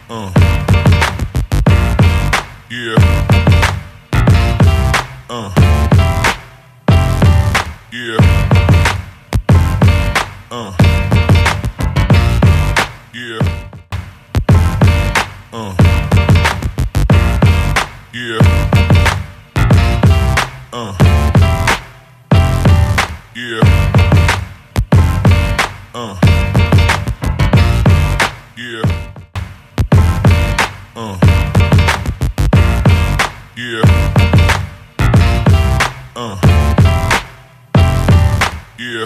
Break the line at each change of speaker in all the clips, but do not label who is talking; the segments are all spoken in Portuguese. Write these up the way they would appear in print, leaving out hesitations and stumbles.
Yeah. Yeah. Yeah. Yeah. Yeah. Yeah. Yeah. Yeah.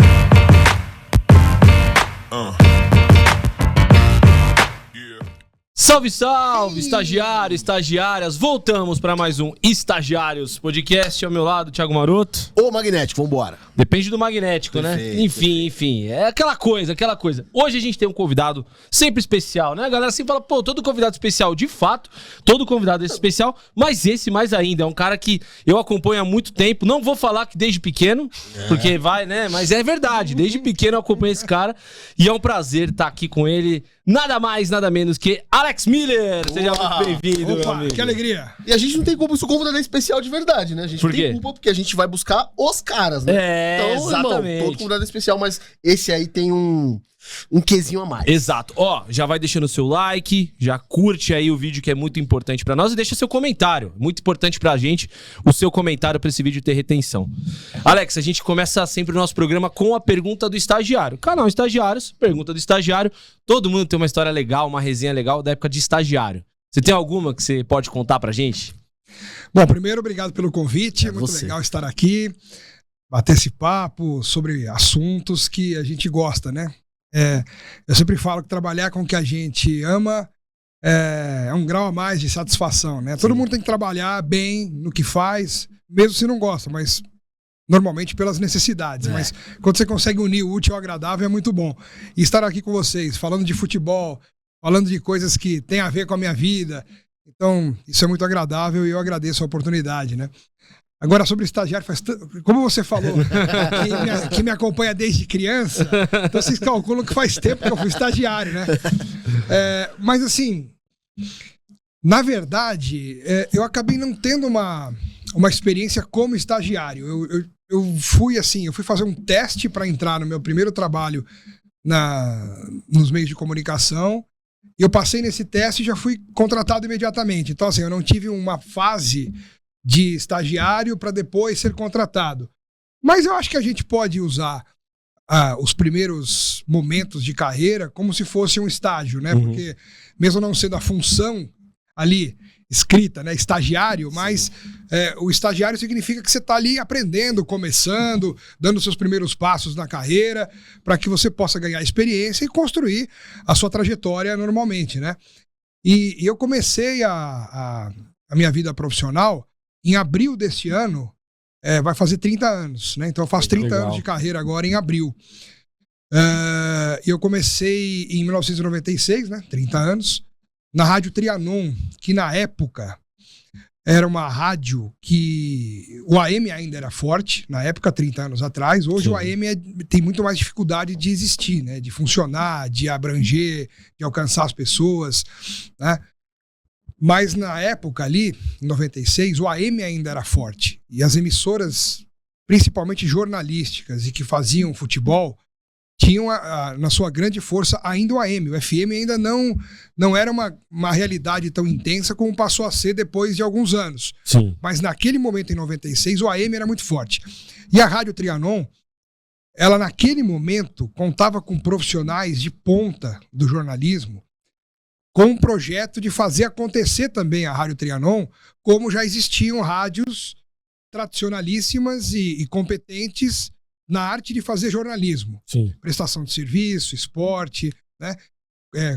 Salve, salve, estagiário, estagiárias. Voltamos para mais um Estagiários Podcast. Ao meu lado, Thiago Maroto.
Ô, Magnético, vambora.
Depende do magnético,
Perfeito,
né? Enfim. É aquela coisa. Hoje a gente tem um convidado sempre especial, né? A galera sempre fala, pô, todo convidado especial. De fato, todo convidado é especial, mas esse mais ainda. É um cara que eu acompanho há muito tempo. Não vou falar que desde pequeno, porque vai, né? Mas é verdade. Desde pequeno eu acompanho esse cara e é um prazer estar aqui com ele. Nada mais, nada menos que Alex Miller. Seja muito bem-vindo, meu amigo.
Que alegria.
E a gente não tem culpa se o convidado é especial de verdade, né? A gente
Por
não
quê?
tem culpa porque a gente vai buscar os caras, né?
É,
então,
exatamente.
Irmão, todo convidado é especial, mas esse aí tem um quezinho a mais.
Exato. Ó, já vai deixando o seu like, já curte aí o vídeo que é muito importante pra nós e deixa seu comentário. Muito importante pra gente o seu comentário pra esse vídeo ter retenção. Alex, a gente começa sempre o nosso programa com a pergunta do estagiário. Canal Estagiários, pergunta do estagiário. Todo mundo tem uma história legal, uma resenha legal da época de estagiário. Você tem alguma que você pode contar pra gente?
Bom, primeiro, obrigado pelo convite. Muito
você.
legal estar aqui, bater esse papo sobre assuntos que a gente gosta, né? Eu sempre falo que trabalhar com o que a gente ama é um grau a mais de satisfação, né? Todo mundo tem que trabalhar bem no que faz, mesmo se não gosta, mas normalmente pelas necessidades. Mas quando você consegue unir o útil ao agradável é muito bom. E estar aqui com vocês, falando de futebol, falando de coisas que têm a ver com a minha vida. Então, isso é muito agradável e eu agradeço a oportunidade, né? Agora, sobre estagiário, como você falou, que me acompanha desde criança, então vocês calculam que faz tempo que eu fui estagiário, né? Mas assim, na verdade, eu acabei não tendo uma experiência como estagiário. Eu fui fazer um teste para entrar no meu primeiro trabalho nos meios de comunicação. E eu passei nesse teste e já fui contratado imediatamente. Então, assim, eu não tive uma fase de estagiário para depois ser contratado. Mas eu acho que a gente pode usar os primeiros momentos de carreira como se fosse um estágio, né?
Uhum.
Porque mesmo não sendo a função ali escrita, né, estagiário, mas o estagiário significa que você está ali aprendendo, começando, dando seus primeiros passos na carreira, para que você possa ganhar experiência e construir a sua trajetória normalmente, né? E eu comecei a minha vida profissional em abril deste ano, vai fazer 30 anos, né? Então eu faço 30
Legal.
anos de carreira agora em abril. Eu comecei em 1996, né? 30 anos, na Rádio Trianon, que na época era uma rádio que o AM ainda era forte, na época, 30 anos atrás. Hoje o AM tem muito mais dificuldade de existir, né? De funcionar, de abranger, de alcançar as pessoas, né? Mas na época ali, em 96, o AM ainda era forte. E as emissoras, principalmente jornalísticas e que faziam futebol, tinham na sua grande força ainda o AM. O FM ainda não era uma realidade tão intensa como passou a ser depois de alguns anos.
Sim.
Mas naquele momento, em 96, o AM era muito forte. E a Rádio Trianon, ela naquele momento contava com profissionais de ponta do jornalismo, com um projeto de fazer acontecer também a Rádio Trianon, como já existiam rádios tradicionalíssimas e competentes na arte de fazer jornalismo.
Sim.
Prestação de serviço, esporte, né?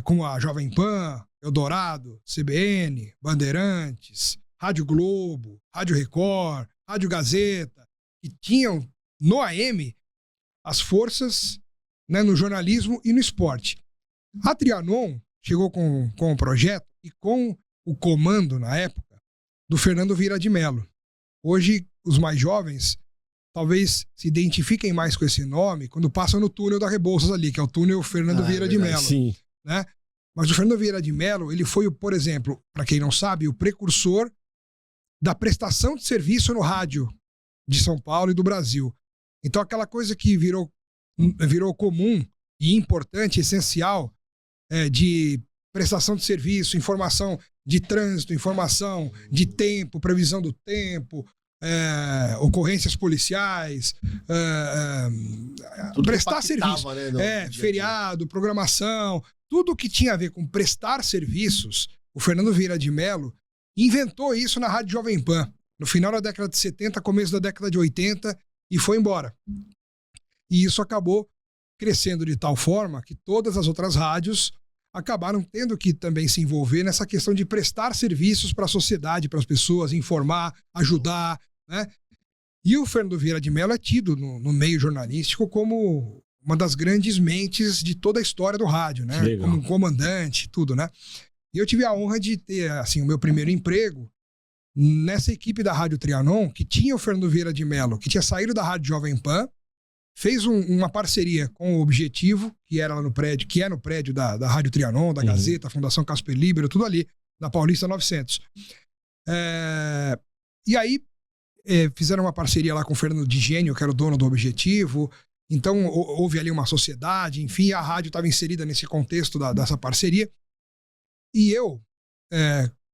Como a Jovem Pan, Eldorado, CBN, Bandeirantes, Rádio Globo, Rádio Record, Rádio Gazeta, que tinham no AM as forças, né, no jornalismo e no esporte. A Trianon chegou com o projeto e com o comando, na época, do Fernando Vieira de Mello. Hoje, os mais jovens talvez se identifiquem mais com esse nome quando passam no túnel da Rebouças ali, que é o túnel Fernando Vieira de Mello.
Sim.
Né? Mas o Fernando Vieira de Mello, ele foi, por exemplo, para quem não sabe, o precursor da prestação de serviço no rádio de São Paulo e do Brasil. Então aquela coisa que virou comum e importante, essencial, de prestação de serviço, informação de trânsito, informação de tempo, previsão do tempo, ocorrências policiais,
Tudo
prestar
que impactava,
serviço,
né, no dia a dia.
feriado, programação, tudo que tinha a ver com prestar serviços, o Fernando Vieira de Mello inventou isso na Rádio Jovem Pan, no final da década de 70, começo da década de 80, e foi embora. E isso acabou crescendo de tal forma que todas as outras rádios acabaram tendo que também se envolver nessa questão de prestar serviços para a sociedade, para as pessoas, informar, ajudar, né? E o Fernando Vieira de Mello é tido no meio jornalístico como uma das grandes mentes de toda a história do rádio, né?
Legal.
Como um comandante, tudo, né? E eu tive a honra de ter, assim, o meu primeiro emprego nessa equipe da Rádio Trianon, que tinha o Fernando Vieira de Mello, que tinha saído da Rádio Jovem Pan, fez uma parceria com o Objetivo, que era lá no prédio, que é no prédio da Rádio Trianon, da Gazeta, Fundação Casper Libero, tudo ali, na Paulista 900. E aí fizeram uma parceria lá com o Fernando Digênio, que era o dono do Objetivo. Então houve ali uma sociedade, enfim, a rádio estava inserida nesse contexto dessa parceria. E eu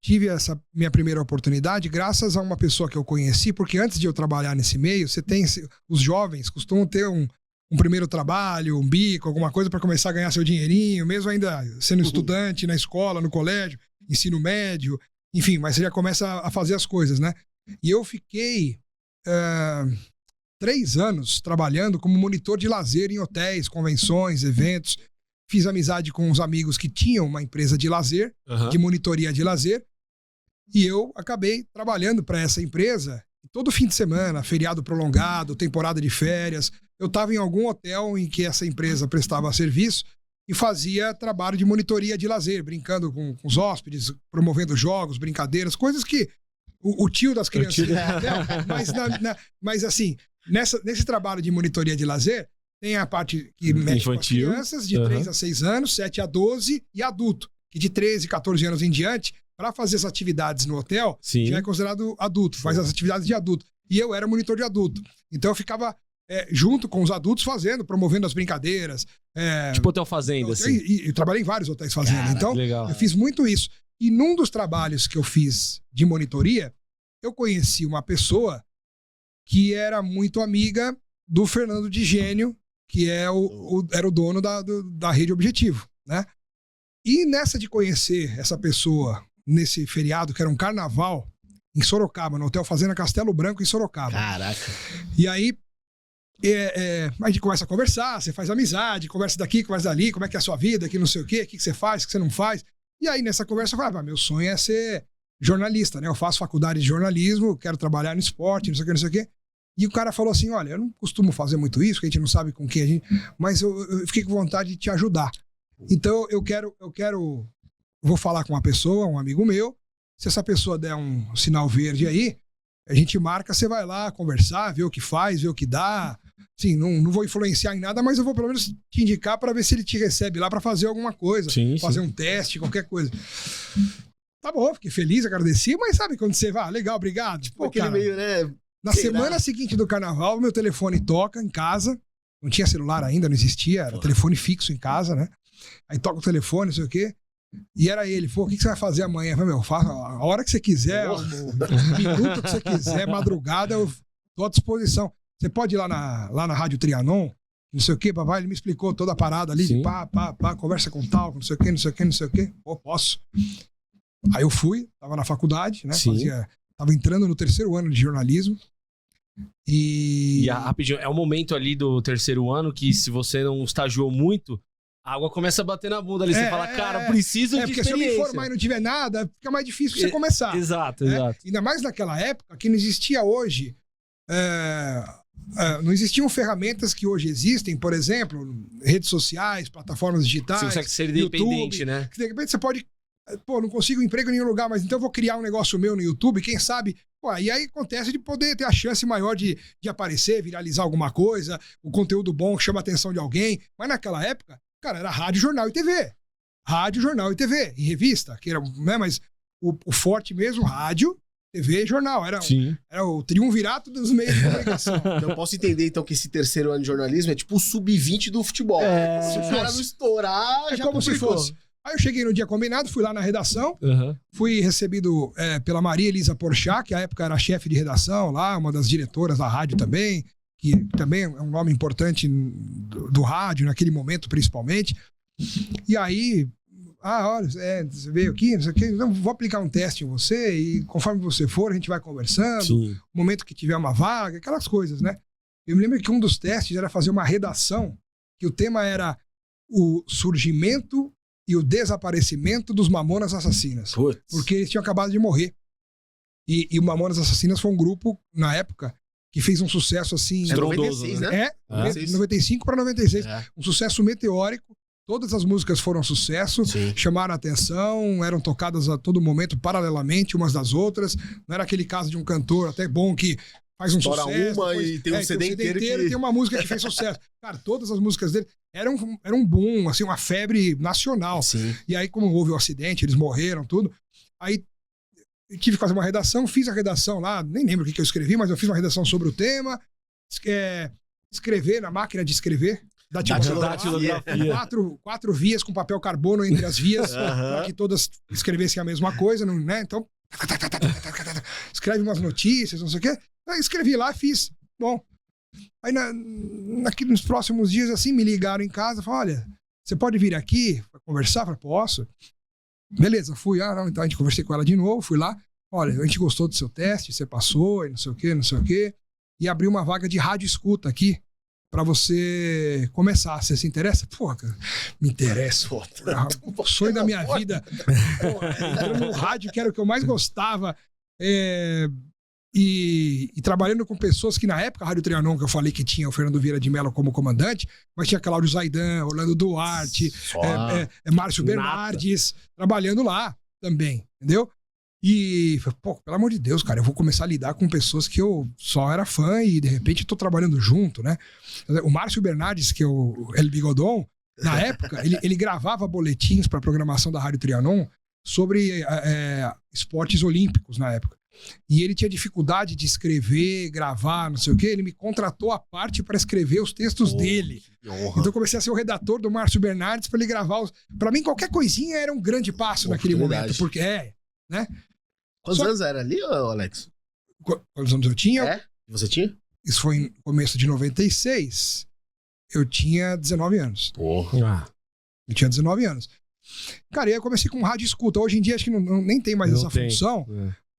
tive essa minha primeira oportunidade graças a uma pessoa que eu conheci, porque antes de eu trabalhar nesse meio, os jovens costumam ter um primeiro trabalho, um bico, alguma coisa para começar a ganhar seu dinheirinho, mesmo ainda sendo estudante na escola, no colégio, ensino médio, enfim, mas você já começa a fazer as coisas, né? E eu fiquei 3 anos trabalhando como monitor de lazer em hotéis, convenções, eventos. Fiz amizade com uns amigos que tinham uma empresa de lazer, de monitoria de lazer, e eu acabei trabalhando para essa empresa. Todo fim de semana, feriado prolongado, temporada de férias, eu estava em algum hotel em que essa empresa prestava serviço e fazia trabalho de monitoria de lazer, brincando com os hóspedes, promovendo jogos, brincadeiras, coisas que o tio das crianças... Mas assim, nesse trabalho de monitoria de lazer, tem a parte que mexe com as crianças de 3 a 6 anos, 7 a 12 e adulto, que de 13, 14 anos em diante, para fazer as atividades no hotel, já é considerado adulto, faz as atividades de adulto. E eu era monitor de adulto. Então eu ficava junto com os adultos promovendo as brincadeiras.
Tipo hotel fazenda, assim.
E trabalhei em vários hotéis fazenda.
Cara,
então
legal.
Eu fiz muito isso. E num dos trabalhos que eu fiz de monitoria, eu conheci uma pessoa que era muito amiga do Fernando Digênio, que era o dono da Rede Objetivo, né? E nessa de conhecer essa pessoa, nesse feriado, que era um carnaval, em Sorocaba, no Hotel Fazenda Castelo Branco, em Sorocaba.
Caraca.
E aí, a gente começa a conversar, você faz amizade, conversa daqui, conversa dali, como é que é a sua vida, que não sei o quê, o que você faz, o que você não faz. E aí, nessa conversa, eu falava, meu sonho é ser jornalista, né? Eu faço faculdade de jornalismo, quero trabalhar no esporte, não sei o que, não sei o quê. E o cara falou assim, olha, eu não costumo fazer muito isso, porque a gente não sabe com quem a gente... Mas eu fiquei com vontade de te ajudar. Então, eu vou falar com uma pessoa, um amigo meu. Se essa pessoa der um sinal verde aí, a gente marca, você vai lá conversar, ver o que faz, ver o que dá. Sim, não vou influenciar em nada, mas eu vou pelo menos te indicar para ver se ele te recebe lá para fazer alguma coisa. Fazer um teste, qualquer coisa. Tá bom, fiquei feliz, agradeci, mas sabe quando você vai, legal, obrigado. Tipo,
aquele
cara,
meio, né?
na semana seguinte do carnaval, meu telefone toca em casa. Não tinha celular ainda, não existia, era telefone fixo em casa, né? Aí toca o telefone, não sei o quê. E era ele, pô, o que você vai fazer amanhã? Eu falei, meu, faça a hora que você quiser, o minuto que você quiser, madrugada, eu tô à disposição. Você pode ir lá na Rádio Trianon, não sei o quê, papai, ele me explicou toda a parada ali, de pá, conversa com tal, não sei o quê, não sei o quê, não sei o quê. Pô, posso. Aí eu fui, tava na faculdade, né? Tava entrando no 3º ano de jornalismo. E
rapidinho, é o momento ali do 3º ano que se você não estagiou muito, a água começa a bater na bunda ali. Você fala, cara, preciso de experiência.
Porque se eu me formar e não tiver nada, fica mais difícil você começar.
Exato.
Ainda mais naquela época que não existia hoje. Não existiam ferramentas que hoje existem, por exemplo, redes sociais, plataformas digitais.
Você consegue ser independente, YouTube, né?
Que de repente você pode... Pô, não consigo emprego em nenhum lugar, mas então eu vou criar um negócio meu no YouTube, quem sabe... Pô, e aí acontece de poder ter a chance maior de aparecer, viralizar alguma coisa, o conteúdo bom que chama a atenção de alguém. Mas naquela época, cara, era rádio, jornal e TV. rádio, jornal e TV, e revista, que era, né, mas o forte mesmo, rádio, TV e jornal. Era o triunvirato dos meios de comunicação.
Então eu posso entender, então, que esse terceiro ano de jornalismo é tipo o sub-20 do futebol. Se o cara não estourar,
É
já
como se
complicou.
fosse. Aí eu cheguei no dia combinado, fui lá na redação, fui recebido pela Maria Elisa Porchat, que à época era chefe de redação lá, uma das diretoras da rádio também, que também é um nome importante do rádio, naquele momento principalmente. E aí, olha, você veio aqui, não sei o quê, então vou aplicar um teste em você e conforme você for, a gente vai conversando, no momento que tiver uma vaga, aquelas coisas, né? Eu me lembro que um dos testes era fazer uma redação, que o tema era o surgimento e o desaparecimento dos Mamonas Assassinas.
Putz.
Porque eles tinham acabado de morrer. E o Mamonas Assassinas foi um grupo, na época, que fez um sucesso assim...
É 96, né?
95 para 96.
É.
Um sucesso meteórico. Todas as músicas foram sucesso,
Sim.
chamaram a atenção, eram tocadas a todo momento, paralelamente, umas das outras. Não era aquele caso de um cantor até bom que faz um
Estoura
sucesso.
uma
depois,
e tem um CD inteiro que...
e tem uma música que fez sucesso. Cara, todas as músicas dele eram um boom, assim, uma febre nacional.
Sim.
E aí, como houve o acidente, eles morreram, tudo. Aí eu tive que fazer uma redação, fiz a redação lá, nem lembro o que eu escrevi, mas eu fiz uma redação sobre o tema. Escrever na máquina de escrever.
Datilografia.
4 vias com papel carbono entre as vias, para que todas escrevessem a mesma coisa, né? Então, escreve umas notícias, não sei o quê. Aí escrevi lá, fiz. Bom, aí nos próximos dias, assim, me ligaram em casa, falaram, olha, você pode vir aqui pra conversar? Eu falei, posso. Beleza, fui. Então a gente conversei com ela de novo, fui lá. Olha, a gente gostou do seu teste, você passou, e não sei o quê. E abri uma vaga de rádio escuta aqui, pra você começar. Você se interessa? Porra, cara, me interessa. O sonho da minha vida. Era no rádio, que era o que eu mais gostava. E trabalhando com pessoas que na época, a Rádio Trianon, que eu falei que tinha o Fernando Vieira de Mello como comandante, mas tinha Cláudio Zaidan, Orlando Duarte, Márcio Bernardes, trabalhando lá também, entendeu? E, pô, pelo amor de Deus, cara, eu vou começar a lidar com pessoas que eu só era fã e de repente tô trabalhando junto, né? O Márcio Bernardes, que é o El Bigodon, na época, ele gravava boletins para a programação da Rádio Trianon sobre esportes olímpicos na época. E ele tinha dificuldade de escrever, gravar, não sei o quê. Ele me contratou à parte para escrever os textos dele. Então eu comecei a ser o redator do Márcio Bernardes para ele gravar. Para mim, qualquer coisinha era um grande passo naquele momento. Porque né?
Quantos anos era ali, Alex?
Quantos anos eu tinha?
Você tinha?
Isso foi no começo de 96. Eu tinha 19 anos.
Porra.
Eu tinha 19 anos. Cara, e aí eu comecei com rádio escuta. Hoje em dia acho que nem tem mais essa função.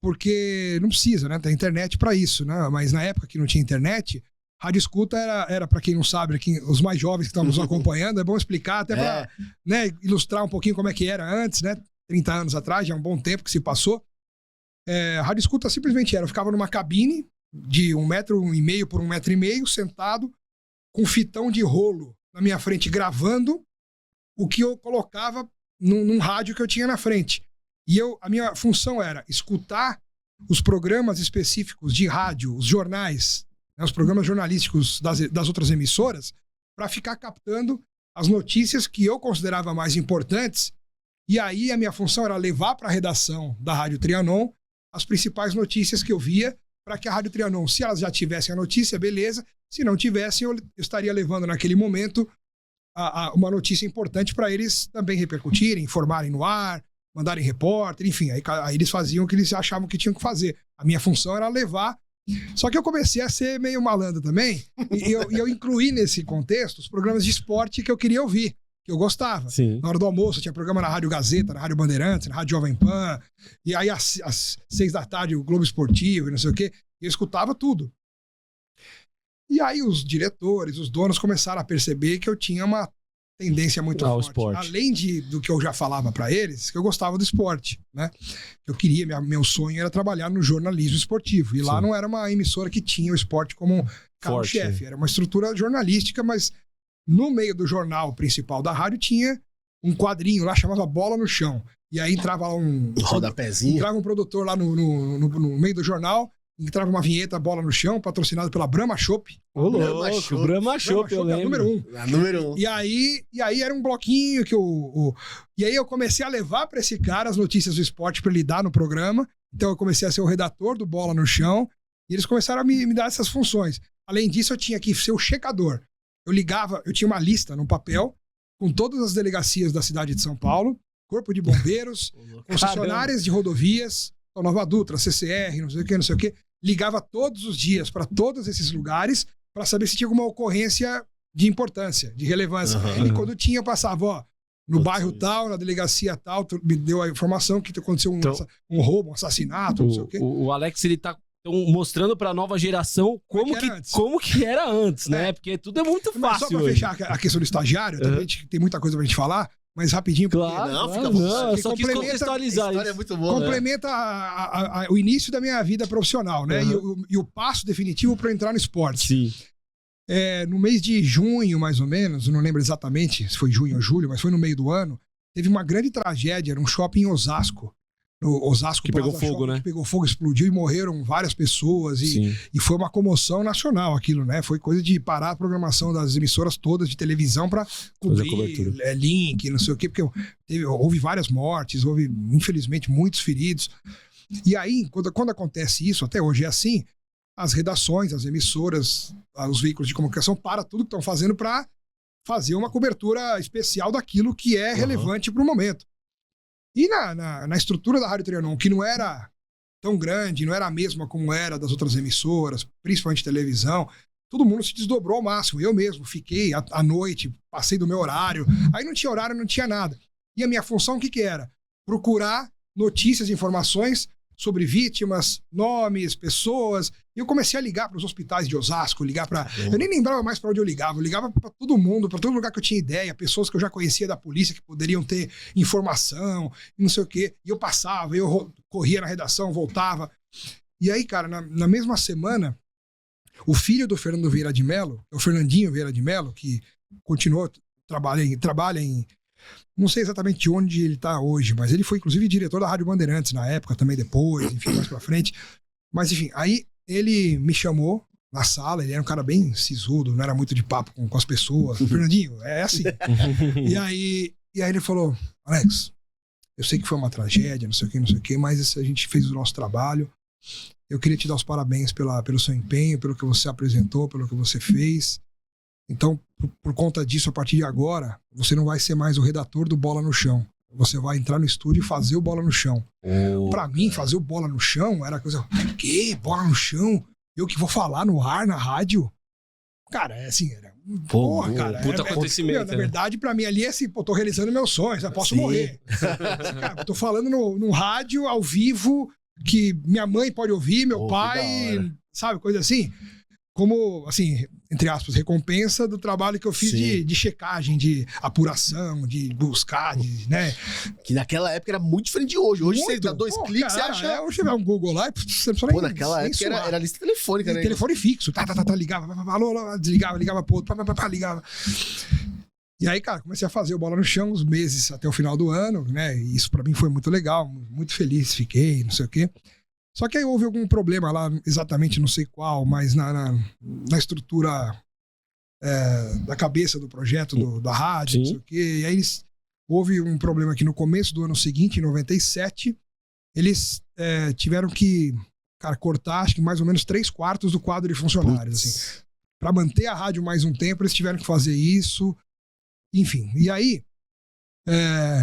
Porque não precisa, né? Tem internet pra isso, né? Mas na época que não tinha internet, rádio escuta era para quem não sabe, os mais jovens que estão nos acompanhando, é bom explicar até pra, né, ilustrar um pouquinho como é que era antes, né? 30 anos atrás, já é um bom tempo que se passou. Rádio escuta simplesmente eu ficava numa cabine de 1,5 m por 1,5 m, sentado, com fitão de rolo na minha frente, gravando o que eu colocava num rádio que eu tinha na frente. E a minha função era escutar os programas específicos de rádio, os jornais, né, os programas jornalísticos das outras emissoras, para ficar captando as notícias que eu considerava mais importantes. E aí a minha função era levar para a redação da Rádio Trianon as principais notícias que eu via, para que a Rádio Trianon, se elas já tivessem a notícia, beleza. Se não tivessem, eu estaria levando naquele momento uma notícia importante para eles também repercutirem, informarem no ar, mandarem repórter, enfim, aí eles faziam o que eles achavam que tinham que fazer. A minha função era levar. Só que eu comecei a ser meio malandro também, e eu incluí nesse contexto os programas de esporte que eu queria ouvir, que eu gostava.
Sim.
Na hora do almoço tinha programa na Rádio Gazeta, na Rádio Bandeirantes, na Rádio Jovem Pan, e aí às 6 da tarde o Globo Esportivo e não sei o quê, e eu escutava tudo. E aí os diretores, os donos começaram a perceber que eu tinha uma tendência muito forte.
Esporte.
Além do que eu já falava para eles, que eu gostava do esporte, né? Eu queria, meu sonho era trabalhar no jornalismo esportivo. E lá não era uma emissora que tinha o esporte como carro-chefe. Era uma estrutura jornalística, mas no meio do jornal principal da rádio tinha um quadrinho lá, chamava Bola no Chão. E aí entrava lá
rodapézinho.
Entrava um produtor lá no meio do jornal, entrava uma vinheta Bola no Chão, patrocinado pela Brahma Chopp.
Ô, louco, Brahma Chopp, eu lembro.
Número 1.
E aí era um bloquinho que E aí eu comecei a levar pra esse cara as notícias do esporte pra ele dar no programa. Então eu comecei a ser o redator do Bola no Chão. E eles começaram a me dar essas funções. Além disso, eu tinha que ser o checador. Eu tinha uma lista no papel com todas as delegacias da cidade de São Paulo, Corpo de Bombeiros, concessionárias de rodovias, Nova Dutra, CCR, não sei o que. Ligava todos os dias para todos esses lugares para saber se tinha alguma ocorrência de importância, de relevância. E quando tinha, eu passava, no bairro tal, na delegacia tal, me deu a informação que aconteceu um roubo, um assassinato, não sei o quê.
O Alex, ele tá mostrando pra nova geração como que era antes, né? Porque tudo é muito fácil.
Só pra fechar a questão do estagiário, também tem muita coisa pra gente falar, mas rapidinho.
Claro, eu só quis contextualizar isso.
É muito boa,
complementa o início da minha vida profissional, né? E o passo definitivo pra eu entrar no esporte.
Sim.
No mês de junho, mais ou menos, eu não lembro exatamente se foi junho ou julho, mas foi no meio do ano, teve uma grande tragédia num shopping em Osasco. No Osasco
que pegou fogo,
shopping,
né?
Que pegou fogo, explodiu e morreram várias pessoas. E foi uma comoção nacional aquilo, né? Foi coisa de parar a programação das emissoras todas de televisão pra cobrir link, não sei o quê, porque houve várias mortes, houve, infelizmente, muitos feridos. E aí, quando acontece isso, até hoje é assim, as redações, as emissoras, os veículos de comunicação param tudo que estão fazendo para fazer uma cobertura especial daquilo que é relevante para o momento. E na estrutura da Rádio Trianon, que não era tão grande, não era a mesma como era das outras emissoras, principalmente televisão, todo mundo se desdobrou ao máximo. Eu mesmo fiquei à noite, passei do meu horário. Aí não tinha horário, não tinha nada. E a minha função, o que era? Procurar notícias, informações sobre vítimas, nomes, pessoas. E eu comecei a ligar para os hospitais de Osasco, eu nem lembrava mais para onde eu ligava para todo mundo, para todo lugar que eu tinha ideia, pessoas que eu já conhecia da polícia que poderiam ter informação, não sei o quê. E eu passava, eu corria na redação, voltava. E aí, cara, na mesma semana, o filho do Fernando Vieira de Mello, o Fernandinho Vieira de Mello, que continuou, trabalha em não sei exatamente onde ele está hoje, mas ele foi inclusive diretor da Rádio Bandeirantes na época, também depois, enfim, mais pra frente. Mas enfim, aí ele me chamou na sala, ele era um cara bem sisudo, não era muito de papo com as pessoas. Fernandinho, é assim. E aí ele falou, Alex, eu sei que foi uma tragédia, não sei o que, mas a gente fez o nosso trabalho. Eu queria te dar os parabéns pelo seu empenho, pelo que você apresentou, pelo que você fez. Então, por conta disso, a partir de agora, você não vai ser mais o redator do Bola no Chão. Você vai entrar no estúdio e fazer o Bola no Chão. Pra mim, fazer o Bola no Chão era coisa... Que? Bola no Chão? Eu que vou falar no ar, na rádio? Cara, é assim... Porra, cara.
Puta acontecimento.
Na verdade, pra mim ali é assim, pô, tô realizando meus sonhos, eu posso morrer. Cara, tô falando no rádio, ao vivo, que minha mãe pode ouvir, meu pai, sabe, coisa assim. Como, assim, entre aspas, recompensa do trabalho que eu fiz de checagem, de apuração, de buscar, né?
Que naquela época era muito diferente de hoje. Hoje você dá 2 cliques e acha...
Hoje tiver um Google lá e você não precisa
nem... naquela época era lista telefônica, né?
Telefone fixo. Ligava, alô, desligava, ligava pro outro, ligava. E aí, cara, comecei a fazer o Bola no Chão uns meses até o final do ano, né? E isso pra mim foi muito legal, muito feliz, fiquei, não sei o quê. Só que aí houve algum problema lá, exatamente não sei qual, mas na estrutura da cabeça do projeto da rádio, não sei o quê. E aí houve um problema que no começo do ano seguinte, em 97, eles tiveram que, cara, cortar acho que mais ou menos 3/4 do quadro de funcionários. Assim. Para manter a rádio mais um tempo, eles tiveram que fazer isso. Enfim, e aí...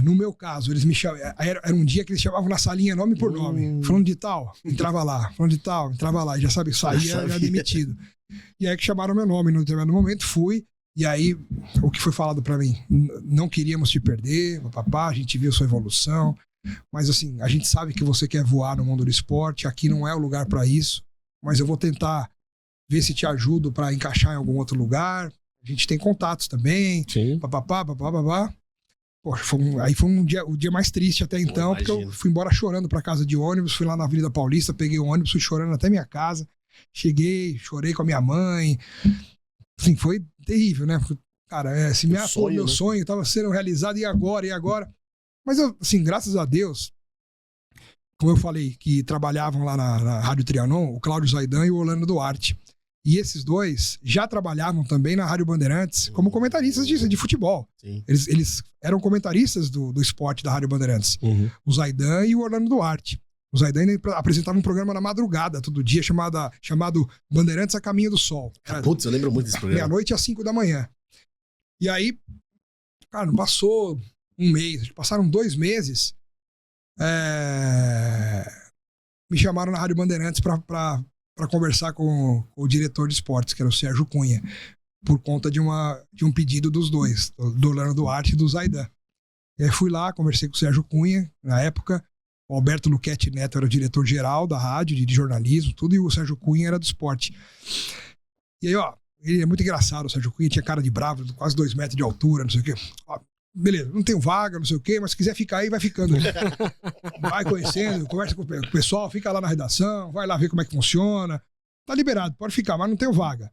no meu caso, eles me chamavam. Era um dia que eles chamavam na salinha nome por nome. Falando de tal, entrava lá. Falando de tal, entrava lá. E já sabe, saía, era demitido. E aí que chamaram meu nome no determinado momento, fui. E aí, o que foi falado pra mim? Não queríamos te perder, papá, a gente viu sua evolução. Mas assim, a gente sabe que você quer voar no mundo do esporte. Aqui não é o lugar pra isso. Mas eu vou tentar ver se te ajudo pra encaixar em algum outro lugar. A gente tem contatos também.
Sim.
Papapá. Poxa, aí foi o dia mais triste até então, porque eu fui embora chorando pra casa de ônibus, fui lá na Avenida Paulista, peguei o ônibus, fui chorando até minha casa, cheguei, chorei com a minha mãe, assim, foi terrível, né? Cara, se meu sonho tava sendo realizado, e agora? Mas eu, assim, graças a Deus, como eu falei, que trabalhavam lá na Rádio Trianon, o Cláudio Zaidan e o Orlando Duarte. E esses dois já trabalhavam também na Rádio Bandeirantes como comentaristas de futebol.
Sim.
Eles eram comentaristas do esporte da Rádio Bandeirantes. O Zaidan e o Orlando Duarte. O Zaidan apresentava um programa na madrugada, todo dia, chamado Bandeirantes a Caminho do Sol.
Putz, eu lembro muito desse programa.
Meia-noite às 5 da manhã. E aí, cara, não passou um mês, passaram 2 meses. Me chamaram na Rádio Bandeirantes para conversar com o diretor de esportes, que era o Sérgio Cunha, por conta de um pedido dos dois, do Orlando Duarte e do Zaidan. E aí fui lá, conversei com o Sérgio Cunha, na época, o Alberto Luchetti Neto era o diretor-geral da rádio, de jornalismo, tudo, e o Sérgio Cunha era do esporte. E aí, ó, ele é muito engraçado, o Sérgio Cunha tinha cara de bravo, quase 2 metros de altura, não sei o quê. Ó, beleza, não tenho vaga, não sei o quê, mas se quiser ficar aí, vai ficando. Vai conhecendo, conversa com o pessoal, fica lá na redação, vai lá ver como é que funciona. Tá liberado, pode ficar, mas não tenho vaga.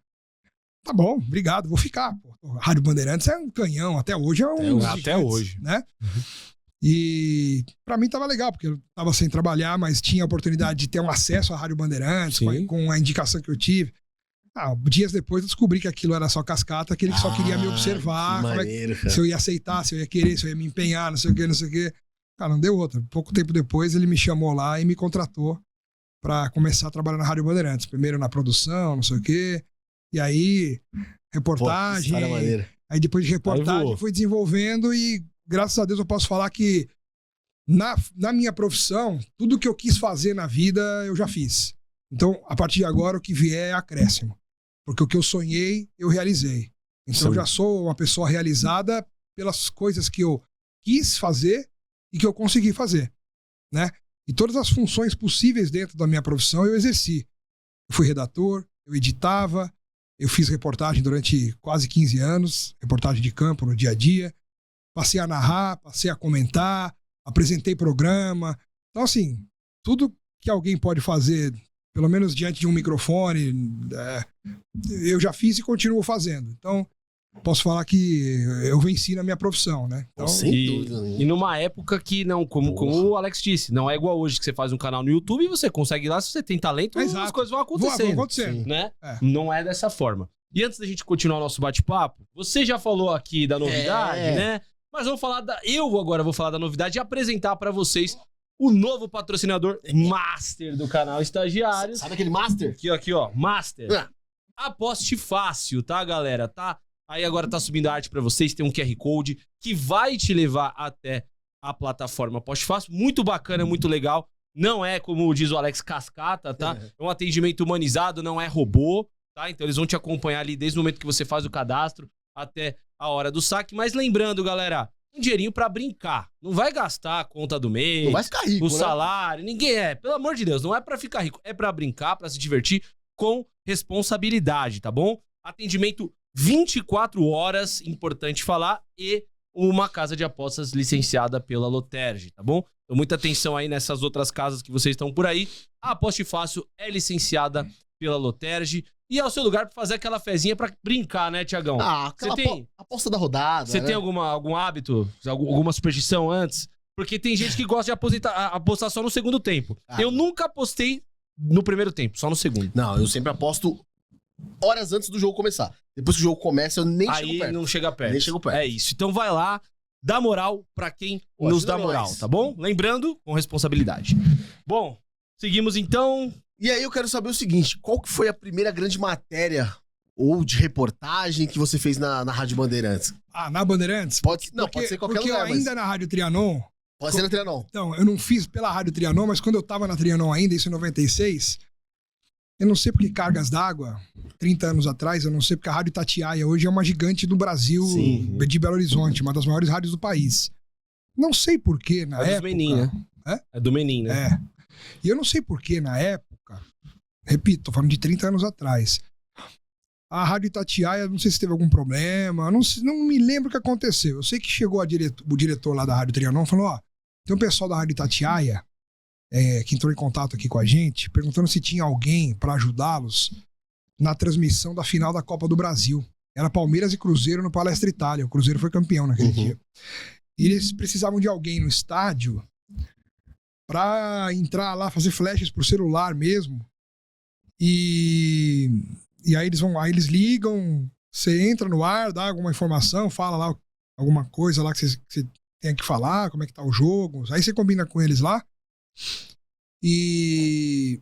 Tá bom, obrigado, vou ficar. Pô. A Rádio Bandeirantes é um canhão, até hoje é um...
Até hoje.
Né? E pra mim tava legal, porque eu tava sem trabalhar, mas tinha a oportunidade de ter um acesso à Rádio Bandeirantes, com a indicação que eu tive. Dias depois eu descobri que aquilo era só cascata, que ele só queria me observar, se eu ia aceitar, se eu ia querer, se eu ia me empenhar, não sei o quê. Cara, não deu outra. Pouco tempo depois ele me chamou lá e me contratou pra começar a trabalhar na Rádio Bandeirantes. Primeiro na produção, não sei o quê. E aí, reportagem. Aí depois de reportagem fui desenvolvendo e graças a Deus eu posso falar que na minha profissão, tudo que eu quis fazer na vida eu já fiz. Então, a partir de agora, o que vier é acréscimo. Porque o que eu sonhei, eu realizei. Então, eu já sou uma pessoa realizada pelas coisas que eu quis fazer e que eu consegui fazer, né? E todas as funções possíveis dentro da minha profissão eu exerci. Eu fui redator, eu editava, eu fiz reportagem durante quase 15 anos, reportagem de campo no dia a dia. Passei a narrar, passei a comentar, apresentei programa. Então, assim, tudo que alguém pode fazer, pelo menos diante de um microfone, eu já fiz e continuo fazendo. Então, posso falar que eu venci na minha profissão, né? Então,
sem dúvida.
E numa época que, não, como o Alex disse, não é igual hoje que você faz um canal no YouTube e você consegue ir lá, se você tem talento, as coisas vão acontecendo. Né? Não é dessa forma. E antes da gente continuar o nosso bate-papo, você já falou aqui da novidade, né? Mas vamos falar eu agora vou falar da novidade e apresentar pra vocês o novo patrocinador master do canal Estagiários.
Sabe aquele master?
Aqui, ó, master. Aposte fácil, tá, galera? Tá? Aí agora tá subindo a arte pra vocês, tem um QR Code que vai te levar até a plataforma Aposte Fácil. Muito bacana, muito legal. Não é, como diz o Alex, cascata, tá? É um atendimento humanizado, não é robô, tá? Então eles vão te acompanhar ali desde o momento que você faz o cadastro até a hora do saque. Mas lembrando, galera, um dinheirinho pra brincar. Não vai gastar a conta do mês,
não vai ficar rico,
o salário. Ninguém pelo amor de Deus, não é pra ficar rico. É pra brincar, pra se divertir com responsabilidade, tá bom? Atendimento 24 horas, importante falar, e uma casa de apostas licenciada pela Loterge, tá bom? Então muita atenção aí nessas outras casas que vocês estão por aí. A Aposte Fácil é licenciada pela Loterge e é o seu lugar pra fazer aquela fezinha pra brincar, né, Tiagão?
Aquela aposta da rodada.
Você tem algum hábito, alguma superstição antes? Porque tem gente que gosta de apostar só no segundo tempo. Eu nunca apostei no primeiro tempo, só no segundo.
Não, eu sempre aposto horas antes do jogo começar. Depois que o jogo começa, eu nem chego perto.
Aí não chega perto.
Nem chego perto.
É isso. Então vai lá, dá moral pra quem nos dá moral, tá bom? Lembrando, com responsabilidade. Bom, seguimos então.
E aí eu quero saber o seguinte, qual que foi a primeira grande matéria ou de reportagem que você fez na Rádio Bandeirantes?
Na Bandeirantes?
Pode ser qualquer lugar.
Porque ainda na Rádio Trianon...
Pode ser na Trianon.
Então, eu não fiz pela Rádio Trianon, mas quando eu tava na Trianon ainda, isso em 96... Eu não sei porque cargas d'água, 30 anos atrás, eu não sei porque a Rádio Itatiaia hoje é uma gigante do Brasil, de Belo Horizonte, uma das maiores rádios do país. Não sei porquê na época...
É do Menin, né? É do Menin, né?
E eu não sei porquê na época, repito, tô falando de 30 anos atrás, a Rádio Itatiaia, não sei se teve algum problema, não me lembro o que aconteceu. Eu sei que chegou o diretor lá da Rádio Trianon e falou, tem um pessoal da Rádio Itatiaia que entrou em contato aqui com a gente, perguntando se tinha alguém para ajudá-los na transmissão da final da Copa do Brasil. Era Palmeiras e Cruzeiro no Palestra Itália. O Cruzeiro foi campeão naquele dia. E eles precisavam de alguém no estádio pra entrar lá, fazer flashes pro celular mesmo. E aí eles ligam, você entra no ar, dá alguma informação, fala lá alguma coisa lá que você tem que falar, como é que tá o jogo. Aí você combina com eles lá. E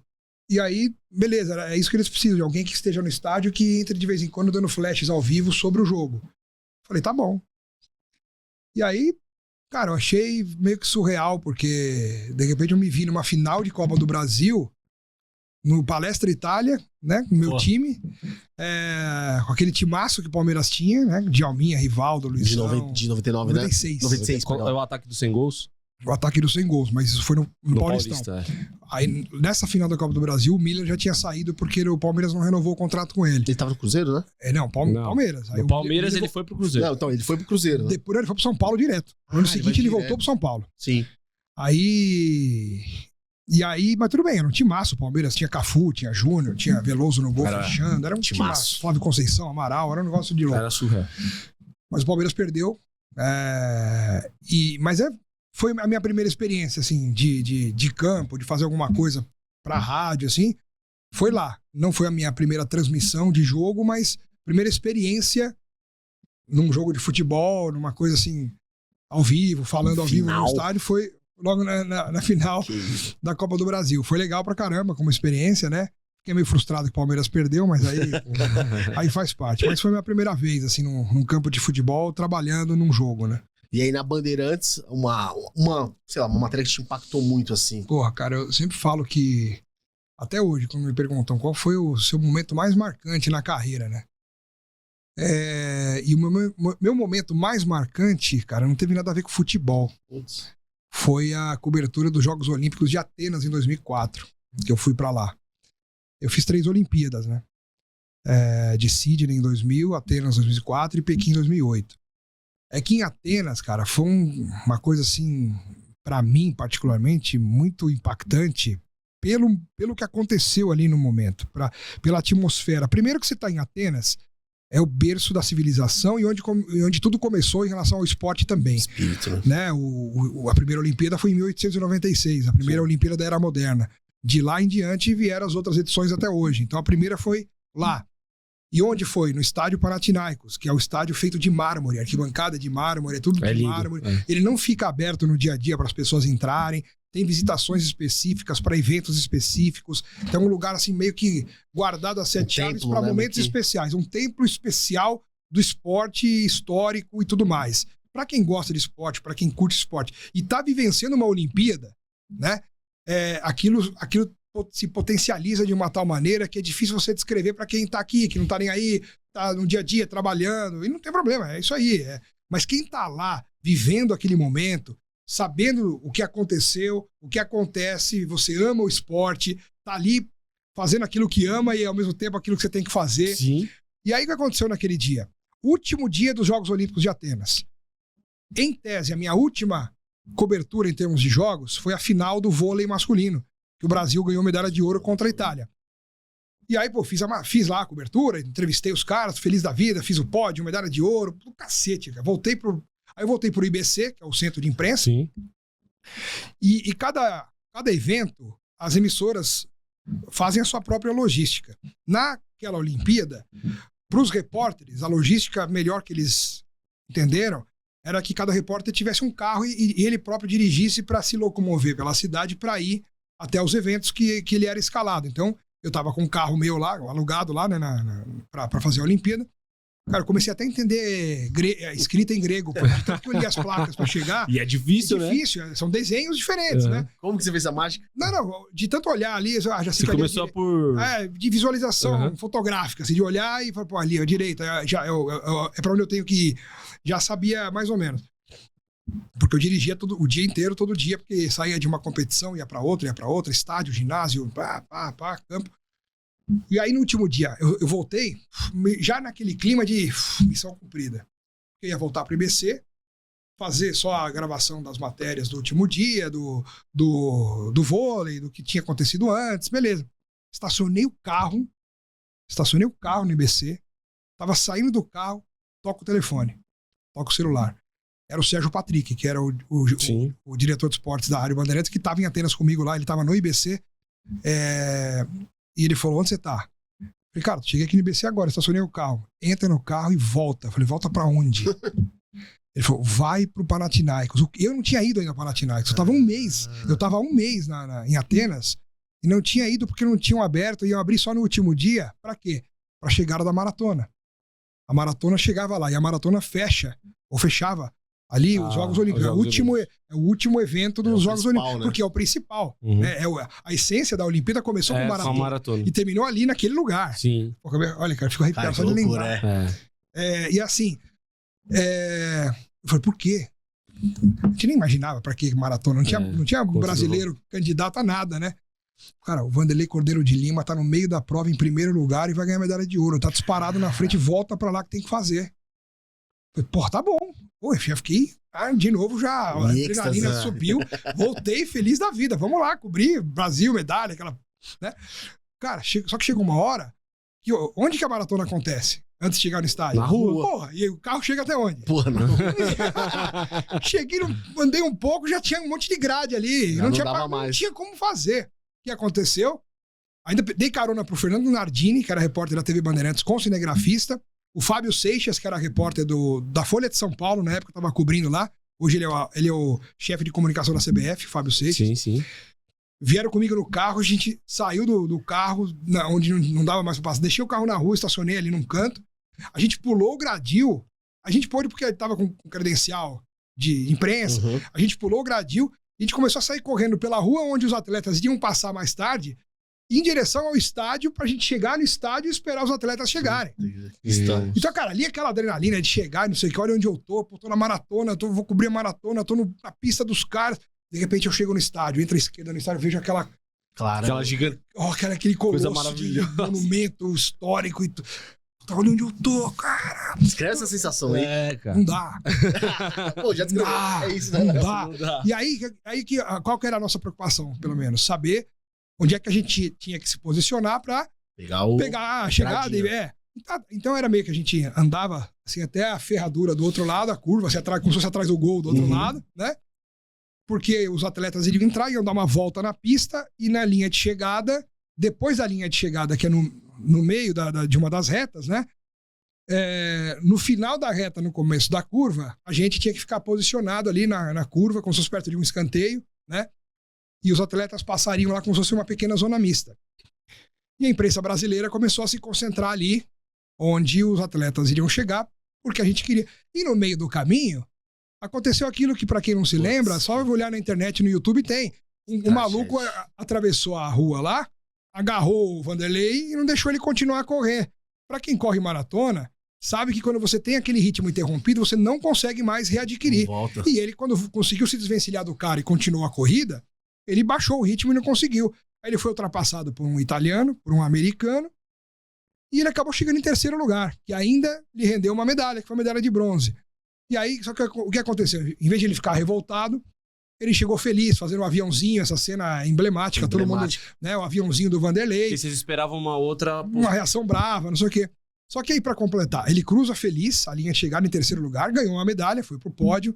aí, beleza, é isso que eles precisam, de alguém que esteja no estádio que entre de vez em quando dando flashes ao vivo sobre o jogo. Falei, tá bom. E aí, cara, eu achei meio que surreal, porque de repente eu me vi numa final de Copa do Brasil, no Palestra Itália, né, com o meu time, com aquele timaço que o Palmeiras tinha, né, Djalminha, Rivaldo, Luizão.
De 99,
96.
né? 96,
É o ataque dos 100 gols?
O ataque dos 100 gols, mas isso foi no Paulistão.
Paulista,
Aí, nessa final da Copa do Brasil, o Miller já tinha saído porque o Palmeiras não renovou o contrato com ele.
Ele tava no Cruzeiro, né?
Não, Palmeiras. Aí
No Palmeiras ele foi pro Cruzeiro.
Não, então, ele foi pro Cruzeiro, né?
Depois ele foi pro São Paulo direto. No ano seguinte ele voltou pro São Paulo.
Sim.
Aí... E aí, mas tudo bem, era um timaço. O Palmeiras tinha Cafu, tinha Júnior, tinha Veloso no gol fechando. Era um timaço. Flávio Conceição, Amaral, era um negócio de louco.
Era surreal.
Mas o Palmeiras perdeu. Mas foi a minha primeira experiência, assim, de campo, de fazer alguma coisa pra rádio, assim. Foi lá. Não foi a minha primeira transmissão de jogo, mas primeira experiência num jogo de futebol, numa coisa assim, ao vivo, falando ao vivo no estádio, foi logo na final da Copa do Brasil. Foi legal pra caramba como experiência, né? Fiquei meio frustrado que o Palmeiras perdeu, mas aí faz parte. Mas foi a minha primeira vez, assim, num campo de futebol, trabalhando num jogo, né?
E aí na Bandeirantes, sei lá, uma matéria que te impactou muito, assim.
Porra, cara, eu sempre falo que, até hoje, quando me perguntam qual foi o seu momento mais marcante na carreira, né? E o meu momento mais marcante, cara, não teve nada a ver com futebol.
Putz.
Foi a cobertura dos Jogos Olímpicos de Atenas em 2004, que eu fui pra lá. Eu fiz 3 Olimpíadas, né? De Sydney em 2000, Atenas em 2004 e Pequim em 2008. É que em Atenas, cara, foi uma coisa assim, pra mim particularmente, muito impactante pelo que aconteceu ali no momento, pela atmosfera. Primeiro que você tá em Atenas, é o berço da civilização e onde tudo começou em relação ao esporte também.
Espírito,
né? A primeira Olimpíada foi em 1896, a primeira Olimpíada da Era Moderna. De lá em diante vieram as outras edições até hoje. Então a primeira foi lá. E onde foi? No estádio Panathinaikos, que é o estádio feito de mármore, arquibancada de mármore, é tudo de
lindo,
mármore. Ele não fica aberto no dia a dia para as pessoas entrarem, tem visitações específicas para eventos específicos. Então é um lugar assim meio que guardado a 7 chaves para momentos especiais. Um templo especial do esporte histórico e tudo mais. Para quem gosta de esporte, para quem curte esporte e tá vivenciando uma Olimpíada, né? Aquilo se potencializa de uma tal maneira que é difícil você descrever para quem tá aqui, que não tá nem aí, tá no dia a dia trabalhando, e não tem problema, é isso aí. Mas quem tá lá, vivendo aquele momento, sabendo o que aconteceu, o que acontece, você ama o esporte, tá ali fazendo aquilo que ama e ao mesmo tempo aquilo que você tem que fazer.
Sim.
E aí o que aconteceu naquele dia? Último dia dos Jogos Olímpicos de Atenas. Em tese, a minha última cobertura em termos de jogos foi a final do vôlei masculino, que o Brasil ganhou medalha de ouro contra a Itália. E aí, pô, fiz lá a cobertura, entrevistei os caras, feliz da vida, fiz o pódio, medalha de ouro, do cacete, cara. Aí eu voltei pro IBC, que é o centro de imprensa.
Sim.
E cada evento, as emissoras fazem a sua própria logística. Naquela Olimpíada, pros repórteres, a logística melhor que eles entenderam era que cada repórter tivesse um carro e ele próprio dirigisse para se locomover pela cidade para ir até os eventos que ele era escalado. Então, eu tava com um carro meu lá, alugado lá, né, pra fazer a Olimpíada. Cara, eu comecei até a entender escrita em grego, porque tanto que eu li as placas pra chegar.
E é difícil, né?
São desenhos diferentes, né?
Como que você fez a mágica?
Não, de tanto olhar ali, já sei
você
que
começou por...
de visualização fotográfica, assim, de olhar e falar, pô, ali, à direita, é pra onde eu tenho que ir. Já sabia mais ou menos. Porque eu dirigia o dia inteiro, todo dia, porque saía de uma competição, ia pra outra, estádio, ginásio, campo. E aí no último dia, eu voltei já naquele clima de missão cumprida. Eu ia voltar pro IBC, fazer só a gravação das matérias do último dia, do vôlei, do que tinha acontecido antes, beleza. Estacionei o carro no IBC, tava saindo do carro, toco o telefone, toco o celular. era o Sérgio Patrick, que era
Sim.
o diretor de esportes da Rádio Bandeirantes, que estava em Atenas comigo lá, ele estava no IBC. E ele falou, onde você tá? Eu falei, cara, cheguei aqui no IBC agora, estacionei o carro. Entra no carro e volta. Eu falei, volta pra onde? Ele falou, vai pro Panathinaikos. Eu não tinha ido ainda ao Panathinaikos. Eu tava um mês em Atenas e não tinha ido porque não tinham aberto. Iam abrir só no último dia. Pra quê? Pra chegada da maratona. A maratona chegava lá e a maratona fechava ali os Jogos Olímpicos. É o último evento dos Jogos Olímpicos, né? Porque é o principal. Né? A essência da Olimpíada começou com maratona e terminou ali naquele lugar.
Sim.
Olha, cara, fico arrepiado só de lembrar. E assim, eu falei, por quê? A gente nem imaginava pra que maratona. Não tinha brasileiro candidato a nada, né? Cara, o Vanderlei Cordeiro de Lima tá no meio da prova em primeiro lugar e vai ganhar medalha de ouro. Tá disparado na frente, volta pra lá que tem que fazer. Falei, pô, tá bom. Pô, já fiquei, de novo já, a adrenalina subiu, voltei feliz da vida. Vamos lá, cobrir Brasil, medalha, aquela, né? Cara, só que chegou uma hora que onde que a maratona acontece? Antes de chegar no estádio?
Na rua.
Porra, e o carro chega até onde?
Porra, não.
Cheguei, andei um pouco, já tinha um monte de grade ali. Não tinha como fazer. O que aconteceu? Ainda dei carona pro Fernando Nardini, que era repórter da TV Bandeirantes, com cinegrafista. O Fábio Seixas, que era repórter da Folha de São Paulo, na época estava cobrindo lá. Hoje ele é o chefe de comunicação da CBF, Fábio Seixas.
Sim, sim.
Vieram comigo no carro, a gente saiu do carro, onde não dava mais pra passar. Deixei o carro na rua, estacionei ali num canto. A gente pulou o gradil. A gente pôde porque ele tava com credencial de imprensa.
Uhum.
A gente pulou o gradil. A gente começou a sair correndo pela rua onde os atletas iam passar mais tarde, em direção ao estádio, pra gente chegar no estádio e esperar os atletas chegarem. Então, cara, ali aquela adrenalina de chegar e não sei o que, olha onde eu tô na maratona, vou cobrir a maratona, tô na pista dos caras. De repente eu chego no estádio, entro à esquerda no estádio, vejo aquela
gigante.
Aquele colosso
Coisa
de monumento histórico e tá olhando onde eu tô, cara.
Descreve essa sensação aí.
Cara.
Não dá.
Pô, já descreveu. É isso, né?
Não dá. E aí qual que era a nossa preocupação, pelo menos? Saber onde é que a gente tinha que se posicionar pra pegar a chegada. Então era meio que a gente andava assim até a ferradura do outro lado, a curva, assim, atrás, como se fosse atrás do gol do outro lado, né? Porque os atletas iriam entrar, iam dar uma volta na pista e na linha de chegada, depois da linha de chegada, que é no meio de uma das retas, né? No final da reta, no começo da curva, a gente tinha que ficar posicionado ali na curva, como se fosse perto de um escanteio, né? E os atletas passariam lá como se fosse uma pequena zona mista. E a imprensa brasileira começou a se concentrar ali, onde os atletas iriam chegar, porque a gente queria. E no meio do caminho, aconteceu aquilo que, pra quem não se lembra, só olhar na internet, no YouTube, tem. Um maluco atravessou a rua lá, agarrou o Vanderlei e não deixou ele continuar a correr. Pra quem corre maratona, sabe que quando você tem aquele ritmo interrompido, você não consegue mais readquirir. E ele, quando conseguiu se desvencilhar do cara e continuou a corrida, ele baixou o ritmo e não conseguiu. Aí ele foi ultrapassado por um italiano, por um americano, e ele acabou chegando em terceiro lugar, que ainda lhe rendeu uma medalha, que foi a medalha de bronze. E aí, só que o que aconteceu? Em vez de ele ficar revoltado, ele chegou feliz, fazendo um aviãozinho, essa cena emblemática, todo mundo, né, o aviãozinho do Vanderlei.
E vocês esperavam uma
reação brava, não sei o quê. Só que aí, pra completar, ele cruza feliz, a linha de chegada em terceiro lugar, ganhou uma medalha, foi pro pódio.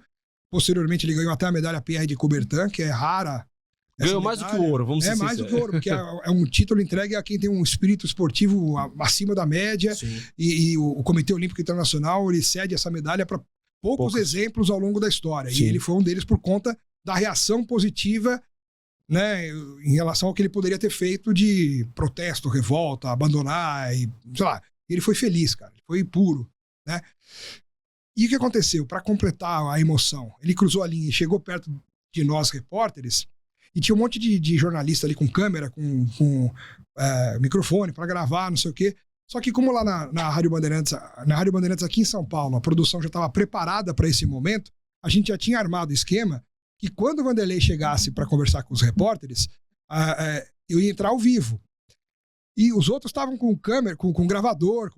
Posteriormente, ele ganhou até a medalha PR de Coubertin, que é rara.
Ganhou mais do que o ouro, vamos dizer.
Mais do que o ouro, porque é um título entregue a quem tem um espírito esportivo acima da média. E o Comitê Olímpico Internacional, ele cede essa medalha para poucos exemplos ao longo da história. Sim. E ele foi um deles por conta da reação positiva, né, em relação ao que ele poderia ter feito de protesto, revolta, abandonar, e, sei lá. Ele foi feliz, cara. Ele foi puro, né? E o que aconteceu? Para completar a emoção, ele cruzou a linha e chegou perto de nós, repórteres, e tinha um monte de jornalista ali com câmera, com microfone para gravar, não sei o quê. Só que como lá na Rádio Bandeirantes aqui em São Paulo, a produção já estava preparada para esse momento, a gente já tinha armado o esquema que quando o Vanderlei chegasse para conversar com os repórteres, eu ia entrar ao vivo. E os outros estavam com câmera, com gravador,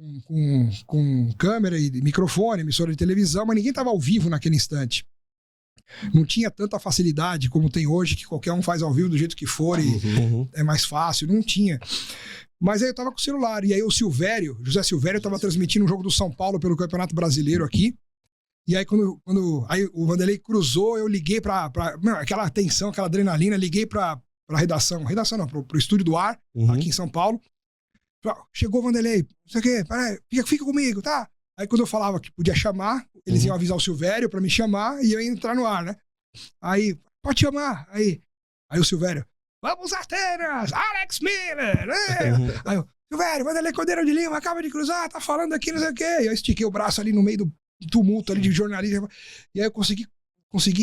com câmera e microfone, emissora de televisão, mas ninguém estava ao vivo naquele instante. Não tinha tanta facilidade como tem hoje, que qualquer um faz ao vivo do jeito que for e é mais fácil. Não tinha. Mas aí eu tava com o celular. E aí o José Silvério, estava transmitindo um jogo do São Paulo pelo Campeonato Brasileiro aqui. E aí, aí o Vanderlei cruzou, eu liguei aquela tensão, aquela adrenalina, liguei pra redação não, pro Estúdio do Ar, aqui em São Paulo. Chegou o Vanderlei, não sei o quê, peraí, fica comigo, tá? Aí quando eu falava que podia chamar, eles iam avisar o Silvério pra me chamar e eu ia entrar no ar, né? Aí, pode chamar. Aí o Silvério, vamos Atenas, Alex Miller, né? Aí eu, Silvério, Vanderlei Cordeiro de Lima, acaba de cruzar, tá falando aqui, não sei o quê. E eu estiquei o braço ali no meio do tumulto ali de jornalismo. E aí eu consegui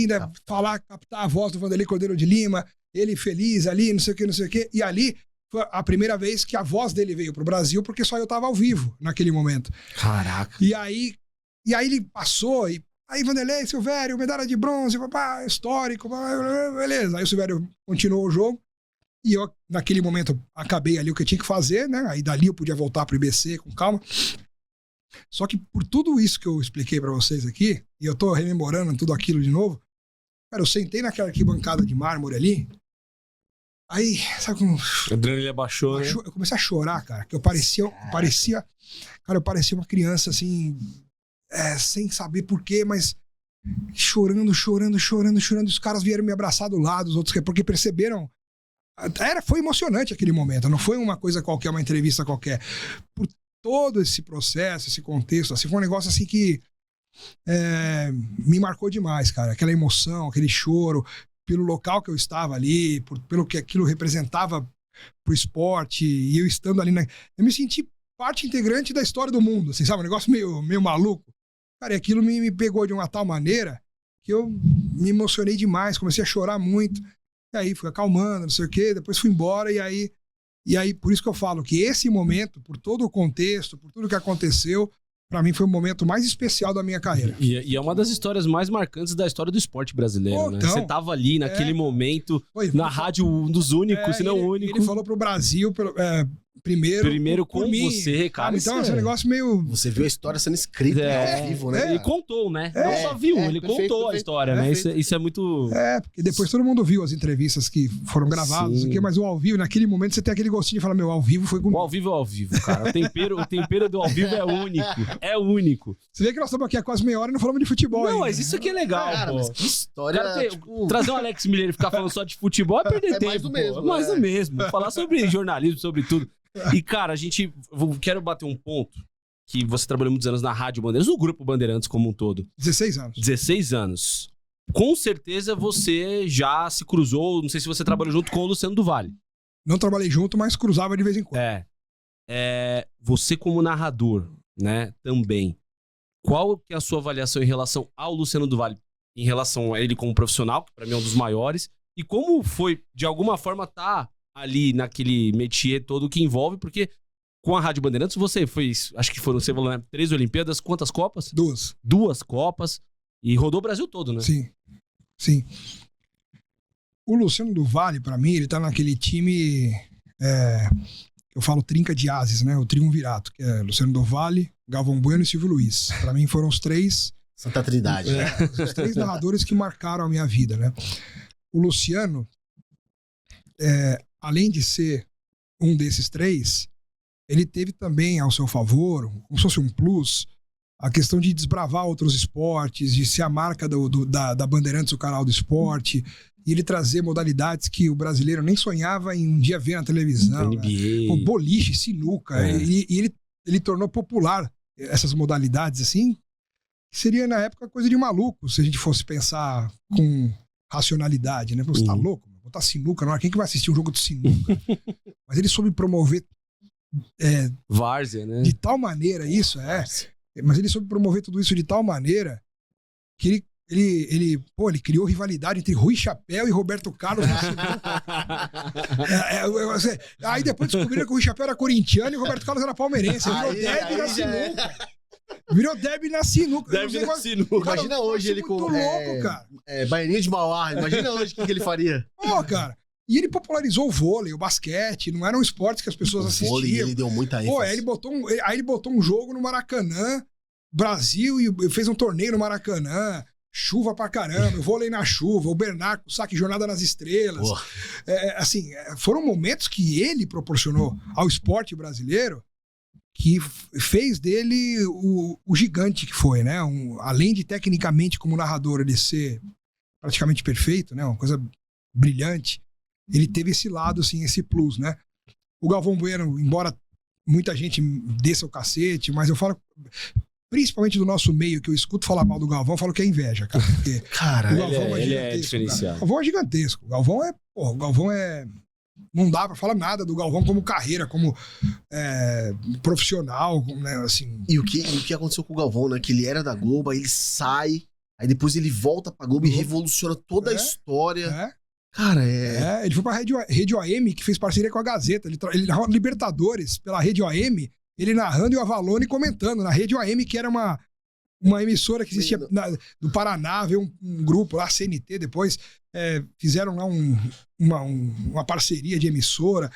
ainda falar, captar a voz do Vanderlei Cordeiro de Lima, ele feliz ali, não sei o quê. E ali foi a primeira vez que a voz dele veio pro Brasil, porque só eu tava ao vivo naquele momento.
Caraca.
E aí ele passou, e aí Vanderlei, Silvério, medalha de bronze, papá, histórico, beleza. Aí o Silvério continuou o jogo, e eu, naquele momento, acabei ali o que eu tinha que fazer, né? Aí dali eu podia voltar pro IBC com calma. Só que por tudo isso que eu expliquei pra vocês aqui, e eu tô rememorando tudo aquilo de novo, cara, eu sentei naquela arquibancada de mármore ali, aí, sabe como...
A adrenalina baixou, né?
Eu comecei a chorar, cara, que eu parecia uma criança, assim, sem saber porquê, mas chorando, os caras vieram me abraçar do lado, os outros, porque perceberam, foi emocionante aquele momento, não foi uma coisa qualquer, uma entrevista qualquer, por todo esse processo, esse contexto, assim, foi um negócio assim que me marcou demais, cara, aquela emoção, aquele choro, pelo local que eu estava ali, pelo que aquilo representava pro esporte, e eu estando ali, eu me senti parte integrante da história do mundo, assim, sabe, um negócio meio maluco. Cara, e aquilo me pegou de uma tal maneira que eu me emocionei demais, comecei a chorar muito, e aí fui acalmando, não sei o quê, depois fui embora, e aí por isso que eu falo que esse momento, por todo o contexto, por tudo que aconteceu, pra mim foi o momento mais especial da minha carreira.
E é uma das histórias mais marcantes da história do esporte brasileiro, né?
Então,
você tava ali naquele momento, na rádio, um dos únicos, se não o único.
Ele falou pro Brasil primeiro
com
mim,
você, cara.
Então é um negócio meio...
Você viu a história sendo escrita ao vivo, né?
Ele contou, né? Não só viu, ele contou a história, né? Isso é muito...
porque depois todo mundo viu as entrevistas que foram gravadas, mas o ao vivo, naquele momento você tem aquele gostinho de falar, ao vivo foi comigo.
O ao vivo é ao vivo, cara. O tempero do ao vivo é único. É único.
Você vê que nós estamos aqui há quase meia hora e não falamos de futebol.
Não,
ainda,
mas isso aqui é legal,
cara,
pô.
mas que história...
Cara, trazer o Alex Miller e ficar falando só de futebol é perder tempo.
Mais do mesmo.
Mais do mesmo. Falar sobre jornalismo, sobre tudo. E, cara, quero bater um ponto que você trabalhou muitos anos na Rádio Bandeirantes, no Grupo Bandeirantes como um todo.
16 anos.
16 anos. Com certeza você já se cruzou, não sei se você trabalhou junto com o Luciano do Vale.
Não trabalhei junto, mas cruzava de vez em quando.
Você como narrador, né, também. Qual que é a sua avaliação em relação ao Luciano do Vale? Em relação a ele como profissional, que pra mim é um dos maiores. E como foi, de alguma forma, ali naquele métier todo que envolve, porque com a Rádio Bandeirantes você fez, acho que foram, você falou, né, 3 Olimpíadas, quantas Copas?
2.
2 Copas, e rodou o Brasil todo, né?
Sim. O Luciano do Vale, pra mim, ele tá naquele time, eu falo trinca de ases, né, o triunvirato, que é Luciano do Vale, Galvão Bueno e Silvio Luiz. Pra mim foram os 3...
Santa Trindade.
Os 3 narradores que marcaram a minha vida, né? O Luciano... além de ser um desses 3, ele teve também ao seu favor, como se fosse um plus, a questão de desbravar outros esportes, de ser a marca da Bandeirantes, o canal do esporte, e ele trazer modalidades que o brasileiro nem sonhava em um dia ver na televisão.
NBA.
Né? Boliche, sinuca. E ele tornou popular essas modalidades, assim, que seria na época coisa de maluco, se a gente fosse pensar com racionalidade, né? Você tá louco? Botar sinuca, não é quem que vai assistir um jogo de sinuca? Mas ele soube promover
várzea, né?
De tal maneira isso, mas ele soube promover tudo isso de tal maneira que ele criou rivalidade entre Rui Chapéu e Roberto Carlos na sinuca. Aí depois descobriram que o Rui Chapéu era corintiano e o Roberto Carlos era palmeirense. Virou Derby na sinuca.
Derby na sinuca.
Cara,
imagina hoje ele com...
louco, cara.
Baianinho de Mauá. Imagina hoje o que ele faria.
Cara. E ele popularizou o vôlei, o basquete. Não eram esportes que as pessoas assistiam. Vôlei,
ele deu muita ênfase.
Aí ele botou um jogo no Maracanã, Brasil, e fez um torneio no Maracanã. Chuva pra caramba, vôlei na chuva, o Bernardo, saque Jornada nas Estrelas. Foram momentos que ele proporcionou ao esporte brasileiro que fez dele o gigante que foi, né? Além de tecnicamente, como narrador, ele ser praticamente perfeito, né? Uma coisa brilhante, ele teve esse lado, assim, esse plus, né? O Galvão Bueno, embora muita gente desça o cacete, mas eu falo, principalmente do nosso meio, que eu escuto falar mal do Galvão, eu falo que é inveja, cara. Porque
Cara,
o Galvão
ele é
gigantesco,
diferenciado.
cara. O Galvão é gigantesco. O Galvão é... Não dá pra falar nada do Galvão como carreira, como profissional, né, assim...
E o que aconteceu com o Galvão, né? Que ele era da Globo, aí ele sai, aí depois ele volta pra Globo e revoluciona toda a história. Cara,
ele foi pra Rede OM, que fez parceria com a Gazeta. Ele narrou Libertadores pela Rede OM, ele narrando e o Avalone comentando. Na Rede OM, que era uma emissora que existia do Paraná, veio um grupo lá, CNT, depois fizeram lá uma parceria de emissora.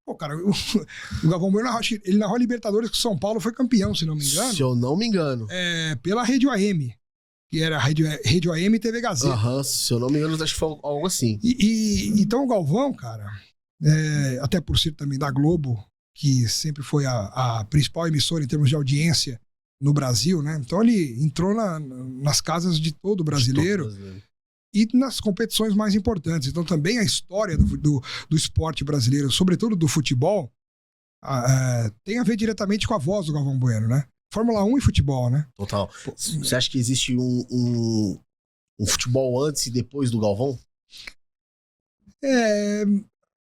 Pô, cara, o Galvão Bueno ele narrou a Libertadores que o São Paulo foi campeão, se não me engano.
se eu não me engano.
Pela Rede OM, que era a Rede OM e TV Gazeta.
Se eu não me engano, acho que foi algo assim.
Então o Galvão, cara, até por ser também da Globo, que sempre foi a principal emissora em termos de audiência no Brasil, né? Então ele entrou nas casas de todo brasileiro e nas competições mais importantes. Então também a história do esporte brasileiro, sobretudo do futebol, tem a ver diretamente com a voz do Galvão Bueno, né? Fórmula 1 e futebol, né?
Total. Você acha que existe um futebol antes e depois do Galvão?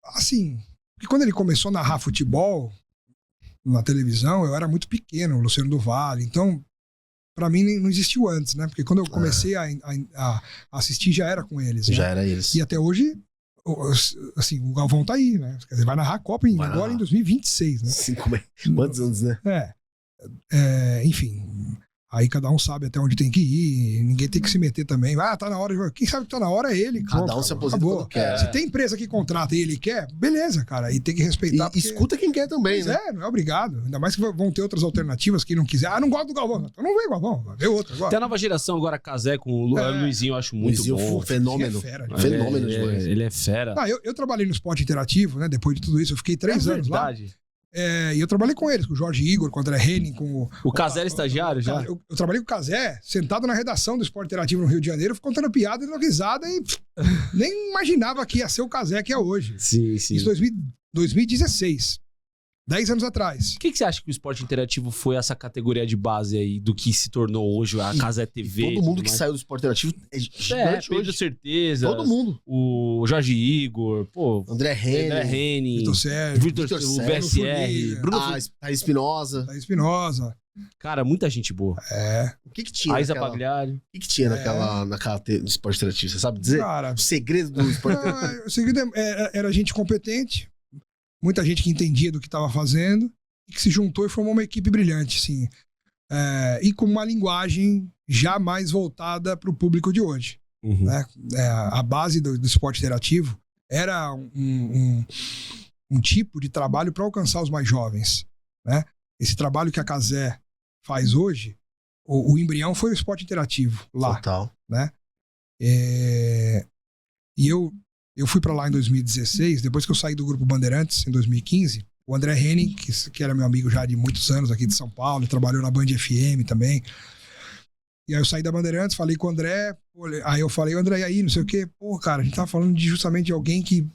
Assim, porque quando ele começou a narrar futebol na televisão, eu era muito pequeno, o Luciano do Vale, então pra mim não existiu antes, né? Porque quando eu comecei a assistir já era com eles.
Já
né?
era eles.
E até hoje, assim, o Galvão tá aí, né? Quer dizer, vai narrar a Copa agora em 2026, né?
Quantos anos, né?
Enfim, aí cada um sabe até onde tem que ir, ninguém tem que se meter também. Tá na hora, quem sabe que tá na hora é ele.
Cada um se aposenta quando quer.
Se tem empresa que contrata e ele quer, beleza, cara, e tem que respeitar.
E escuta quem quer também, né?
Não é obrigado. Ainda mais que vão ter outras alternativas que não quiser. Não gosto do Galvão. Então não vem Galvão, vai ver outro agora.
Até a nova geração agora, Casé com o Luizinho, eu acho muito
Luizinho,
bom.
Fenômeno. Fenômeno demais.
Ele é fera.
Eu trabalhei no esporte interativo, né? Depois de tudo isso, eu fiquei 3 anos lá. E eu trabalhei com eles, com o Jorge Igor, com o André Henning, com
o Casé era estagiário já?
Eu trabalhei com o Casé, sentado na redação do Esporte Interativo no Rio de Janeiro, contando piada e dando risada e nem imaginava que ia ser o Casé que é hoje.
Sim.
Isso 2016. 10 anos atrás.
O que você acha que o esporte interativo foi essa categoria de base aí do que se tornou hoje a Casé TV?
Todo mundo que saiu do esporte interativo é gigante
Pedro
hoje.
Certeza.
Todo mundo.
O Jorge Igor,
André Henning.
Vitor Sérgio.
O VSR.
Bruno
Thaís Espinosa.
Cara, muita gente boa.
O que tinha?
A Isa Pagliari.
O que tinha naquela do esporte interativo? Você sabe dizer?
Cara,
o segredo do esporte interativo?
O segredo era gente competente, muita gente que entendia do que estava fazendo e que se juntou e formou uma equipe brilhante, assim. E com uma linguagem já mais voltada para o público de hoje.
Uhum.
Né? A base do esporte interativo era um tipo de trabalho para alcançar os mais jovens. Né? Esse trabalho que a Casé faz hoje, o embrião foi o esporte interativo lá.
Total.
Né? E eu fui para lá em 2016, depois que eu saí do Grupo Bandeirantes, em 2015. O André Henning, que era meu amigo já de muitos anos aqui de São Paulo, trabalhou na Band FM também. E aí eu saí da Bandeirantes, falei com o André, aí eu falei, André, e aí, não sei o quê. Pô, cara, a gente tava falando justamente de alguém que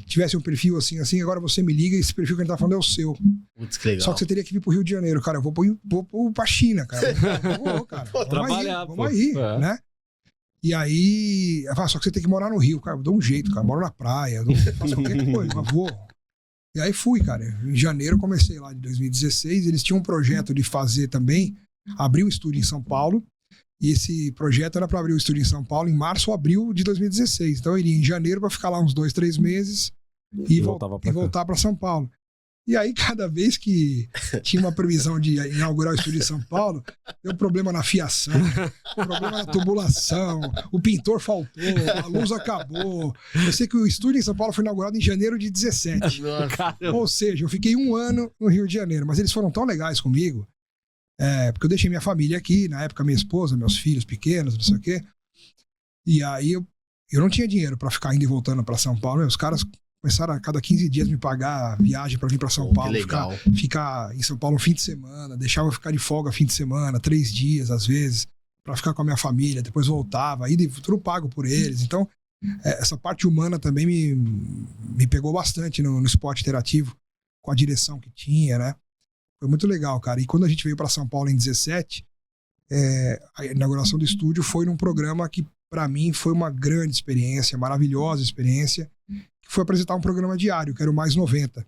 tivesse um perfil assim, agora você me liga e esse perfil que a gente tá falando é o seu.
Putz, que legal.
Só que você teria que vir pro Rio de Janeiro, cara. Eu vou pra China, cara. Cara. Vamos aí, né? E aí, só que você tem que morar no Rio, cara. Eu dou um jeito, cara. Moro na praia, faço qualquer coisa, mas vou. E aí fui, cara. Em janeiro eu comecei lá de 2016. Eles tinham um projeto de fazer também, abrir um estúdio em São Paulo. E esse projeto era para abrir o estúdio em São Paulo em março ou abril de 2016. Então eu iria em janeiro para ficar lá uns 2-3 meses e voltar para São Paulo. E aí, cada vez que tinha uma previsão de inaugurar o estúdio em São Paulo, deu problema na fiação, problema na tubulação, o pintor faltou, a luz acabou. Eu sei que o estúdio em São Paulo foi inaugurado em janeiro de 17. Ou seja, eu fiquei 1 ano no Rio de Janeiro, mas eles foram tão legais comigo, porque eu deixei minha família aqui, na época minha esposa, meus filhos pequenos, não sei o quê. E aí eu não tinha dinheiro para ficar indo e voltando para São Paulo. Os caras começaram a cada 15 dias me pagar viagem pra vir pra São
Pô, que
Paulo,
legal.
ficar em São Paulo um fim de semana, deixava eu ficar de folga fim de semana, 3 dias às vezes, pra ficar com a minha família, depois voltava, aí tudo pago por eles. Então, essa parte humana também me pegou bastante no esporte interativo, com a direção que tinha, né? Foi muito legal, cara. E quando a gente veio pra São Paulo em 17, a inauguração do estúdio foi num programa que, pra mim, foi uma grande experiência, maravilhosa experiência, que foi apresentar um programa diário, que era o Mais 90,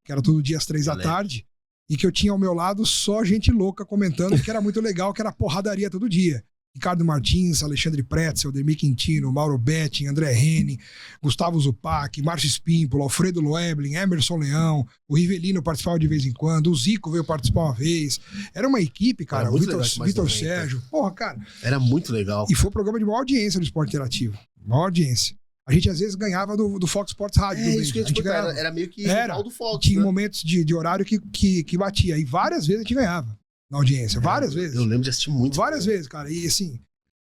que era todo dia às 3 da tarde, e que eu tinha ao meu lado só gente louca comentando, que era muito legal, que era porradaria todo dia. Ricardo Martins, Alexandre Pretzel, Ademir Quintino, Mauro Betting, André Reni, Gustavo Zupac, Márcio Spímpolo, Alfredo Loeblin, Emerson Leão, o Rivelino participava de vez em quando, o Zico veio participar uma vez. Era uma equipe, cara, o
muito legal esse Mais
Vitor
90.
Sérgio. Porra, cara.
Era muito legal.
E foi um programa de maior audiência do esporte interativo. Maior audiência. A gente às vezes ganhava do Fox Sports Rádio.
Isso que eu ia te perguntar, era meio que rival do Fox,
tinha
né?
momentos de horário que batia. E várias vezes a gente ganhava na audiência. Várias vezes.
Eu lembro de assistir muito.
Várias vezes, cara. E assim...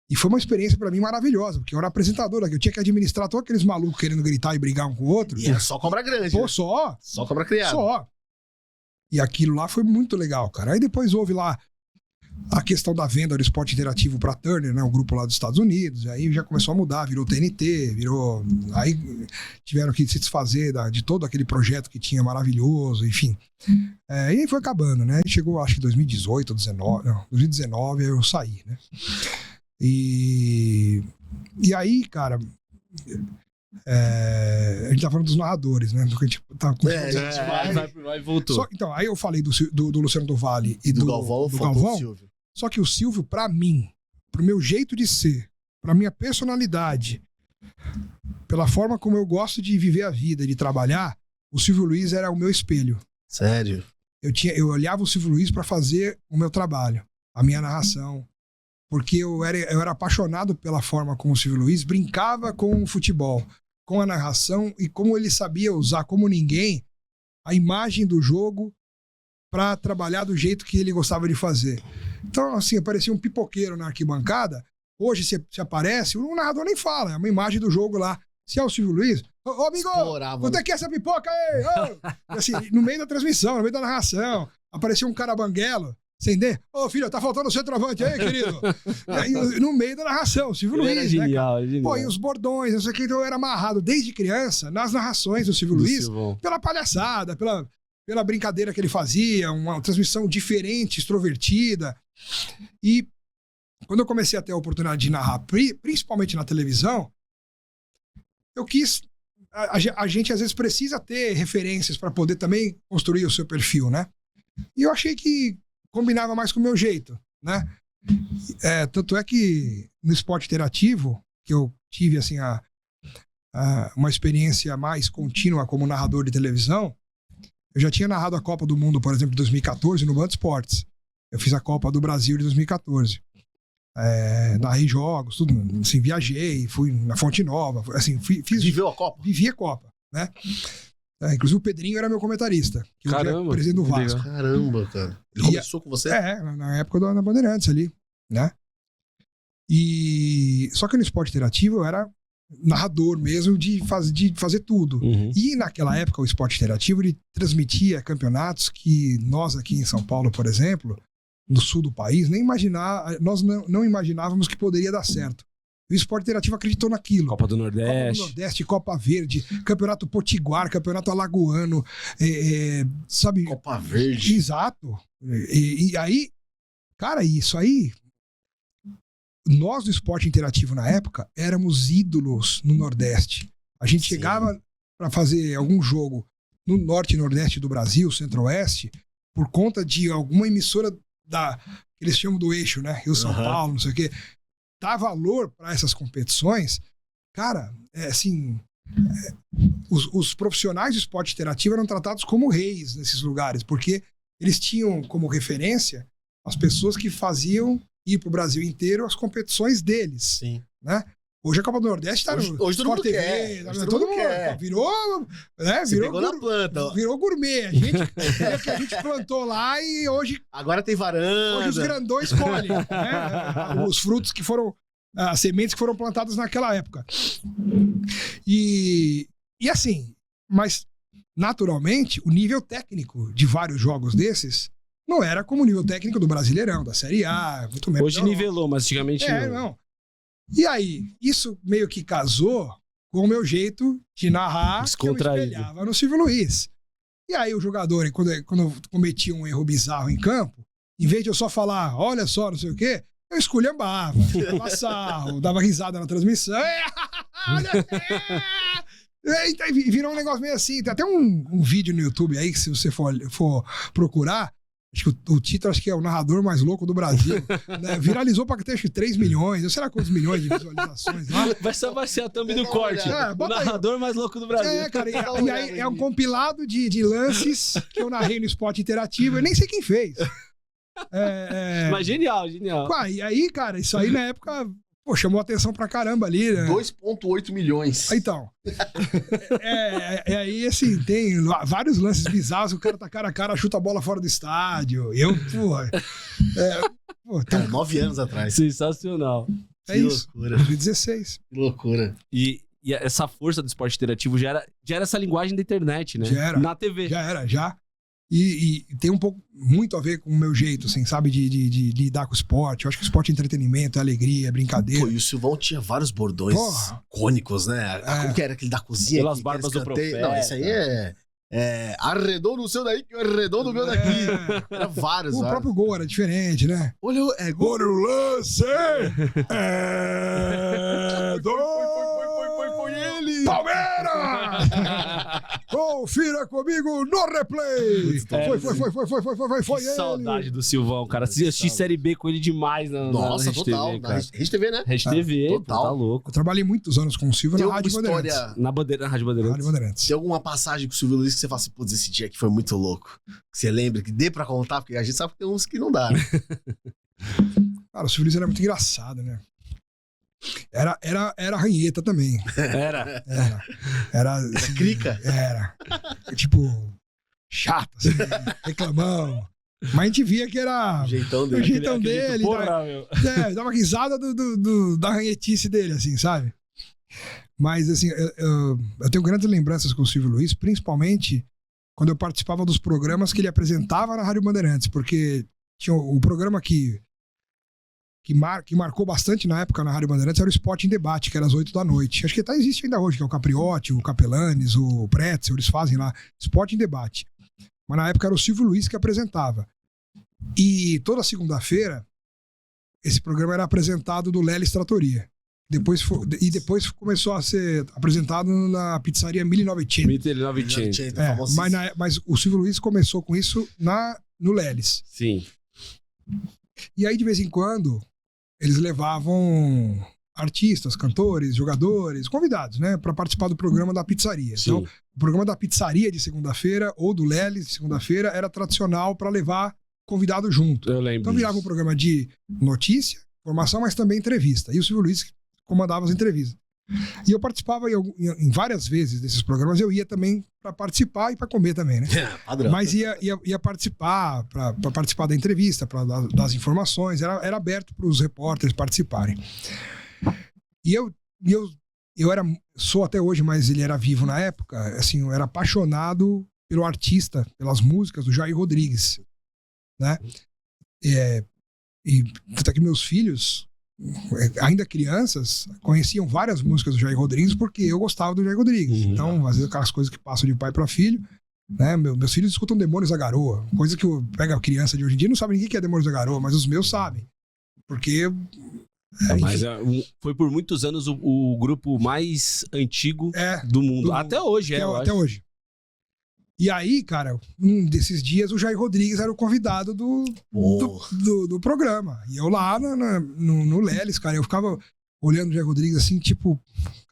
E foi uma experiência pra mim maravilhosa, porque eu era apresentador aqui, eu tinha que administrar todos aqueles malucos querendo gritar e brigar um com o outro.
E era só cobra grande.
Pô,
né?
só
Só cobra criada.
Só. E aquilo lá foi muito legal, cara. Aí depois houve lá a questão da venda do esporte interativo pra Turner, né? O grupo lá dos Estados Unidos. Aí já começou a mudar, virou TNT, virou... Aí tiveram que se desfazer de todo aquele projeto que tinha maravilhoso, enfim. E aí foi acabando, né? Aí chegou, acho que 2018, 2019, aí eu saí, né? E aí, cara, a gente tá falando dos narradores, né? Do que a gente tá com...
vai voltou.
Então, aí eu falei do Luciano do Vale e do
Galvão,
do
faltou
Galvão.
o Silvio.
Só que o Silvio, pra mim, pro meu jeito de ser, pra minha personalidade, pela forma como eu gosto de viver a vida, de trabalhar, o Silvio Luiz era o meu espelho.
Sério?
Eu olhava o Silvio Luiz pra fazer o meu trabalho, a minha narração. Porque eu era apaixonado pela forma como o Silvio Luiz brincava com o futebol, com a narração e como ele sabia usar, como ninguém, a imagem do jogo para trabalhar do jeito que ele gostava de fazer. Então, assim, aparecia um pipoqueiro na arquibancada. Hoje, se aparece, o narrador nem fala, é uma imagem do jogo lá. Se é o Silvio Luiz, ô amigo, quanto é que é essa pipoca aí? Ô! Assim, no meio da transmissão, no meio da narração, aparecia um cara banguelo. Entender? Ô, filho, tá faltando o centroavante aí, querido. E aí, no meio da narração, Silvio Luiz.
Era genial,
né,
genial.
Pô, e os bordões, não sei o que. Então eu era amarrado desde criança nas narrações do Silvio Luiz, pela palhaçada, pela brincadeira que ele fazia, uma transmissão diferente, extrovertida. E quando eu comecei a ter a oportunidade de narrar, principalmente na televisão, eu quis. A gente às vezes precisa ter referências para poder também construir o seu perfil, né? E eu achei que combinava mais com o meu jeito, né? Tanto é que no esporte interativo, que eu tive assim uma experiência mais contínua como narrador de televisão, eu já tinha narrado a Copa do Mundo, por exemplo, de 2014 no Band Esportes. Eu fiz a Copa do Brasil de 2014. Narrei jogos, tudo, assim, viajei, fui na Fonte Nova, assim,
Viveu a Copa?
Vivi a Copa, né? Inclusive o Pedrinho era meu comentarista. Que
Caramba,
é presidente do Vasco.
Caramba, cara. Ele começou com você?
Na época da Bandeirantes ali, né? Só que no esporte interativo eu era narrador mesmo de fazer tudo.
Uhum.
E naquela época o esporte interativo ele transmitia campeonatos que nós aqui em São Paulo, por exemplo, no sul do país, nós não imaginávamos que poderia dar certo. O esporte interativo acreditou naquilo.
Copa do Nordeste.
Copa do Nordeste, Copa Verde, Campeonato Potiguar, Campeonato Alagoano, sabe?
Copa Verde.
Exato. E aí, cara, isso aí, nós do esporte interativo na época éramos ídolos no Nordeste. A gente chegava para fazer algum jogo no Norte e Nordeste do Brasil, Centro-Oeste, por conta de alguma emissora que eles chamam do eixo, né? Rio São Paulo, não sei o quê. Dá valor para essas competições, cara, os profissionais do esporte interativo eram tratados como reis nesses lugares, porque eles tinham como referência as pessoas que faziam ir pro Brasil inteiro as competições deles. Sim. Né? Hoje a Copa do Nordeste tá no
hoje todo mundo
TV,
quer.
Todo mundo quer. Virou, né?
Pegou na planta.
Virou gourmet. Que a gente plantou lá e hoje...
Agora tem varanda.
Hoje os grandões colhem, né? Os frutos que foram... As sementes que foram plantadas naquela época. E assim, Mas, naturalmente, o nível técnico de vários jogos desses não era como o nível técnico do Brasileirão, da Série A, muito menos.
Hoje nivelou, mas antigamente
não. E aí, isso meio que casou com o meu jeito de narrar, que eu espelhava no Silvio Luiz. E aí o jogador, quando eu cometia um erro bizarro em campo, em vez de eu só falar, olha só, não sei o quê, eu esculhambava, dava sarro, dava risada na transmissão. E virou um negócio meio assim. Tem até um vídeo no YouTube aí, que se você for procurar, acho que o título acho que é o narrador mais louco do Brasil. Né? Viralizou para ter 3 milhões, não sei lá quantos milhões de visualizações lá.
Vai ser a thumb do corte. O narrador mais louco do Brasil.
Cara, e aí é um compilado de lances que eu narrei no Esporte Interativo, eu nem sei quem fez.
Mas genial.
E aí, cara, isso aí na época, chamou atenção pra caramba ali, né?
2,8 milhões.
Então. Aí, assim, tem vários lances bizarros, o cara tá cara a cara, chuta a bola fora do estádio.
Cara, 9 anos atrás.
Sensacional.
É isso.
Loucura.
2016.
Que loucura.
E essa força do esporte interativo já era essa linguagem da internet, né?
Já era.
Na TV.
Já. E tem muito a ver com o meu jeito, assim, sabe? De lidar com o esporte. Eu acho que o esporte é entretenimento, é alegria, é brincadeira.
Pô, e o Silvão tinha vários bordões icônicos, né? Como que era aquele da cozinha?
Pelas barbas do profeta.
Não, esse aí arredondo o seu daí, que eu arredondo o meu daqui. Era vários.
O próprio gol era diferente, né?
Olha, gol no lance! Foi ele!
Palmeiras! Confira comigo no replay! Foi ele!
Saudade do Silvão, cara. Assisti Série B com ele demais na
Nossa,
Rede
total.
TV,
Na Rede TV, né?
Rede TV,
total.
Tá louco.
Eu trabalhei muitos anos com o Silvio na Rádio Bandeirantes.
Na Rádio Bandeirantes.
Tem alguma passagem com o Silvio Luiz que você fala assim, putz, esse dia aqui foi muito louco? Que você lembra, que dê pra contar, porque a gente sabe que tem uns que não dá, né?
Cara, o Silvio Luiz era muito engraçado, né? Era ranheta também. Era assim,
crica?
Era. Tipo, chato, assim, reclamão. Mas a gente via que era
o jeitão dele.
O jeitão dele. Dava risada da ranhetice dele, assim, sabe? Mas, assim, eu tenho grandes lembranças com o Silvio Luiz, principalmente quando eu participava dos programas que ele apresentava na Rádio Bandeirantes, porque tinha o programa que marcou bastante na época na Rádio Bandeirantes era o Esporte em Debate, que era às 8 da noite. Acho que existe ainda hoje, que é o Capriotti, o Capelanes, o Pretzel, eles fazem lá, Esporte em Debate. Mas na época era o Silvio Luiz que apresentava. E toda segunda-feira, esse programa era apresentado do Lelis Trattoria. Depois começou a ser apresentado na pizzaria
1900.
Mas o Silvio Luiz começou com isso no Lelis.
Sim.
E aí, de vez em quando, eles levavam artistas, cantores, jogadores, convidados, né, para participar do programa da pizzaria.
Sim.
Então, o programa da pizzaria de segunda-feira ou do Lelis de segunda-feira era tradicional para levar convidado junto.
Eu lembro.
Então virava um programa de notícia, informação, mas também entrevista. E o Silvio Luiz comandava as entrevistas. E eu participava em várias vezes desses programas, eu ia também para participar e para comer também, né?
Padrão.
Mas ia participar, para participar da entrevista, para das informações, era aberto para os repórteres participarem. E eu sou até hoje, mas ele era vivo na época, assim, eu era apaixonado pelo artista, pelas músicas do Jair Rodrigues, né? E até que meus filhos, ainda crianças, conheciam várias músicas do Jair Rodrigues porque eu gostava do Jair Rodrigues. Então, às vezes, aquelas coisas que passam de pai para filho, né? Meus filhos escutam Demônios da Garoa, coisa que pega a criança de hoje em dia, não sabe ninguém que é Demônios da Garoa, mas os meus sabem. Porque...
mas foi por muitos anos o grupo mais antigo do mundo. Até hoje,
até hoje. E aí, cara, um desses dias o Jair Rodrigues era o convidado do programa. E eu lá no Lelis, cara, eu ficava olhando o Jair Rodrigues assim, tipo,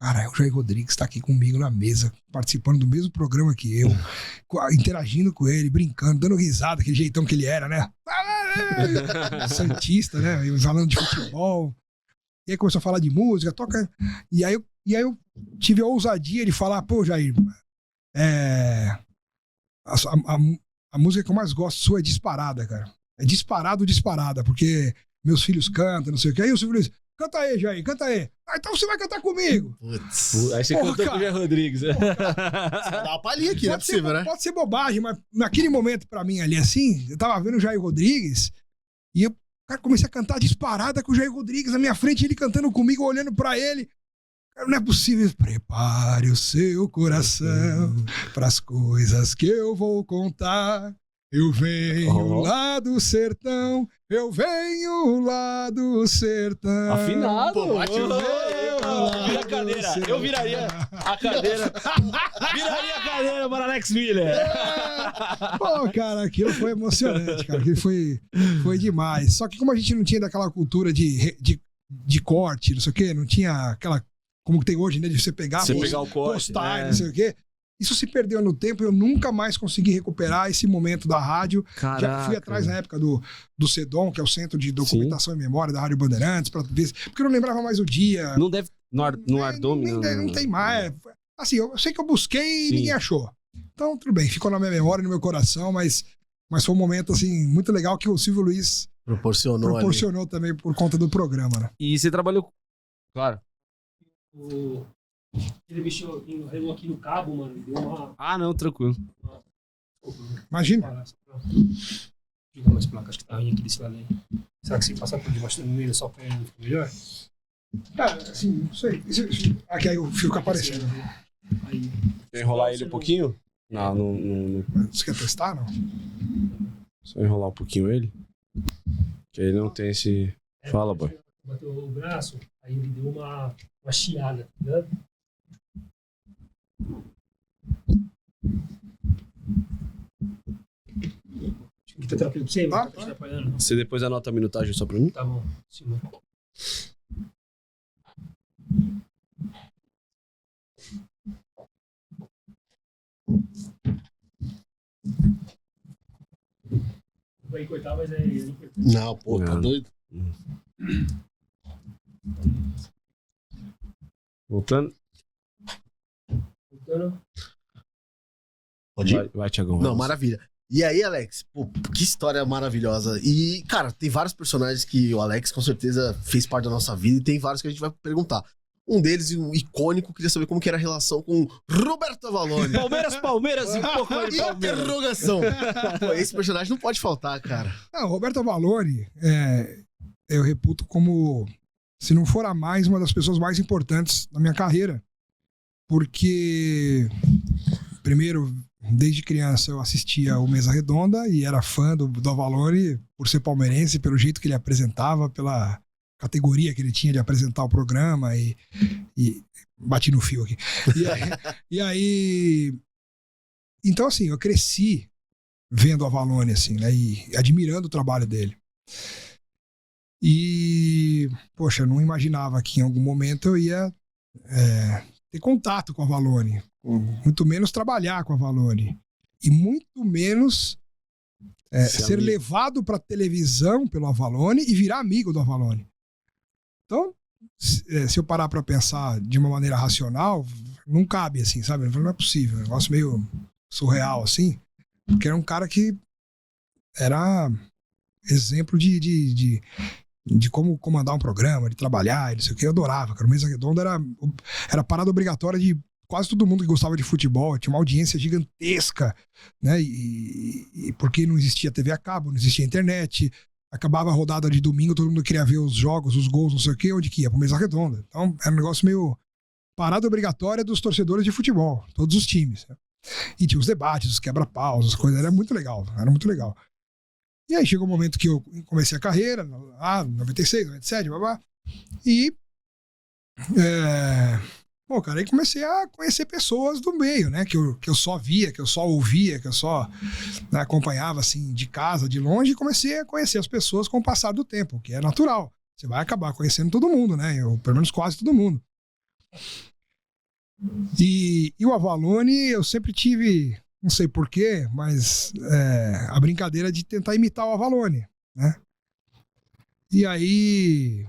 cara, o Jair Rodrigues tá aqui comigo na mesa, participando do mesmo programa que eu, interagindo com ele, brincando, dando risada, aquele jeitão que ele era, né? Santista, né? Falando de futebol. E aí começou a falar de música, toca. E aí eu tive a ousadia de falar, pô, Jair, a música que eu mais gosto sua é Disparada, cara. É disparada, porque meus filhos cantam, não sei o que. Aí o Silvio Luiz, canta aí, Jair, canta aí. Ah, então você vai cantar comigo.
Putz.
Aí você
Porra,
cantou com o
cara.
Jair Rodrigues.
Você vai dar uma palhinha aqui, não é possível, né?
Pode ser bobagem, mas naquele momento pra mim ali assim, eu tava vendo o Jair Rodrigues e eu, cara, comecei a cantar disparada com o Jair Rodrigues na minha frente, ele cantando comigo, olhando pra ele. Cara, não é possível. Prepare o seu coração pras coisas que eu vou contar. Eu venho lá do sertão, eu venho lá do sertão.
Afinado.
Pô, bate o
Vira a cadeira. Eu viraria a cadeira. Viraria a cadeira para Alex Miller.
Pô, cara, aquilo foi emocionante, cara. Aquilo foi demais. Só que como a gente não tinha daquela cultura de corte, não sei o quê, não tinha aquela, como que tem hoje, né, de você pegar
o corte.
postar e não sei o quê. Isso se perdeu no tempo e eu nunca mais consegui recuperar esse momento da rádio.
Caraca.
Já fui atrás na época do CEDOM, que é o Centro de Documentação e Memória da Rádio Bandeirantes, pra ver, porque eu não lembrava mais o dia.
Não deve. No Ardome,
Não tem mais. Assim, eu sei que eu busquei e
Sim.
ninguém achou. Então, tudo bem, ficou na minha memória, no meu coração, mas foi um momento, assim, muito legal que o Silvio Luiz proporcionou também por conta do programa, né?
E você trabalhou. Claro.
Ele mexeu aqui no cabo, mano, e deu uma...
Ah, não, tranquilo.
Imagina.
Liga mais placas que tá ruim aqui desse lado aí. Será que se passar por debaixo do meio só pra ele ficar melhor?
Cara, assim, não sei. Aqui aí o fio fica aparecendo.
Aí.
Quer enrolar ele um pouquinho? Não.
Você quer testar, não?
Só enrolar um pouquinho ele. Que ele não tem esse. Fala, boy.
Bateu o braço, aí ele deu uma chiada, tá ligado? Acho que tá tranquilo pra você,
Tá,
tá te atrapalhando.
Você depois anota a minutagem só pra mim?
Tá bom, sim. Vai cortar, mas é ele.
Não, pô, tá
Não.
doido?
Voltando.
Voltando.
Pode ir?
Vai, Thiagão.
Não, maravilha. E aí, Alex, pô, que história maravilhosa. E, cara, tem vários personagens que o Alex com certeza fez parte da nossa vida e tem vários que a gente vai perguntar. Um deles, um icônico, queria saber como que era a relação com Roberto Avalone.
Palmeiras e um pouco de Palmeiras.
Interrogação. Pô, esse personagem não pode faltar, cara.
Não, Roberto Avalone, eu reputo como, se não for a mais, uma das pessoas mais importantes da minha carreira. Porque, primeiro, desde criança eu assistia o Mesa Redonda e era fã do Avalone por ser palmeirense, pelo jeito que ele apresentava, pela categoria que ele tinha de apresentar o programa e bati no fio aqui. E aí, então assim, eu cresci vendo o Avalone, assim, né, e admirando o trabalho dele. E, poxa, eu não imaginava que em algum momento eu ia ter contato com o Avalone, muito menos trabalhar com o Avalone, e muito menos ser levado para televisão pelo Avalone e virar amigo do Avalone. Então, se eu parar para pensar de uma maneira racional, não cabe assim, sabe? Não é possível, é um negócio meio surreal assim, porque era um cara que era exemplo de como comandar um programa, de trabalhar, e não sei o que, eu adorava, cara. O Mesa Redonda era parada obrigatória de quase todo mundo que gostava de futebol, tinha uma audiência gigantesca, né? E porque não existia TV a cabo, não existia internet, acabava a rodada de domingo, todo mundo queria ver os jogos, os gols, não sei o que, onde que ia? Pro Mesa Redonda. Então era um negócio meio parada obrigatória dos torcedores de futebol, todos os times. Né? E tinha os debates, os quebra-paus, as coisas, era muito legal. E aí chegou o momento que eu comecei a carreira, 96, 97, blá. E pô, cara, aí comecei a conhecer pessoas do meio, né? Que eu só via, que eu só ouvia, que eu só acompanhava, assim, de casa, de longe, e comecei a conhecer as pessoas com o passar do tempo, que é natural. Você vai acabar conhecendo todo mundo, né? Pelo menos quase todo mundo. E o Avalone, eu sempre tive, não sei porquê, mas a brincadeira de tentar imitar o Avalone, né? E aí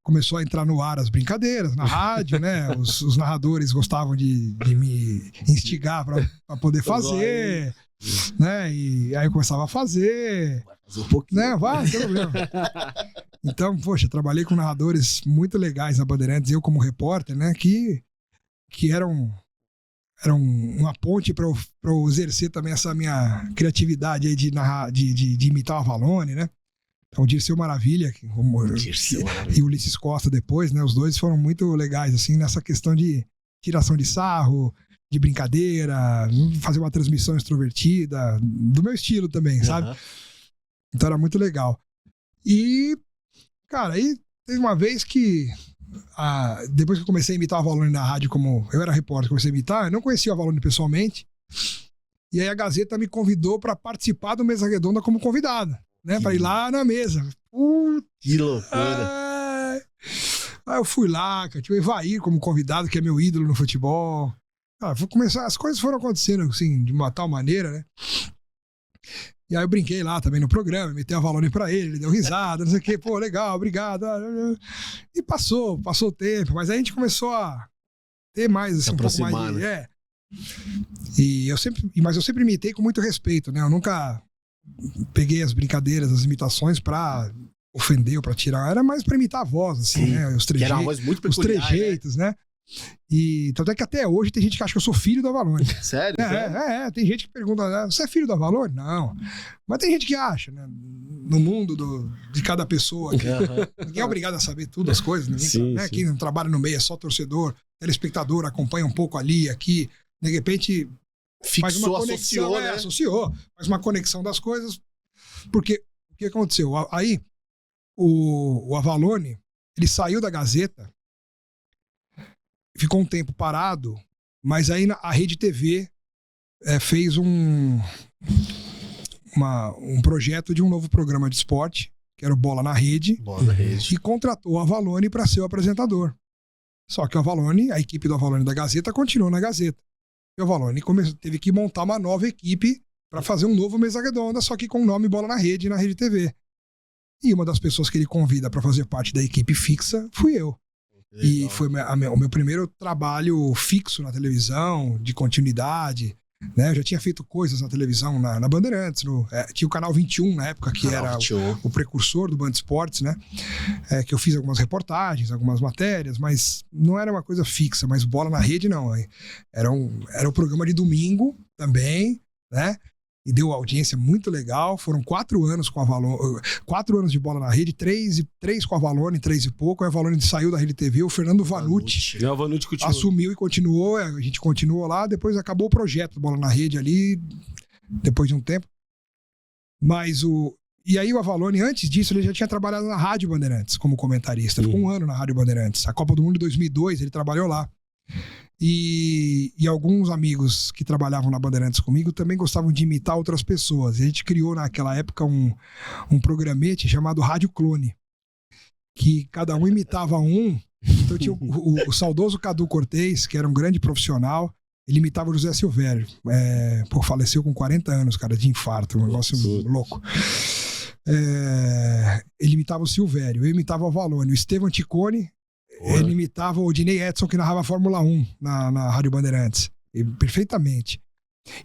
começou a entrar no ar as brincadeiras na rádio, né? Os narradores gostavam de me instigar para poder fazer, né? E aí eu começava a fazer,
Um pouquinho.
né? Vai, não tem problema. Então, poxa, trabalhei com narradores muito legais na Bandeirantes, eu como repórter, né? Que eram uma ponte para eu exercer também essa minha criatividade aí de narrar, de imitar o Avalone, né? Então, o Dirceu Maravilha, e o Ulisses Costa depois, né? Os dois foram muito legais, assim, nessa questão de tiração de sarro, de brincadeira, fazer uma transmissão extrovertida, do meu estilo também, sabe? Então era muito legal. E, cara, aí teve uma vez que, depois que eu comecei a imitar o Avalone na rádio, como eu era repórter, comecei a imitar, eu não conhecia o Avalone pessoalmente, e aí a Gazeta me convidou para participar do Mesa Redonda como convidado. Né, para ir lá na mesa.
Que loucura.
Aí eu fui lá, cara, tinha o Evair como convidado, que é meu ídolo no futebol. Cara, as coisas foram acontecendo assim, de uma tal maneira, né? E aí eu brinquei lá também no programa, meti a Avalone pra ele deu risada, não sei o quê, pô, legal, obrigado. E passou o tempo, mas aí a gente começou a ter mais, assim, um pouco mais de...
né?
Mas eu sempre imitei com muito respeito, né? Eu nunca peguei as brincadeiras, as imitações pra ofender ou pra tirar, era mais pra imitar a voz, assim, né? Os
Que era uma voz muito
os
peculiar,
trejeitos, né? E tanto é que até hoje tem gente que acha que eu sou filho do Avalone.
Sério?
Tem gente que pergunta, você é filho do Avalone? Não. Mas tem gente que acha, né? No mundo de cada pessoa. Ninguém é obrigado a saber tudo as coisas. Ninguém, né? Quem não trabalha no meio é só torcedor, telespectador, acompanha um pouco ali, aqui. De repente... faz uma conexão, associou, faz uma conexão das coisas, porque o que aconteceu? Aí o Avalone, ele saiu da Gazeta, ficou um tempo parado, mas aí a Rede TV fez um projeto de um novo programa de esporte, que era o Bola na Rede, e contratou o Avalone para ser o apresentador. Só que o Avalone, a equipe do Avalone da Gazeta continuou na Gazeta. E o Avalone teve que montar uma nova equipe para fazer um novo Mesa Redonda, só que com o nome Bola na Rede, na Rede TV. E uma das pessoas que ele convida para fazer parte da equipe fixa fui eu. Legal. E foi o meu primeiro trabalho fixo na televisão, de continuidade. Né? Eu já tinha feito coisas na televisão, na Bandeirantes. Tinha o Canal 21 na época, que era o precursor do Band Esportes, né? Que eu fiz algumas reportagens, algumas matérias, mas não era uma coisa fixa. Mas Bola na Rede, não. Era um programa de domingo também, né? E deu audiência muito legal. Foram 4 anos com a Avalone, 4 anos de Bola na Rede, 3 com a Avalone, 3 e pouco. A Avalone saiu da Rede TV, o Fernando Vanucci assumiu e continuou. A gente continuou lá, depois acabou o projeto Bola na Rede ali, depois de um tempo. E aí o Avalone, antes disso, ele já tinha trabalhado na Rádio Bandeirantes como comentarista. Ficou 1 ano na Rádio Bandeirantes. A Copa do Mundo de 2002, ele trabalhou lá. E alguns amigos que trabalhavam na Bandeirantes comigo também gostavam de imitar outras pessoas. E a gente criou naquela época um programete chamado Rádio Clone, que cada um imitava um. Então tinha o saudoso Cadu Cortez, que era um grande profissional, ele imitava o José Silvério. Faleceu com 40 anos, cara, de infarto, um negócio louco. Ele imitava o Silvério, eu imitava o Avalone, o Estevam Ticone. Ele imitava o Dinei Edson, que narrava a Fórmula 1 na Rádio Bandeirantes. Perfeitamente.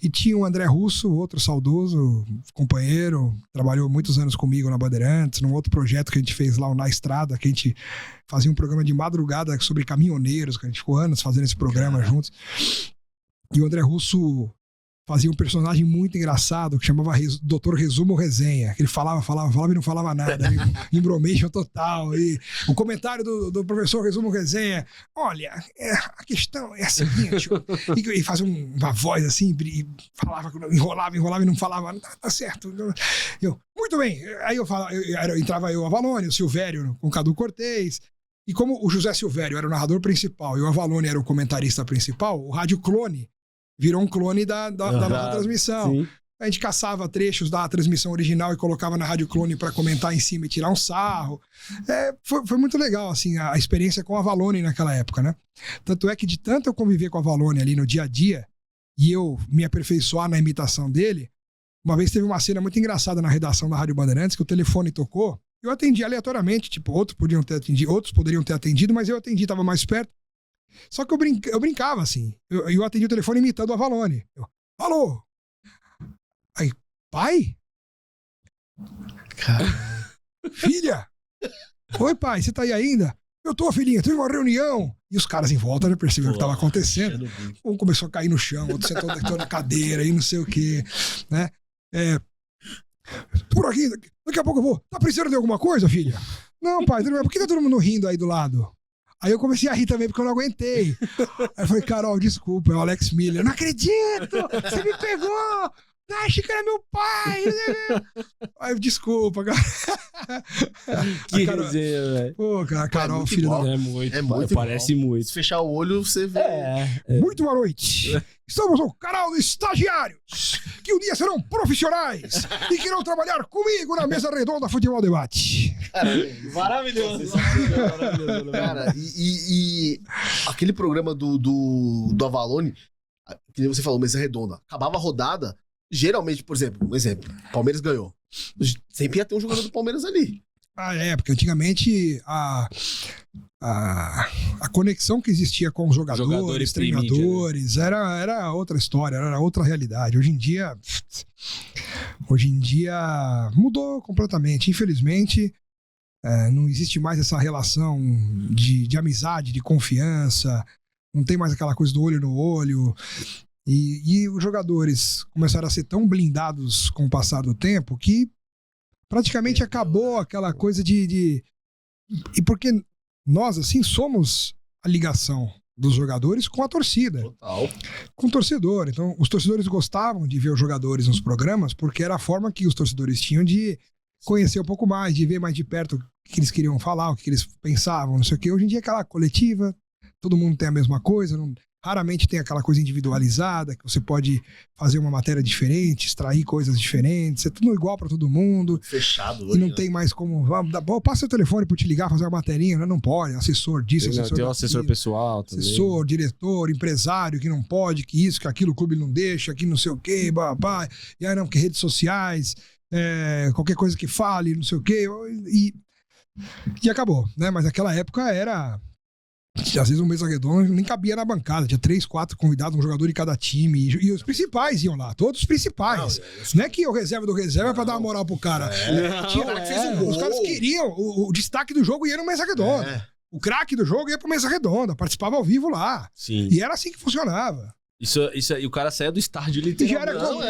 E tinha o André Russo, outro saudoso companheiro, trabalhou muitos anos comigo na Bandeirantes, num outro projeto que a gente fez lá, o Na Estrada, que a gente fazia um programa de madrugada sobre caminhoneiros, que a gente ficou anos fazendo esse programa juntos. E o André Russo fazia um personagem muito engraçado que chamava Doutor Resumo Resenha, que ele falava e não falava nada, embromation total. E o comentário do professor Resumo Resenha: olha, a questão é a seguinte, e fazia uma voz assim, e falava, enrolava e não falava, tá certo. Muito bem, aí entrava eu, Avalone, o Silvério com o Cadu Cortez. E como o José Silvério era o narrador principal e o Avalone era o comentarista principal, o Rádio Clone virou um clone da nossa transmissão. Sim. A gente caçava trechos da transmissão original e colocava na Rádio Clone para comentar em cima e tirar um sarro. Foi muito legal, assim, a experiência com a Avalone naquela época, né? Tanto é que de tanto eu conviver com a Avalone ali no dia a dia e eu me aperfeiçoar na imitação dele, uma vez teve uma cena muito engraçada na redação da Rádio Bandeirantes, que o telefone tocou eu atendi aleatoriamente, tipo, outros poderiam ter atendido, mas eu atendi, tava mais perto. Só que eu brincava, assim. Eu atendi o telefone imitando o Avalone. Alô? Aí, pai? Filha? Oi, pai, você tá aí ainda? Eu tô, filhinha, teve uma reunião. E os caras em volta já perceberam o que tava acontecendo. Um começou a cair no chão, outro sentou na cadeira e não sei o quê, né? Por aqui, daqui a pouco eu vou. Tá precisando de alguma coisa, filha? Não, pai, por que tá todo mundo rindo aí do lado? Aí eu comecei a rir também, porque eu não aguentei. Aí eu falei, Carol, desculpa, é o Alex Miller. Não acredito! Você me pegou! Ah, achei que era meu pai! Aí, desculpa, cara.
Que
Carol,
resenha, velho.
pô, cara, a Carol,
muito
filho
igual.
da...
É muito.
É muito
parece muito.
Se fechar o olho, você vê.
Muito boa noite. Estamos no canal de estagiários, que um dia serão profissionais e que irão trabalhar comigo na mesa redonda Futebol Debate.
Maravilhoso.
Cara, e aquele programa do Avalone, que nem você falou, mesa redonda, acabava a rodada, geralmente, por exemplo, um exemplo, Palmeiras ganhou. Sempre ia ter um jogador do Palmeiras ali.
Ah, porque antigamente a conexão que existia com os jogadores, treinadores, era outra história, era outra realidade. Hoje em dia mudou completamente. Infelizmente, não existe mais essa relação de amizade, de confiança, não tem mais aquela coisa do olho no olho. E os jogadores começaram a ser tão blindados com o passar do tempo que praticamente acabou aquela coisa de... E porque nós, assim, somos a ligação dos jogadores com a torcida.
Total.
Com o torcedor. Então, os torcedores gostavam de ver os jogadores nos programas porque era a forma que os torcedores tinham de conhecer um pouco mais, de ver mais de perto o que eles queriam falar, o que eles pensavam, não sei o quê. Hoje em dia é aquela coletiva, todo mundo tem a mesma coisa, raramente tem aquela coisa individualizada, que você pode fazer uma matéria diferente, extrair coisas diferentes, é tudo igual para todo mundo.
Fechado.
E não tem mais como... Passa o telefone para te ligar, fazer uma materinha, não pode, assessor disso, assessor
Tem um
daquilo,
assessor pessoal também.
assessor, diretor, empresário, que não pode, que isso, que aquilo, o clube não deixa, que não sei o quê, babá, e aí não, porque redes sociais, qualquer coisa que fale, não sei o quê, e acabou, né? Mas naquela época era... Às vezes um mesa redonda nem cabia na bancada, tinha 3, 4 convidados, um jogador de cada time, e os principais iam lá, todos os principais. Não é que o reserva do reserva é pra dar uma moral pro cara. Os caras queriam, o destaque do jogo ia no mesa redonda. O craque do jogo ia pro mesa redonda, participava ao vivo lá.
Sim.
E era assim que funcionava.
Isso aí, o cara saía do estádio
E já era comum.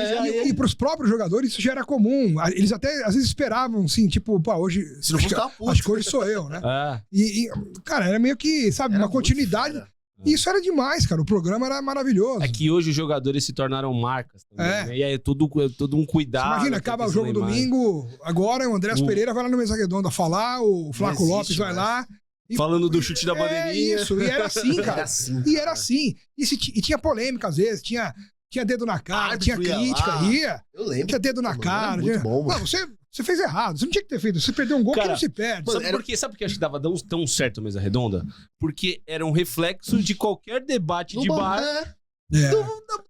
E pros próprios jogadores isso já era comum. Eles até às vezes esperavam, assim, tipo, pá, hoje.
Se não fosse
acho que hoje sou eu, né? Cara, era meio que, sabe, uma continuidade. E isso era demais, cara. O programa era maravilhoso.
É que hoje os jogadores se tornaram marcas também, né? E aí é todo um cuidado.
Você imagina, acaba o jogo domingo, agora o Andrés Pereira vai lá no Mesa Redonda falar, o Flaco Lopes vai lá.
Falando do chute da bandeirinha.
Isso, e era assim, cara. E era assim. E tinha polêmica às vezes, tinha dedo na cara, tinha crítica,
Eu lembro.
tinha dedo na cara.
Muito bom, mano.
Não, você fez errado, você não tinha que ter feito. Você perdeu um gol,
Cara,
que não se perde.
Sabe por que eu acho que dava tão certo a mesa redonda? Porque era um reflexo de qualquer debate de bar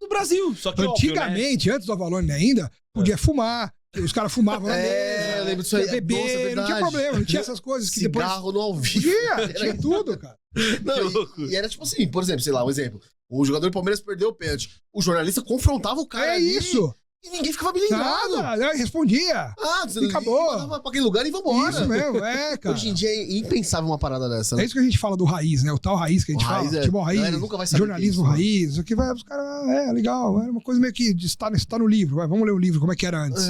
do Brasil. Só que
antigamente, antes do Avalone ainda, podia fumar. Os caras fumavam na mesa.
Eu lembro disso aí.
Beber, não tinha problema, não tinha essas coisas que depois...
Cigarro no ao vivo.
Tinha tudo, cara.
Não, e era tipo assim, por exemplo, sei lá, um exemplo. O jogador do Palmeiras perdeu o pênalti. O jornalista confrontava o cara ali,
isso.
E ninguém ficava blindado.
Nada, respondia.
Você
acabou.
Mandava pra aquele lugar e vambora.
Isso mesmo, cara.
Hoje em dia é impensável uma parada dessa, né?
É isso que a gente fala do raiz, né? O tal raiz que a gente fala. Futebol raiz,
nunca vai saber
jornalismo
isso,
raiz. Isso aqui vai, os caras, legal. É uma coisa meio que está no livro. Vamos ler o livro, como é que era antes.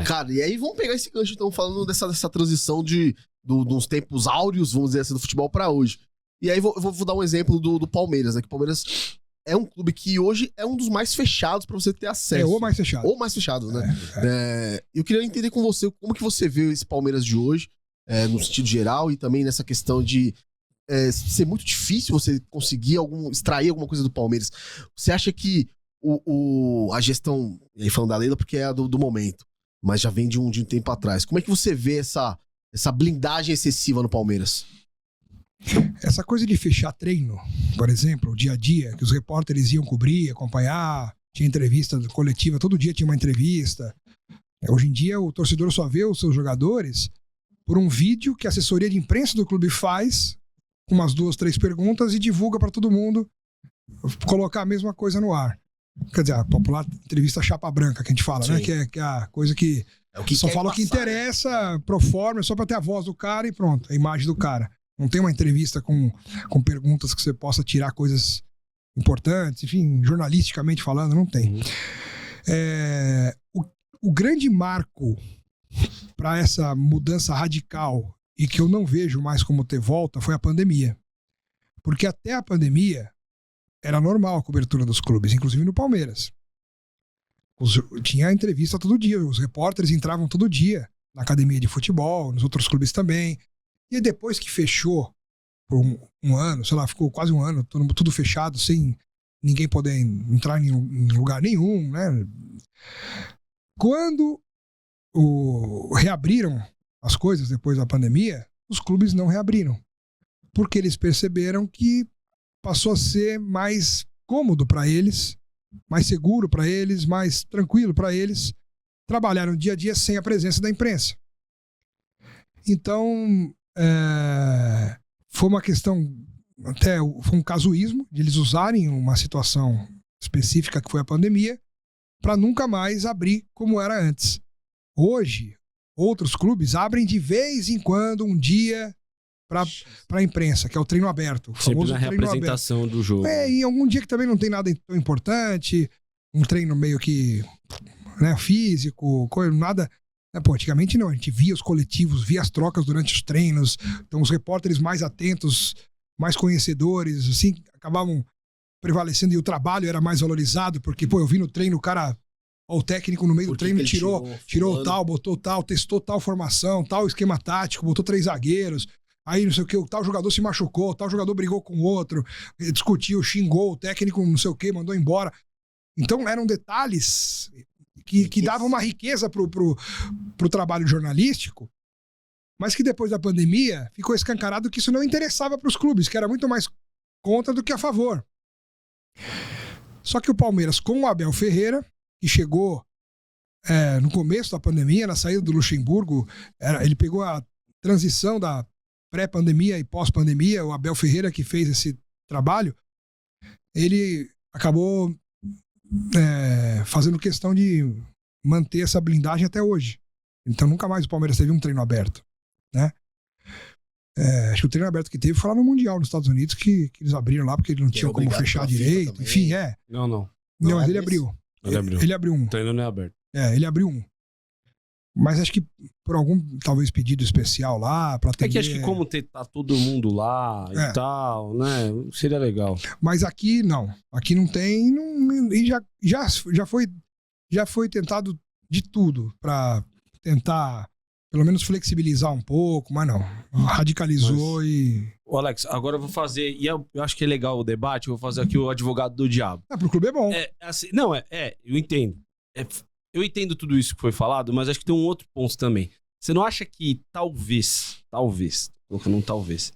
Cara, e aí vamos pegar esse gancho, então, falando dessa transição dos tempos áureos, vamos dizer assim, do futebol pra hoje. E aí eu vou dar um exemplo do Palmeiras, né? Que o Palmeiras é um clube que hoje é um dos mais fechados pra você ter acesso.
Ou mais fechado.
Ou mais fechado, né? Eu queria entender com você como que você vê esse Palmeiras de hoje, no sentido geral, e também nessa questão de ser muito difícil você conseguir extrair alguma coisa do Palmeiras. Você acha que a gestão, e aí falando da Leila porque é a do momento, mas já vem de um tempo atrás, como é que você vê essa blindagem excessiva no Palmeiras?
Essa coisa de fechar treino, por exemplo, o dia a dia, que os repórteres iam cobrir, acompanhar, tinha entrevista coletiva, todo dia tinha uma entrevista. Hoje em dia o torcedor só vê os seus jogadores por um vídeo que a assessoria de imprensa do clube faz, com umas 2, 3 perguntas, e divulga para todo mundo colocar a mesma coisa no ar. Quer dizer, a popular entrevista chapa branca que a gente fala, né? Que é a coisa que,
É o que
só
quer
fala o que
passar, né?
interessa, pro forma, só para ter a voz do cara e pronto, a imagem do cara. Não tem uma entrevista com perguntas que você possa tirar coisas importantes, enfim, jornalisticamente falando, não tem. O grande marco para essa mudança radical e que eu não vejo mais como ter volta foi a pandemia. Porque até a pandemia era normal a cobertura dos clubes, inclusive no Palmeiras. Tinha entrevista todo dia, os repórteres entravam todo dia na academia de futebol, nos outros clubes também. E depois que fechou por um ano, sei lá, ficou quase um ano, tudo fechado, sem ninguém poder entrar em lugar nenhum, né? Quando reabriram as coisas depois da pandemia, os clubes não reabriram. Porque eles perceberam que passou a ser mais cômodo para eles, mais seguro para eles, mais tranquilo para eles trabalhar no dia a dia sem a presença da imprensa. Então, foi uma questão, foi um casuísmo de eles usarem uma situação específica que foi a pandemia para nunca mais abrir como era antes. Hoje, outros clubes abrem de vez em quando um dia para a imprensa, que é o treino aberto. O
Sempre
famoso
na
treino
representação do jogo.
e algum dia que também não tem nada tão importante, um treino meio que, né, físico, nada. Pô, antigamente não, a gente via os coletivos, via as trocas durante os treinos, então os repórteres mais atentos, mais conhecedores, assim, acabavam prevalecendo e o trabalho era mais valorizado, porque, pô, eu vi no treino o cara, o técnico no meio do treino tirou tal, botou tal, testou tal formação, tal esquema tático, botou 3 zagueiros, aí não sei o que, o tal jogador se machucou, tal jogador brigou com o outro, discutiu, xingou, o técnico não sei o que, mandou embora. Então eram detalhes que davam uma riqueza pro trabalho jornalístico, mas que depois da pandemia ficou escancarado que isso não interessava para os clubes, que era muito mais contra do que a favor. Só que o Palmeiras, com o Abel Ferreira, que chegou no começo da pandemia, na saída do Luxemburgo, ele pegou a transição da pré-pandemia e pós-pandemia, o Abel Ferreira que fez esse trabalho, ele acabou fazendo questão de manter essa blindagem até hoje. Então nunca mais o Palmeiras teve um treino aberto, né? Acho que o treino aberto que teve foi lá no Mundial nos Estados Unidos, que eles abriram lá porque ele não tinha como fechar direito.
Também.
Enfim,
Não.
Não, mas ele abriu. Ele abriu um.
O treino não é aberto.
Ele abriu um. Mas acho que por algum, talvez, pedido especial lá, pra atender...
É que acho que como tá todo mundo lá e tal, né? Seria legal.
Mas aqui, não. Aqui não tem... E já foi tentado de tudo pra tentar, pelo menos, flexibilizar um pouco, mas não. Radicalizou e...
Ô, Alex, agora eu vou fazer... E eu acho que é legal o debate, eu vou fazer aqui o advogado do diabo.
Pro clube é bom.
Eu entendo. Eu entendo tudo isso que foi falado, mas acho que tem um outro ponto também. Você não acha que talvez, colocando um talvez,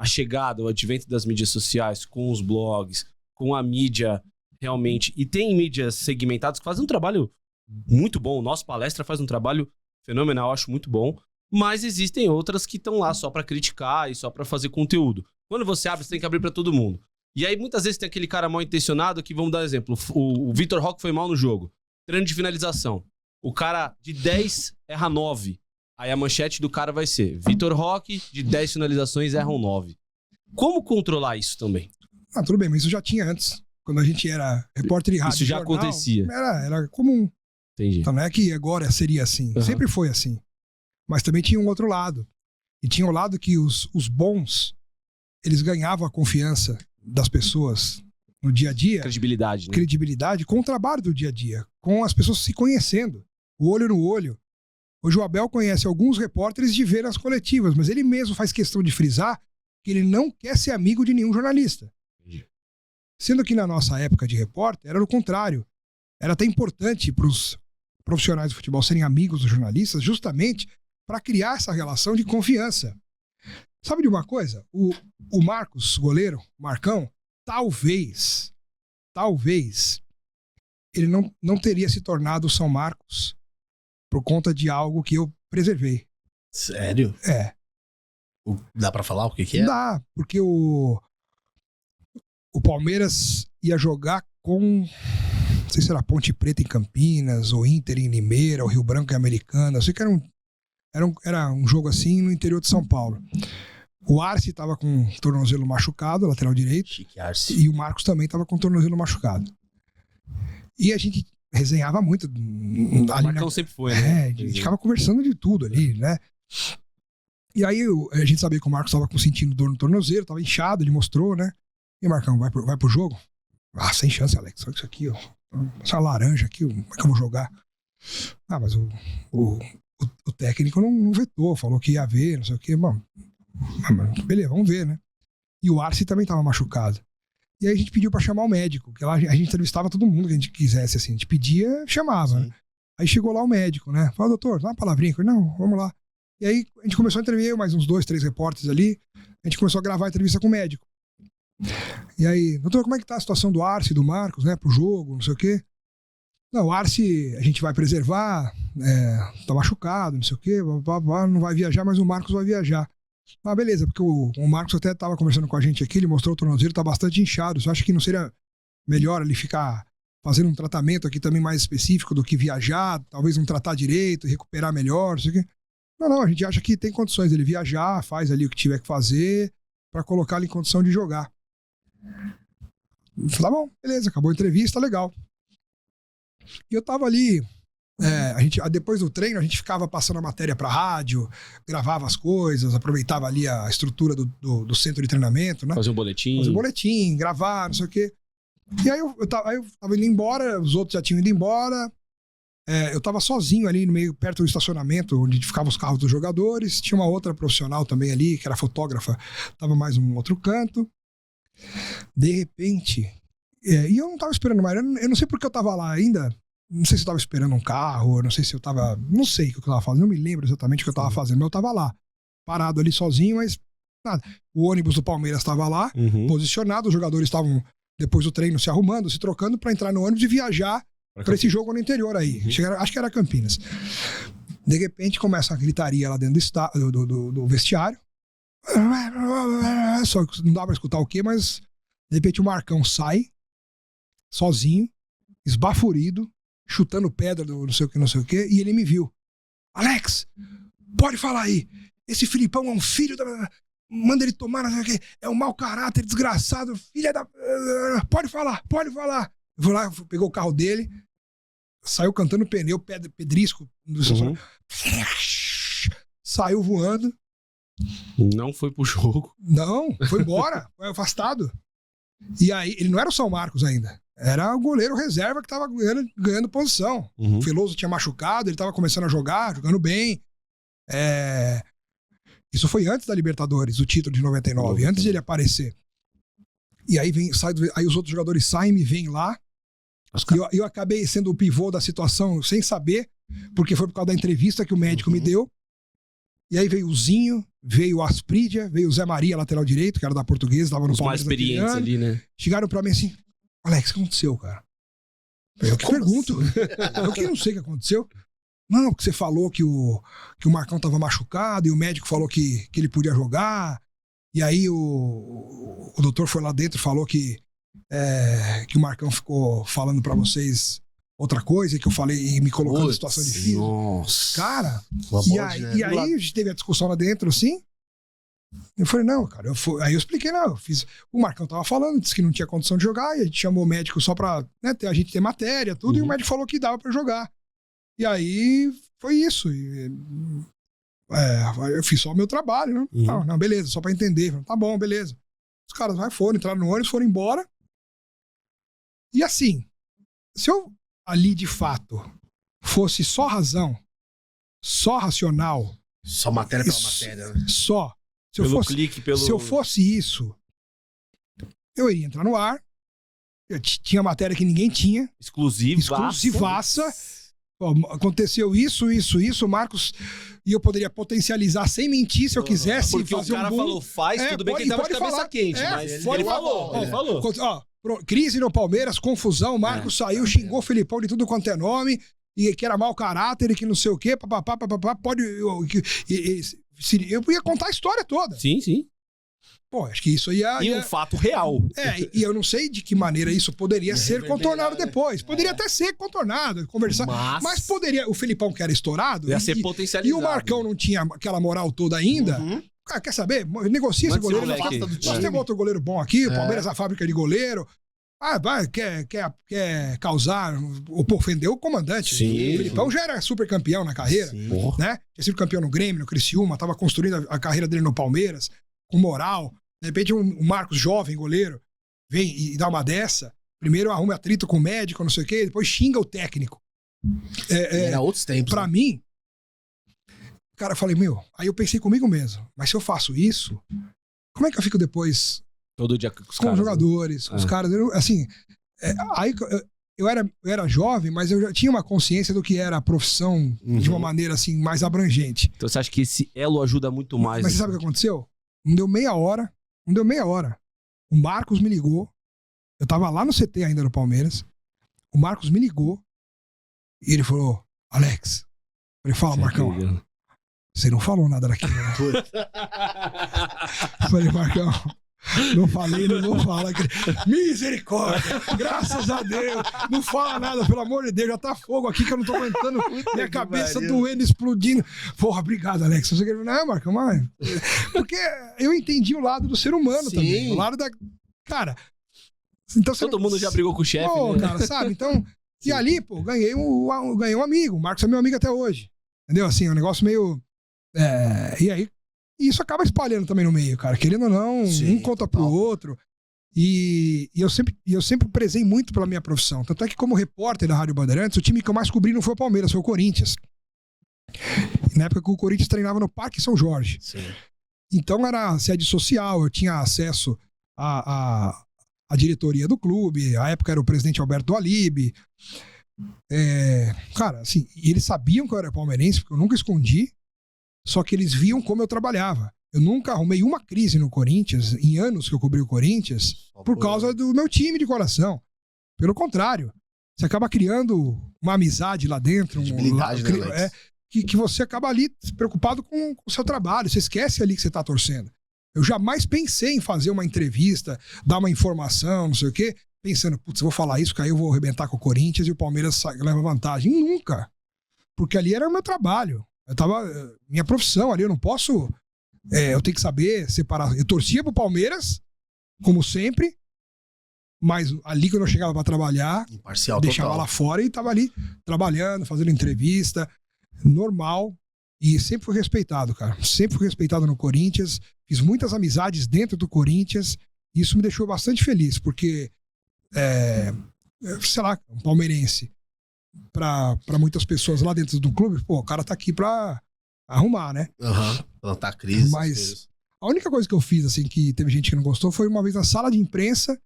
a chegada, o advento das mídias sociais, com os blogs, com a mídia realmente, e tem mídias segmentadas que fazem um trabalho muito bom, o Nosso Palestra faz um trabalho fenomenal, acho muito bom, mas existem outras que estão lá só pra criticar e só pra fazer conteúdo. Quando você abre, você tem que abrir pra todo mundo. E aí muitas vezes tem aquele cara mal intencionado que, vamos dar um exemplo, o Vitor Roque foi mal no jogo. Treino de finalização. O cara de 10 erra 9. Aí a manchete do cara vai ser: Vitor Roque, de 10 finalizações, erram 9. Como controlar isso também?
Tudo bem, mas isso já tinha antes. Quando a gente era repórter de rádio.
Isso já acontecia.
Era comum.
Entendi.
Então não é que agora seria assim.
Uhum.
Sempre foi assim. Mas também tinha um outro lado. E tinha o lado que os bons, eles ganhavam a confiança das pessoas no dia a dia.
Credibilidade, né?
Credibilidade com o trabalho do dia a dia. Com as pessoas se conhecendo. O olho no olho. Hoje o Abel conhece alguns repórteres de ver as coletivas, mas ele mesmo faz questão de frisar que ele não quer ser amigo de nenhum jornalista.
Entendi.
Sendo que na nossa época de repórter era o contrário. Era até importante para os profissionais do futebol serem amigos dos jornalistas, justamente para criar essa relação de confiança. Sabe de uma coisa? O Marcos, goleiro, o Marcão, talvez, ele não teria se tornado o São Marcos por conta de algo que eu preservei.
Sério?
É.
Dá pra falar o que é?
Dá, porque o Palmeiras ia jogar com, não sei se era Ponte Preta em Campinas, ou Inter em Limeira, ou Rio Branco em Americana. Eu sei que era um jogo assim no interior de São Paulo. O Arce tava com o tornozelo machucado, lateral direito.
Chique Arce.
E o Marcos também tava com o tornozelo machucado. E a gente resenhava muito.
O Marcão sempre foi, né?
A gente ficava conversando de tudo ali, né? E aí a gente sabia que o Marcos tava sentindo dor no tornozelo, tava inchado, ele mostrou, né? E Marcão, vai pro jogo? Ah, sem chance, Alex. Só isso aqui, ó. Essa laranja aqui, como é que eu vou jogar? Ah, mas o técnico não vetou, falou que ia ver, não sei o quê. Bom, beleza, vamos ver, né? E o Arce também tava machucado. E aí a gente pediu pra chamar o médico, que lá a gente entrevistava todo mundo que a gente quisesse, assim. A gente pedia, chamava, né? Aí chegou lá o médico, né? Falou, doutor, dá uma palavrinha. Eu falei, não, vamos lá. E aí a gente começou a entrevistar, mais uns 2, 3 repórteres ali. A gente começou a gravar a entrevista com o médico. E aí, doutor, como é que tá a situação do Arce e do Marcos, né? Pro jogo, não sei o quê. Não, o Arce a gente vai preservar, tá machucado, não sei o quê, não vai viajar, mas o Marcos vai viajar. Ah, beleza, porque o Marcos até tava conversando com a gente aqui, ele mostrou o tornozelo, tá bastante inchado. Você acha que não seria melhor ele ficar fazendo um tratamento aqui também mais específico do que viajar, talvez não tratar direito, recuperar melhor, não sei o quê? Não, a gente acha que tem condições dele viajar, faz ali o que tiver que fazer pra colocar ele em condição de jogar. Eu falei, tá bom, beleza, acabou a entrevista, legal. E eu tava ali, depois do treino, a gente ficava passando a matéria pra rádio, gravava as coisas, aproveitava ali a estrutura do centro de treinamento, né?
Fazer um boletim.
Gravar, não sei o quê. E aí eu tava indo embora, os outros já tinham ido embora. Eu tava sozinho ali no meio, perto do estacionamento, onde ficavam os carros dos jogadores. Tinha uma outra profissional também ali, que era fotógrafa, tava mais um outro canto. De repente, e eu não tava esperando mais, eu não sei porque eu tava lá ainda, não sei se eu tava esperando um carro, não sei se eu tava, não sei o que eu tava fazendo, não me lembro exatamente o que eu tava fazendo, mas eu tava lá, parado ali sozinho, mas nada. O ônibus do Palmeiras tava lá, posicionado, os jogadores estavam, depois do treino, se arrumando, se trocando pra entrar no ônibus e viajar pra esse jogo no interior aí. Acho que era Campinas. De repente começa a gritaria lá dentro do vestiário. Só que não dá pra escutar o quê, mas de repente o Marcão sai sozinho, esbaforido, chutando pedra do não sei o que, e ele me viu. Alex, pode falar aí. Esse Filipão é um filho da... Manda ele tomar, não sei o que. É um mau caráter, desgraçado, filha da... Pode falar. Eu vou lá, pegou o carro dele, saiu cantando pneu, pedrisco, saiu voando.
Não foi pro jogo.
Não, foi embora, foi afastado. E aí, ele não era o São Marcos ainda. Era o goleiro reserva que tava ganhando posição. O Veloso tinha machucado, ele tava começando a jogar, jogando bem. Isso foi antes da Libertadores, o título de 99, antes de ele aparecer. E aí, aí os outros jogadores saem, me vêm lá. E eu acabei sendo o pivô da situação sem saber, porque foi por causa da entrevista que o médico me deu. E aí veio o Zinho, veio o Aspridia, veio o Zé Maria, lateral direito, que era da Portuguesa, tava no Palmeiras.
Os mais experientes ali, né?
Chegaram pra mim assim, Alex, o que aconteceu, cara? Eu que pergunto. Eu que não sei o que aconteceu. Não, porque você falou que o Marcão tava machucado e o médico falou que ele podia jogar. E aí o doutor foi lá dentro e falou que o Marcão ficou falando pra vocês outra coisa, que eu falei e me colocando em situação difícil.
Nossa.
Cara,
E
aí a gente teve a discussão lá dentro, assim. Eu falei, não, cara, aí eu expliquei, não, o Marcão tava falando, disse que não tinha condição de jogar, e a gente chamou o médico só pra, né, a gente ter matéria, tudo, e o médico falou que dava pra jogar. E aí foi isso. Eu fiz só o meu trabalho, né? Não, beleza, só pra entender. Falei, tá bom, beleza. Os caras foram, entraram no ônibus, foram embora. E assim, se eu ali de fato fosse só razão, só racional,
só matéria pela matéria, né?
Só. Se eu fosse isso, eu iria entrar no ar. Eu tinha matéria que ninguém tinha. Exclusivaça. Aconteceu isso, Marcos. E eu poderia potencializar sem mentir se eu quisesse.
Porque o cara falou, tudo bem que ele tava de cabeça quente, mas ele falou.
Crise no Palmeiras, confusão, Marcos saiu, xingou o Filipão de tudo quanto é nome. e que era mau caráter e que não sei o quê, papapá, pode... Eu ia contar a história toda.
Sim, sim.
Pô, acho que isso ia...
E um fato real.
E eu não sei de que maneira isso poderia ser contornado
né?
depois. Poderia até ser contornado, conversar. Mas poderia... O Felipão, que era estourado...
Ia ser
E
potencializado.
o Marcão não tinha aquela moral toda ainda... Cara, quer saber? Negocia esse goleiro. Nós temos outro goleiro bom aqui, o Palmeiras, a fábrica de goleiro. Quer causar, ou ofender o comandante.
Sim.
O Felipão já era super campeão na carreira, né? Tinha sido campeão no Grêmio, no Criciúma, tava construindo a carreira dele no Palmeiras, com moral. De repente um Marcos jovem, goleiro, vem e dá uma dessa. Primeiro arruma atrito com o médico, não sei o quê, depois xinga o técnico.
Era outros tempos.
Pra mim, cara, eu falei, aí eu pensei comigo mesmo, mas se eu faço isso, como é que eu fico depois
todo dia com
os jogadores, com os caras? Aí eu era jovem, mas eu já tinha uma consciência do que era a profissão de uma maneira assim, mais abrangente.
Então você acha que esse elo ajuda muito mais?
Mas você sabe o que aconteceu? Não deu meia hora. O Marcos me ligou. Eu tava lá no CT ainda no Palmeiras. O Marcos me ligou e ele falou, Alex. Eu falei, fala, Marcão. Você não falou nada daquilo, né? Eu falei, Marcão, não falei, não vou falar. Misericórdia, graças a Deus, não fala nada, pelo amor de Deus, já tá fogo aqui que eu não tô aguentando, minha cabeça doendo, explodindo. Porra, obrigado, Alex. Você quer... Não, Marcão, mas... Porque eu entendi o lado do ser humano também, o lado da... Cara... Então,
todo mundo já brigou com o chefe,
né? Cara, sabe? Então, e ali, pô, ganhei um amigo, o Marcos é meu amigo até hoje. Entendeu? Assim, é um negócio meio... E aí, isso acaba espalhando também no meio, cara. Querendo ou não, um conta pro outro. E eu sempre prezei muito pela minha profissão. Tanto é que, como repórter da Rádio Bandeirantes, o time que eu mais cobri não foi o Palmeiras, foi o Corinthians. Na época que o Corinthians treinava no Parque São Jorge. Sim. Então era sede social, eu tinha acesso à diretoria do clube. À época era o presidente Alberto Alibe. Cara, assim, e eles sabiam que eu era palmeirense, porque eu nunca escondi. Só que eles viam como eu trabalhava. Eu nunca arrumei uma crise no Corinthians, em anos que eu cobri o Corinthians, por causa do meu time de coração. Pelo contrário, você acaba criando uma amizade lá dentro. Que você acaba ali preocupado com o seu trabalho. Você esquece ali que você tá torcendo. Eu jamais pensei em fazer uma entrevista, dar uma informação, não sei o quê, pensando, putz, vou falar isso, que aí eu vou arrebentar com o Corinthians e o Palmeiras leva vantagem. Nunca. Porque ali era o meu trabalho. Minha profissão ali, eu não posso... eu tenho que saber separar. Eu torcia pro Palmeiras, como sempre, mas ali quando eu chegava pra trabalhar,
imparcial,
deixava
total.
lá fora e tava ali trabalhando, fazendo entrevista, normal, e sempre fui respeitado, cara. Sempre fui respeitado no Corinthians, fiz muitas amizades dentro do Corinthians, e isso me deixou bastante feliz, porque, sei lá, um palmeirense, pra muitas pessoas lá dentro do clube, pô, o cara tá aqui pra arrumar, né?
Plantar crise.
Mas a única coisa que eu fiz, assim, que teve gente que não gostou, foi uma vez na sala de imprensa,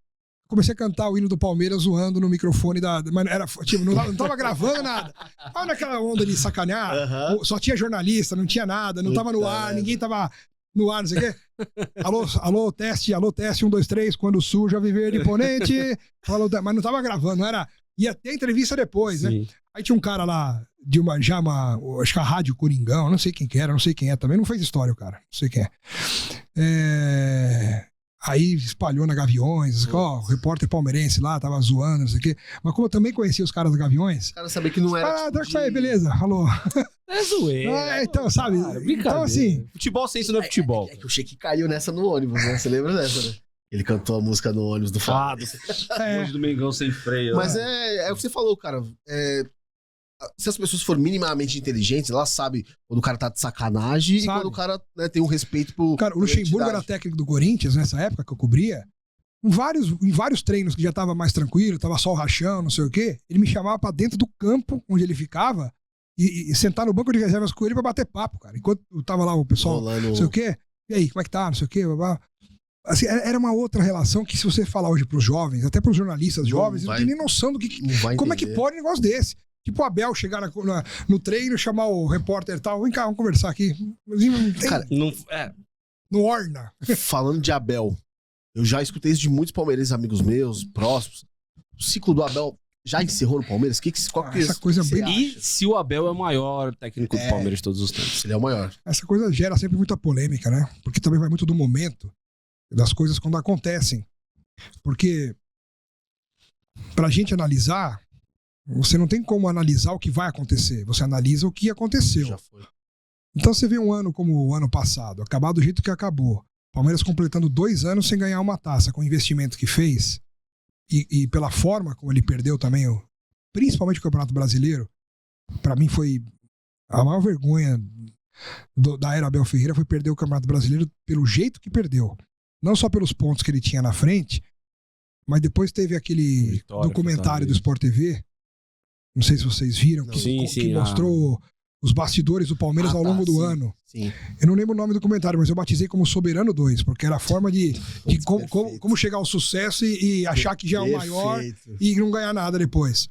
comecei a cantar o hino do Palmeiras zoando no microfone mas era, tipo, não tava gravando nada. Tava naquela onda de sacanear, só tinha jornalista, não tinha nada, não tava no ar, ninguém tava no ar, não sei o quê. Alô, teste, 1, 2, 3, quando suja viver de imponente. Mas não tava gravando, não era... Ia ter entrevista depois, né? Aí tinha um cara lá, acho que a Rádio Coringão, não sei quem que era, não sei quem é também, não fez história o cara, não sei quem é. Aí espalhou na Gaviões, o repórter palmeirense lá, tava zoando, não sei o quê. Mas como eu também conhecia os caras da Gaviões...
Os caras sabiam que não era...
beleza, alô.
É zoeira.
Então, sabe? Então, assim...
Futebol sem isso não é futebol.
É que o Sheik caiu nessa no ônibus, né? Você lembra dessa, né? Ele cantou a música no ônibus do Flamengo.
Do Mengão sem freio.
Mas é o que você falou, cara. Se as pessoas forem minimamente inteligentes, elas sabem quando o cara tá de sacanagem e quando o cara, né, tem um respeito por...
Cara, o Luxemburgo era técnico do Corinthians nessa época que eu cobria. Em vários treinos que já tava mais tranquilo, tava só o rachão, não sei o quê, ele me chamava pra dentro do campo onde ele ficava e sentar no banco de reservas com ele pra bater papo, cara. Enquanto tava lá o pessoal, não sei o quê, e aí, como é que tá, não sei o quê, blá. Assim, era uma outra relação que, se você falar hoje pros jovens, até pros jornalistas jovens, não tem nem noção do como é que pode um negócio desse. Tipo o Abel chegar no treino, chamar o repórter e tal, vem cá, vamos conversar aqui.
Cara,
não orna.
Falando de Abel, eu já escutei isso de muitos palmeirenses amigos meus, próximos. O ciclo do Abel já encerrou no Palmeiras? Qual que
Essa coisa
você
bem-
E
acha?
se o Abel é o maior técnico do Palmeiras de todos os tempos?
Ele é o maior.
Essa coisa gera sempre muita polêmica, né? Porque também vai muito do momento das coisas quando acontecem. Porque pra gente analisar, você não tem como analisar o que vai acontecer. Você analisa o que aconteceu.
Já foi.
Então você vê um ano como o ano passado, acabar do jeito que acabou. Palmeiras completando 2 anos sem ganhar uma taça, com o investimento que fez e pela forma como ele perdeu também, principalmente o Campeonato Brasileiro, pra mim foi a maior vergonha da era Abel Ferreira foi perder o Campeonato Brasileiro pelo jeito que perdeu. Não só pelos pontos que ele tinha na frente, mas depois teve aquele
Vitória,
documentário do
Fortaleza.
Sport TV, não sei se vocês viram,
Não.
que,
Sim,
que
sim,
mostrou os bastidores do Palmeiras ao longo do
sim,
ano.
Sim.
Eu não lembro o nome do comentário, mas eu batizei como Soberano 2, porque era a forma de
Perfeito.
como chegar ao sucesso e achar que já é o maior
Perfeito.
e não ganhar nada depois.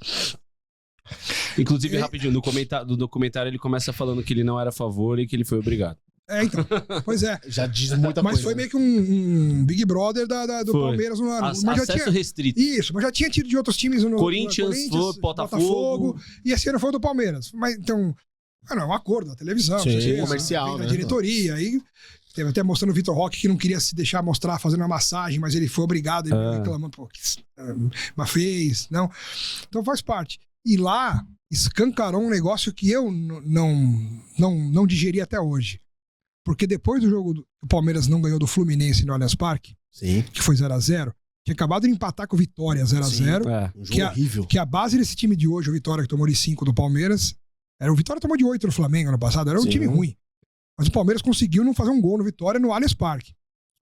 Inclusive, rapidinho, no documentário ele começa falando que ele não era a favor e que ele foi obrigado.
Então, pois é.
Já diz muita
Mas
coisa.
foi meio que um Big Brother do
Foi.
Palmeiras no ano. Mas já
Acesso
tinha,
restrito.
isso, mas já tinha tido de outros times no
Corinthians, Botafogo.
E esse ano foi o do Palmeiras. Mas então, não, é um acordo da televisão,
Sim,
não sei o quê,
comercial,
vem da
né?
diretoria. Aí teve até mostrando o Vitor Roque que não queria se deixar mostrar fazendo uma massagem, mas ele foi obrigado, ele reclamando, pô, mas fez, não. Então faz parte. E lá escancarou um negócio que eu não digeri até hoje. Porque depois do jogo que o Palmeiras não ganhou do Fluminense no Allianz Parque,
Sim.
que foi 0x0, tinha acabado de empatar com o Vitória 0x0,
É.
Um
Que
jogo
a-
horrível.
que a base desse time de hoje, o Vitória que tomou de 5 do Palmeiras, o Vitória tomou de 8 no Flamengo ano passado, era um
Sim.
time ruim. Mas o Palmeiras conseguiu não fazer um gol no Vitória no Allianz Parque.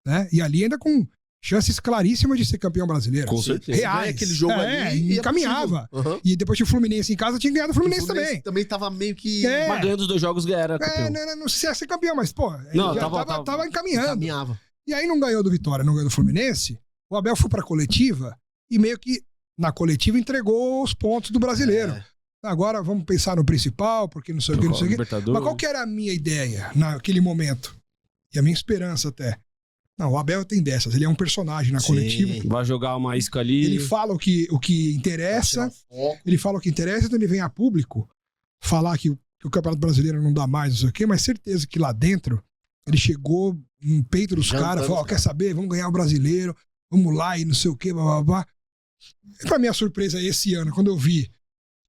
Né? E ali ainda com chances claríssimas de ser campeão brasileiro.
Com certeza.
Reais.
Ganha aquele jogo ali
e
e é
encaminhava.
possível. Aham.
E depois tinha o Fluminense em casa, tinha ganhado o Fluminense também.
Também tava meio que...
É.
Mas ganhando os 2 jogos era campeão.
Não sei se ia ser campeão, mas, pô, ele
Não,
já
tava-
tava encaminhando.
Caminhava.
E aí não ganhou do Vitória, não ganhou do Fluminense. O Abel foi pra coletiva e meio que na coletiva entregou os pontos do brasileiro.
É.
Agora vamos pensar no principal, porque não sei o que, não sei o que.
Libertadores.
Mas qual que era a minha ideia naquele momento? E a minha esperança até. Não, o Abel tem dessas, ele é um personagem na
Sim.
coletiva.
Vai jogar uma isca ali.
Ele fala o que interessa,
Tirar o foco.
ele fala o que interessa, então ele vem a público falar que o Campeonato Brasileiro não dá mais, não sei o quê, mas certeza que lá dentro ele chegou no peito dos
Jantando
caras,
os
falou: ó, quer
caras.
saber? Vamos ganhar o brasileiro, vamos lá e não sei o quê, blá blá blá. E pra minha surpresa esse ano, quando eu vi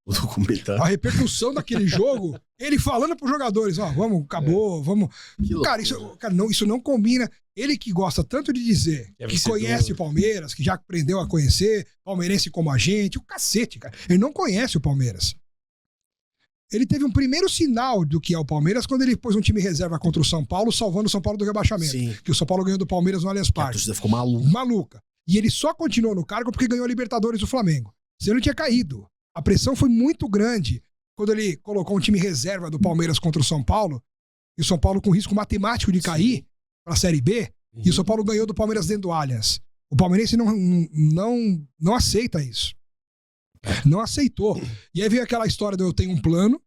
O documentário.
a repercussão daquele jogo, ele falando pros jogadores: ó, vamos, acabou, vamos.
Que loucura.
Cara, isso não combina. Ele que gosta tanto de dizer
É
que
vencedor.
conhece o Palmeiras, que já aprendeu a conhecer, palmeirense como a gente, o cacete, cara. Ele não conhece o Palmeiras. Ele teve um primeiro sinal do que é o Palmeiras quando ele pôs um time reserva contra o São Paulo, salvando o São Paulo do rebaixamento.
Sim.
Que o São Paulo ganhou do Palmeiras no Allianz
A
Parque.
torcida ficou maluca.
Maluca. E ele só continuou no cargo porque ganhou a Libertadores do Flamengo. Senão ele tinha caído. A pressão foi muito grande quando ele colocou um time reserva do Palmeiras contra o São Paulo, e o São Paulo com risco matemático de cair para a Série B, e o São Paulo ganhou do Palmeiras dentro do Allianz. O palmeirense não aceita isso. Não aceitou. E aí veio aquela história do eu tenho um plano,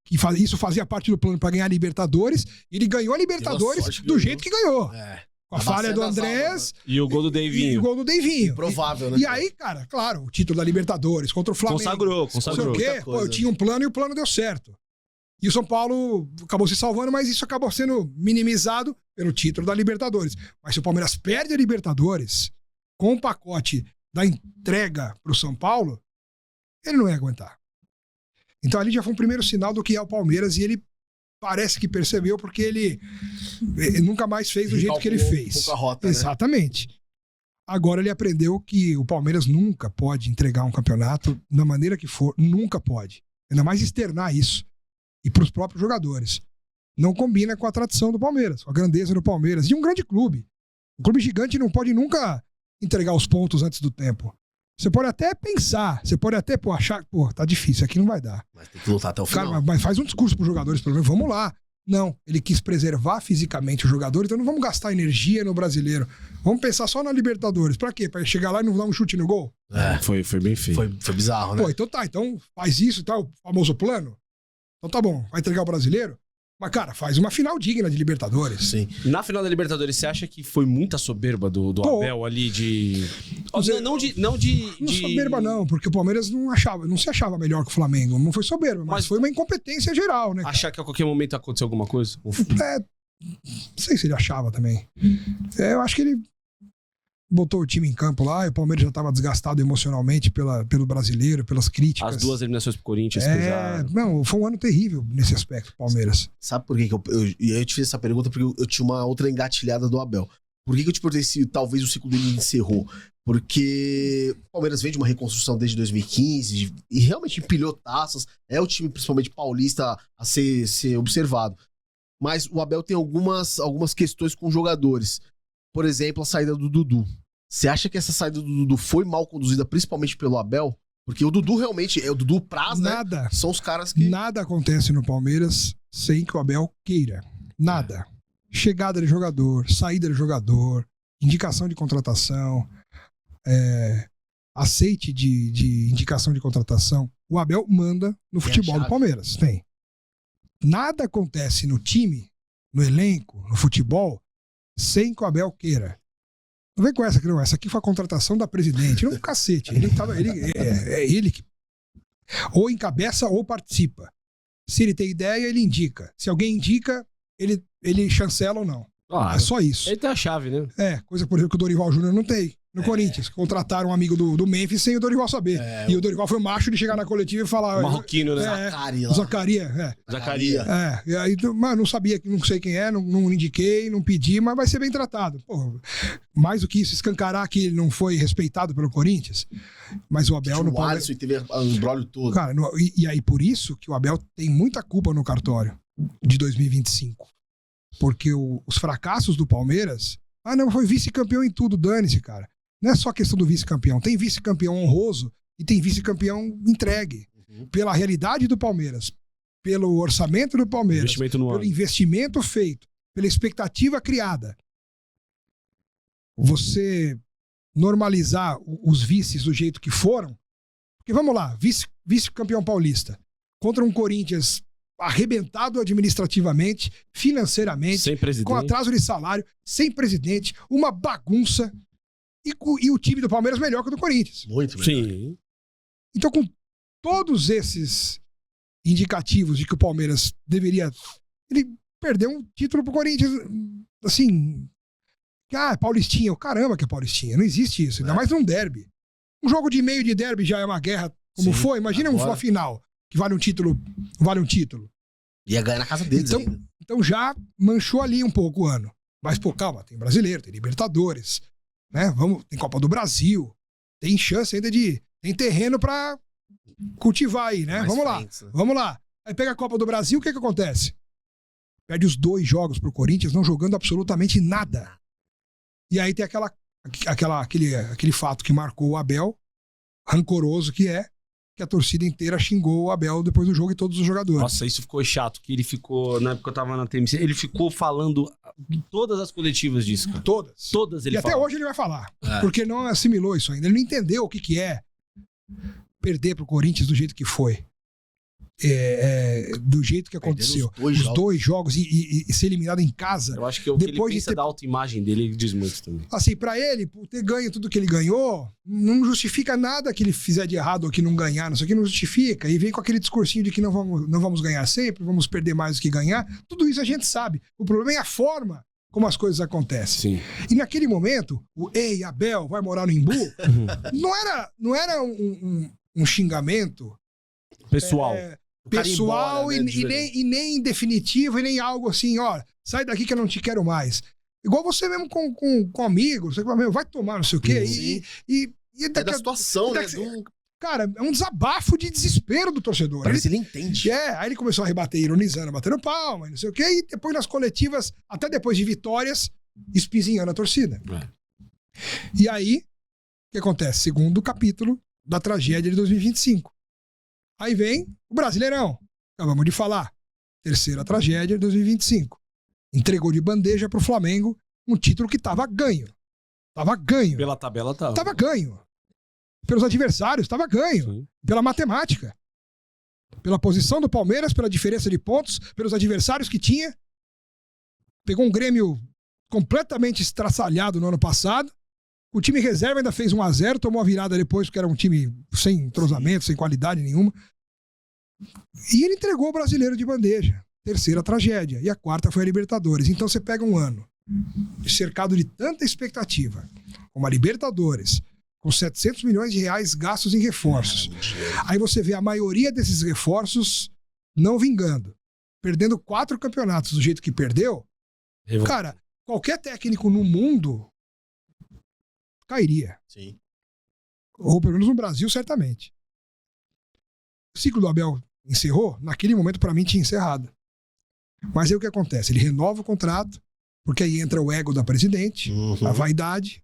que isso fazia parte do plano para ganhar a Libertadores, e ele ganhou a Libertadores
sorte que
do
ganhou.
jeito que ganhou.
É.
Com a falha do
das
Andrés
almas,
E o gol do
e o
Davinho.
gol do Davinho.
Improvável, né?
E aí, cara, claro, o título da Libertadores contra o Flamengo.
Consagrou.
Não sei o quê.
Muita
Pô,
coisa.
eu tinha um plano e o plano deu certo. E o São Paulo acabou se salvando, mas isso acabou sendo minimizado pelo título da Libertadores. Mas se o Palmeiras perde a Libertadores com o pacote da entrega pro São Paulo, ele não ia aguentar. Então ali já foi um primeiro sinal do que é o Palmeiras, e ele parece que percebeu, porque ele nunca mais fez do jeito que ele
Recalculou
fez.
um pouco a rota, né?
Exatamente. Agora ele aprendeu que o Palmeiras nunca pode entregar um campeonato da maneira que for, nunca pode. Ainda mais externar isso. E para os próprios jogadores. Não combina com a tradição do Palmeiras, com a grandeza do Palmeiras. E um grande clube. Um clube gigante não pode nunca entregar os pontos antes do tempo. Você pode até pensar, você pode até achar, tá difícil, aqui não vai dar.
Mas tem que lutar até o final.
Cara, mas faz um discurso para os jogadores, pelo menos, vamos lá. Não, ele quis preservar fisicamente o jogador, então não vamos gastar energia no brasileiro. Vamos pensar só na Libertadores. Pra quê? Pra chegar lá e não dar um chute no gol?
É,
Foi bem feio.
foi bizarro, né?
Pô, então tá, então faz isso e tal, o famoso plano. Então tá bom, vai entregar o brasileiro? Mas, cara, faz uma final digna de Libertadores.
Sim.
Na final da Libertadores, você acha que foi muita soberba do
Pô.
Abel ali de... Não
soberba não, porque o Palmeiras não se achava melhor que o Flamengo. Não foi soberba, mas foi uma incompetência geral, né?
Achar que a qualquer momento aconteceu alguma coisa?
Não sei se ele achava também. Eu acho que ele botou o time em campo lá e o Palmeiras já estava desgastado emocionalmente pelo brasileiro, pelas críticas.
As 2 eliminações pro Corinthians pesaram.
Não, foi um ano terrível nesse aspecto, Palmeiras.
Sabe por que eu te fiz essa pergunta? Porque eu tinha uma outra engatilhada do Abel. Por que eu te perguntei se talvez o ciclo dele encerrou? Porque o Palmeiras vem de uma reconstrução desde 2015 e realmente empilhou taças. É o time, principalmente paulista, a ser observado. Mas o Abel tem algumas questões com jogadores. Por exemplo, a saída do Dudu. Você acha que essa saída do Dudu foi mal conduzida, principalmente pelo Abel? Porque o Dudu realmente, o Dudu Praz,
Nada.
Né? São os caras que...
Nada acontece no Palmeiras sem que o Abel queira. Nada. Chegada de jogador, saída de jogador, indicação de contratação, aceite de indicação de contratação. O Abel manda no futebol do Palmeiras. Tem. Nada acontece no time, no elenco, no futebol, sem que o Abel queira. Não vem com essa, não. Essa aqui foi a contratação da presidente. Não, cacete. Ele que ou encabeça ou participa. Se ele tem ideia, ele indica. Se alguém indica, ele chancela ou não.
Claro.
É só isso.
Ele tem a chave, né?
Coisa, por exemplo, que o Dorival Júnior não tem. No Corinthians, contrataram um amigo do Memphis sem o Dorival saber. E o Dorival foi macho de chegar na coletiva e falar...
Marroquino, né?
Zacaria.
E aí, mas não sabia, não sei quem é, não indiquei, não pedi, mas vai ser bem tratado. Pô, mais do que isso, escancarar que ele não foi respeitado pelo Corinthians. Mas o Abel...
O Alisson teve o embrólio todo.
Cara, e aí por isso que o Abel tem muita culpa no cartório de 2025. Porque os fracassos do Palmeiras... não, foi vice-campeão em tudo, dane-se, cara. Não é só questão do vice-campeão. Tem vice-campeão honroso e tem vice-campeão entregue. Pela realidade do Palmeiras, pelo orçamento do Palmeiras, pelo investimento feito, pela expectativa criada. Você normalizar os vices do jeito que foram. Porque vamos lá, vice-campeão paulista contra um Corinthians arrebentado administrativamente, financeiramente,
sem presidente,
com atraso de salário, sem presidente, uma bagunça. E o time do Palmeiras melhor que o do Corinthians.
Muito melhor.
Sim.
Então, com todos esses indicativos de que o Palmeiras deveria... Ele perdeu um título pro Corinthians, assim... Paulistinha. Caramba que é Paulistinha. Não existe isso. Ainda mais num derby. Um jogo de meio de derby já é uma guerra como foi. Imagina uma final que vale um título.
Ia ganhar na casa deles ainda.
Então já manchou ali um pouco o ano. Mas, pô, calma. Tem Brasileiro, tem Libertadores... Né? Tem Copa do Brasil, tem chance ainda tem terreno pra cultivar aí, né? Vamos lá. Aí pega a Copa do Brasil, o que acontece? Perde os 2 jogos pro Corinthians, não jogando absolutamente nada. E aí tem aquele fato que marcou o Abel, rancoroso que a torcida inteira xingou o Abel depois do jogo e todos os jogadores.
Nossa, isso ficou chato, que ele ficou, na época que eu tava na TMC, ele ficou falando em todas as coletivas disso, cara. Todas ele
E até
fala.
hoje ele vai falar, porque não assimilou isso ainda. Ele não entendeu o que é perder pro Corinthians do jeito que foi. Do jeito que aconteceu. Os 2 jogos e ser eliminado em casa.
Eu acho que o que ele pensa da autoimagem dele, ele diz muito também.
Assim, pra ele, por ter ganho tudo que ele ganhou, não justifica nada que ele fizer de errado ou que não ganhar, não sei o que, não justifica. E vem com aquele discursinho de que não vamos ganhar sempre, vamos perder mais do que ganhar. Tudo isso a gente sabe. O problema é a forma como as coisas acontecem.
Sim.
E naquele momento, Ei, Abel, vai morar no Imbu, não era um xingamento
pessoal.
Pessoal
embora, né,
e nem definitivo e nem algo assim, ó, sai daqui que eu não te quero mais. Igual você mesmo com amigos, você vai tomar não sei o quê.
Da situação, né?
Cara, é um desabafo de desespero do torcedor.
Parece ele entende.
Aí ele começou a rebater, ironizando, batendo palma, não sei o quê, e depois nas coletivas, até depois de vitórias, espizinhando a torcida. E aí, o que acontece? Segundo capítulo da tragédia de 2025. Aí vem o Brasileirão. Acabamos de falar. Terceira tragédia de 2025. Entregou de bandeja pro Flamengo um título que tava ganho.
Pela tabela tava.
Tava ganho. Pelos adversários, tava ganho.
Sim.
Pela matemática. pela posição do Palmeiras, pela diferença de pontos, pelos adversários que tinha. Pegou um Grêmio completamente estraçalhado no ano passado. O time reserva ainda fez 1-0, tomou a virada depois, porque era um time sem entrosamento, sem qualidade nenhuma. E ele entregou o brasileiro de bandeja. Terceira tragédia. E a quarta foi a Libertadores. Então você pega um ano cercado de tanta expectativa, como a Libertadores, com 700 milhões de reais gastos em reforços. Aí você vê a maioria desses reforços não vingando. Perdendo 4 campeonatos do jeito que perdeu. Cara, qualquer técnico no mundo cairia.
Sim.
Ou pelo menos no Brasil, certamente. O ciclo do Abel encerrou, naquele momento pra mim tinha encerrado. Mas aí o que acontece? Ele renova o contrato, porque aí entra o ego da presidente, a vaidade,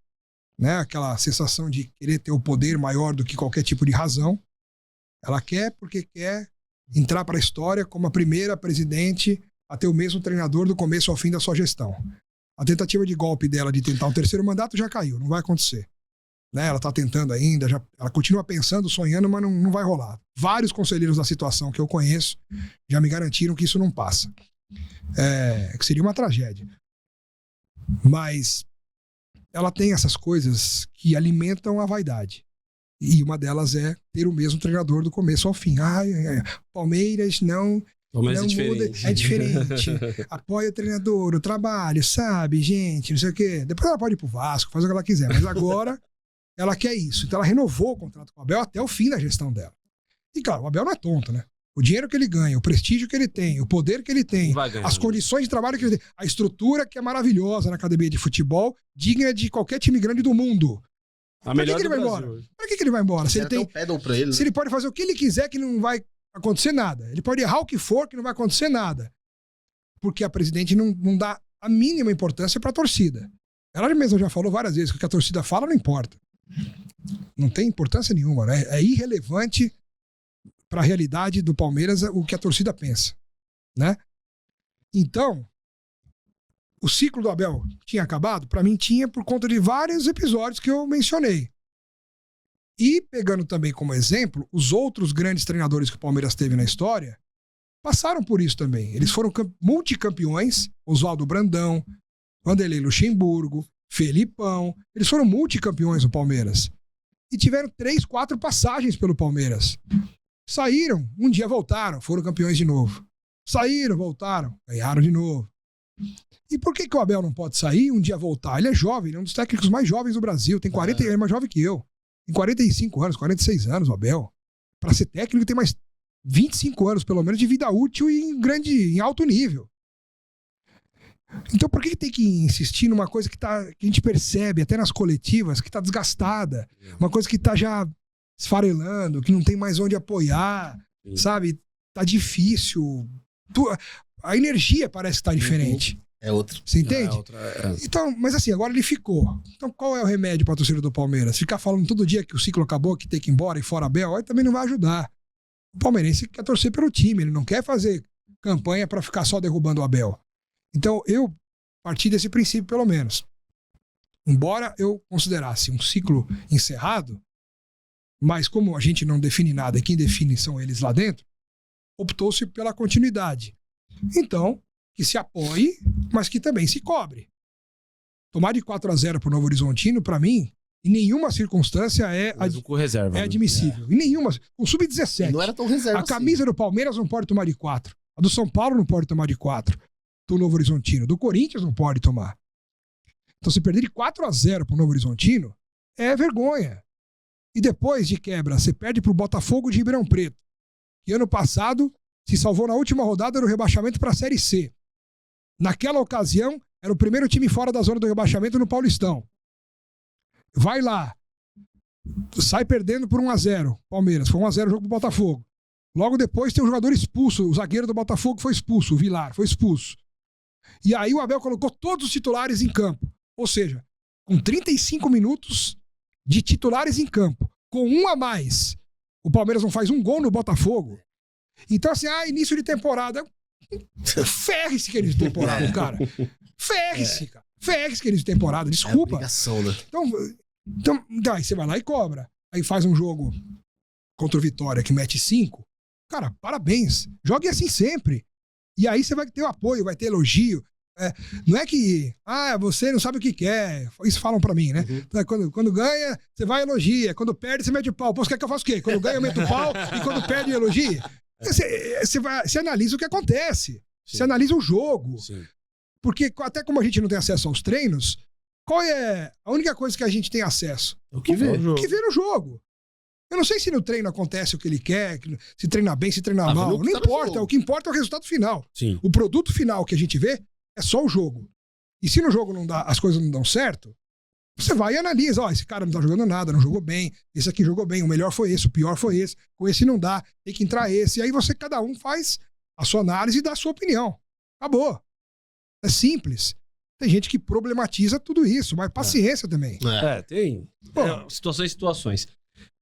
né? Aquela sensação de querer ter o poder maior do que qualquer tipo de razão. Ela quer porque quer entrar para a história como a primeira presidente a ter o mesmo treinador do começo ao fim da sua gestão. A tentativa de golpe dela de tentar um terceiro mandato já caiu, não vai acontecer. Né? Ela está tentando ainda, ela continua pensando, sonhando, mas não vai rolar. Vários conselheiros da situação que eu conheço já me garantiram que isso não passa. Que seria uma tragédia. Mas ela tem essas coisas que alimentam a vaidade. E uma delas é ter o mesmo treinador do começo ao fim. Palmeiras não muda, é diferente. Apoia o treinador, o trabalho, sabe, gente, não sei o quê. Depois ela pode ir pro Vasco, faz o que ela quiser, mas agora ela quer isso. Então ela renovou o contrato com o Abel até o fim da gestão dela. E claro, o Abel não é tonto, né? O dinheiro que ele ganha, o prestígio que ele tem, o poder que ele tem, as condições de trabalho que ele tem, a estrutura que é maravilhosa na academia de futebol, digna de qualquer time grande do mundo. Pra que ele vai embora? Pra que ele vai embora? Se ele tem,
pra ele,
se ele pode fazer o que ele quiser que não vai acontecer nada. Ele pode errar o que for que não vai acontecer nada. Porque a presidente não dá a mínima importância pra torcida. Ela mesma já falou várias vezes que o que a torcida fala não importa. Não tem importância nenhuma, né? É irrelevante para a realidade do Palmeiras o que a torcida pensa, né? Então, o ciclo do Abel tinha acabado? Para mim tinha, por conta de vários episódios que eu mencionei. E pegando também como exemplo, os outros grandes treinadores que o Palmeiras teve na história passaram por isso também. Eles foram multicampeões, Oswaldo Brandão, Vanderlei Luxemburgo, Felipão, eles foram multicampeões do Palmeiras. E tiveram 3, 4 passagens pelo Palmeiras. Saíram, um dia voltaram, foram campeões de novo. Saíram, voltaram, ganharam de novo. E por que o Abel não pode sair um dia voltar? Ele é jovem, ele é um dos técnicos mais jovens do Brasil. Tem 40 anos, é mais jovem que eu. Tem 45 anos, 46 anos o Abel. Para ser técnico tem mais 25 anos, pelo menos, de vida útil e em alto nível. Então por que tem que insistir numa coisa que a gente percebe, até nas coletivas, que está desgastada? Uma coisa que está já esfarelando, que não tem mais onde apoiar, sabe? Tá difícil. A energia parece que tá diferente.
É outra.
Você entende? Então, mas assim, agora ele ficou. Então qual é o remédio pra torcida do Palmeiras? Ficar falando todo dia que o ciclo acabou, que tem que ir embora e fora Abel, aí também não vai ajudar. O palmeirense quer torcer pelo time, ele não quer fazer campanha pra ficar só derrubando o Abel. Então eu parti desse princípio, pelo menos. Embora eu considerasse um ciclo encerrado, mas como a gente não define nada e quem define são eles lá dentro, optou-se pela continuidade. Então, que se apoie, mas que também se cobre. Tomar de 4-0 pro Novo Horizontino, para mim, em nenhuma circunstância é admissível. Em nenhuma. Com sub-17.
Não era tão reserva.
A camisa do Palmeiras não pode tomar de 4. A do São Paulo não pode tomar de 4. Do Novo Horizontino. Do Corinthians não pode tomar. Então, se perder de 4-0 pro Novo Horizontino, é vergonha. E depois de quebra, você perde pro Botafogo de Ribeirão Preto, que ano passado se salvou na última rodada do rebaixamento para a Série C. Naquela ocasião, era o primeiro time fora da zona do rebaixamento no Paulistão. Vai lá, sai perdendo por 1-0, Palmeiras, foi 1-0 o jogo pro Botafogo. Logo depois tem um jogador expulso, o zagueiro do Botafogo foi expulso, o Vilar, foi expulso. E aí o Abel colocou todos os titulares em campo. Ou seja, com 35 minutos de titulares em campo, com um a mais, o Palmeiras não faz um gol no Botafogo. Então assim, início de temporada, ferre-se que início de temporada, cara. Ferre-se, cara. Ferre-se que início de temporada, desculpa.
É obrigação, né?
Então, aí você vai lá e cobra. Aí faz um jogo contra o Vitória que mete 5, cara, parabéns. Jogue assim sempre. E aí você vai ter o apoio, vai ter elogio. Não é que, você não sabe o que quer. Isso falam pra mim, né? Quando ganha, você vai e elogia. Quando perde, você mete o pau. Pô, você quer que eu faça o quê? Quando ganha, eu meto o pau. E quando perde, elogia. Você analisa o que acontece.
Sim.
Você analisa o jogo.
Sim.
Porque até como a gente não tem acesso aos treinos, qual é a única coisa que a gente tem acesso?
O que vê?
O que vê no jogo. Eu não sei se no treino acontece o que ele quer, se treina bem, se treina mal. Não importa. O que importa é o resultado final.
Sim.
O produto final que a gente vê é só o jogo. E se no jogo não dá, as coisas não dão certo, você vai e analisa. Esse cara não tá jogando nada, não jogou bem. Esse aqui jogou bem, o melhor foi esse, o pior foi esse. Com esse não dá, tem que entrar esse. E aí cada um faz a sua análise e dá a sua opinião. Acabou. É simples. Tem gente que problematiza tudo isso, mas paciência também.
Tem situações e situações.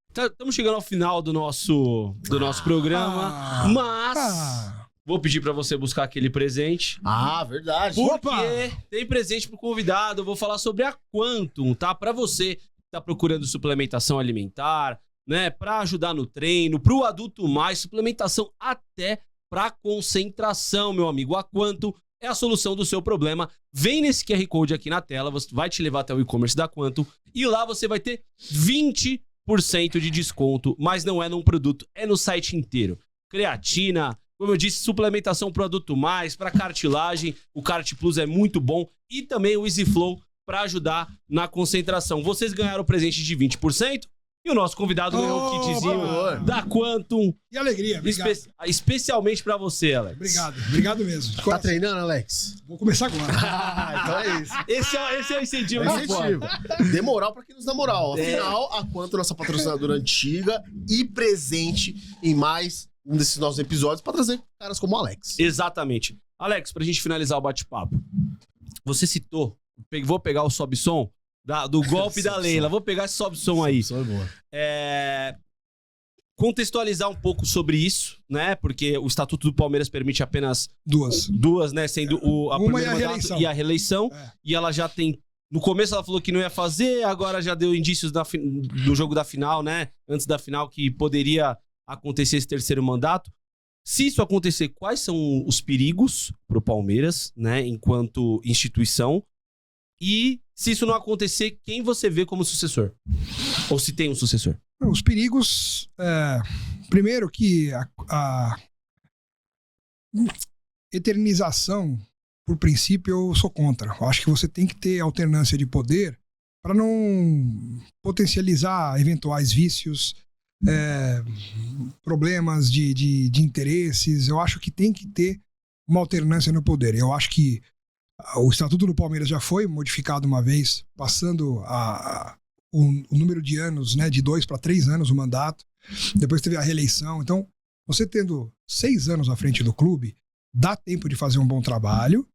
Estamos chegando ao final do nosso programa, mas vou pedir pra você buscar aquele presente.
Verdade.
Porque tem presente pro convidado. Eu vou falar sobre a Quantum, tá? Pra você que tá procurando suplementação alimentar, né? Pra ajudar no treino, pro adulto mais, suplementação até pra concentração, meu amigo. A Quantum é a solução do seu problema. Vem nesse QR Code aqui na tela, vai te levar até o e-commerce da Quantum e lá você vai ter 20% de desconto, mas não é num produto, é no site inteiro. Creatina, como eu disse, suplementação pro adulto mais, para cartilagem, o Cart Plus é muito bom e também o Easy Flow para ajudar na concentração. Vocês ganharam o presente de 20% e o nosso convidado ganhou o kitzinho da Quantum.
E alegria, obrigado.
Especialmente para você, Alex.
Obrigado mesmo.
Tá treinando, Alex?
Vou começar agora.
Então é isso.
Esse é o incentivo.
Dê moral pra quem nos dá moral. Afinal, a Quantum, nossa patrocinadora antiga e presente em mais um desses nossos episódios pra trazer caras como o Alex.
Exatamente. Alex, pra gente finalizar o bate-papo, você citou, vou pegar o sobe-som do golpe da Leila, vou pegar esse sobe-som aí.
Sobe-som é boa.
Contextualizar um pouco sobre isso, né? Porque o Estatuto do Palmeiras permite apenas duas, né? Sendo a primeira mandato e a reeleição. E ela já tem... No começo ela falou que não ia fazer, agora já deu indícios do jogo da final, né? Antes da final, que poderia acontecer esse terceiro mandato. Se isso acontecer, quais são os perigos pro Palmeiras, né? Enquanto instituição. E se isso não acontecer, quem você vê como sucessor? Ou se tem um sucessor?
Os perigos, primeiro que a eternização, por princípio, eu sou contra. Eu acho que você tem que ter alternância de poder para não potencializar eventuais vícios, problemas de interesses. Eu acho que tem que ter uma alternância no poder. Eu acho que o Estatuto do Palmeiras já foi modificado uma vez, passando o número de anos, né, de 2 para 3 anos o mandato. Depois teve a reeleição. Então, você tendo 6 anos à frente do clube, dá tempo de fazer um bom trabalho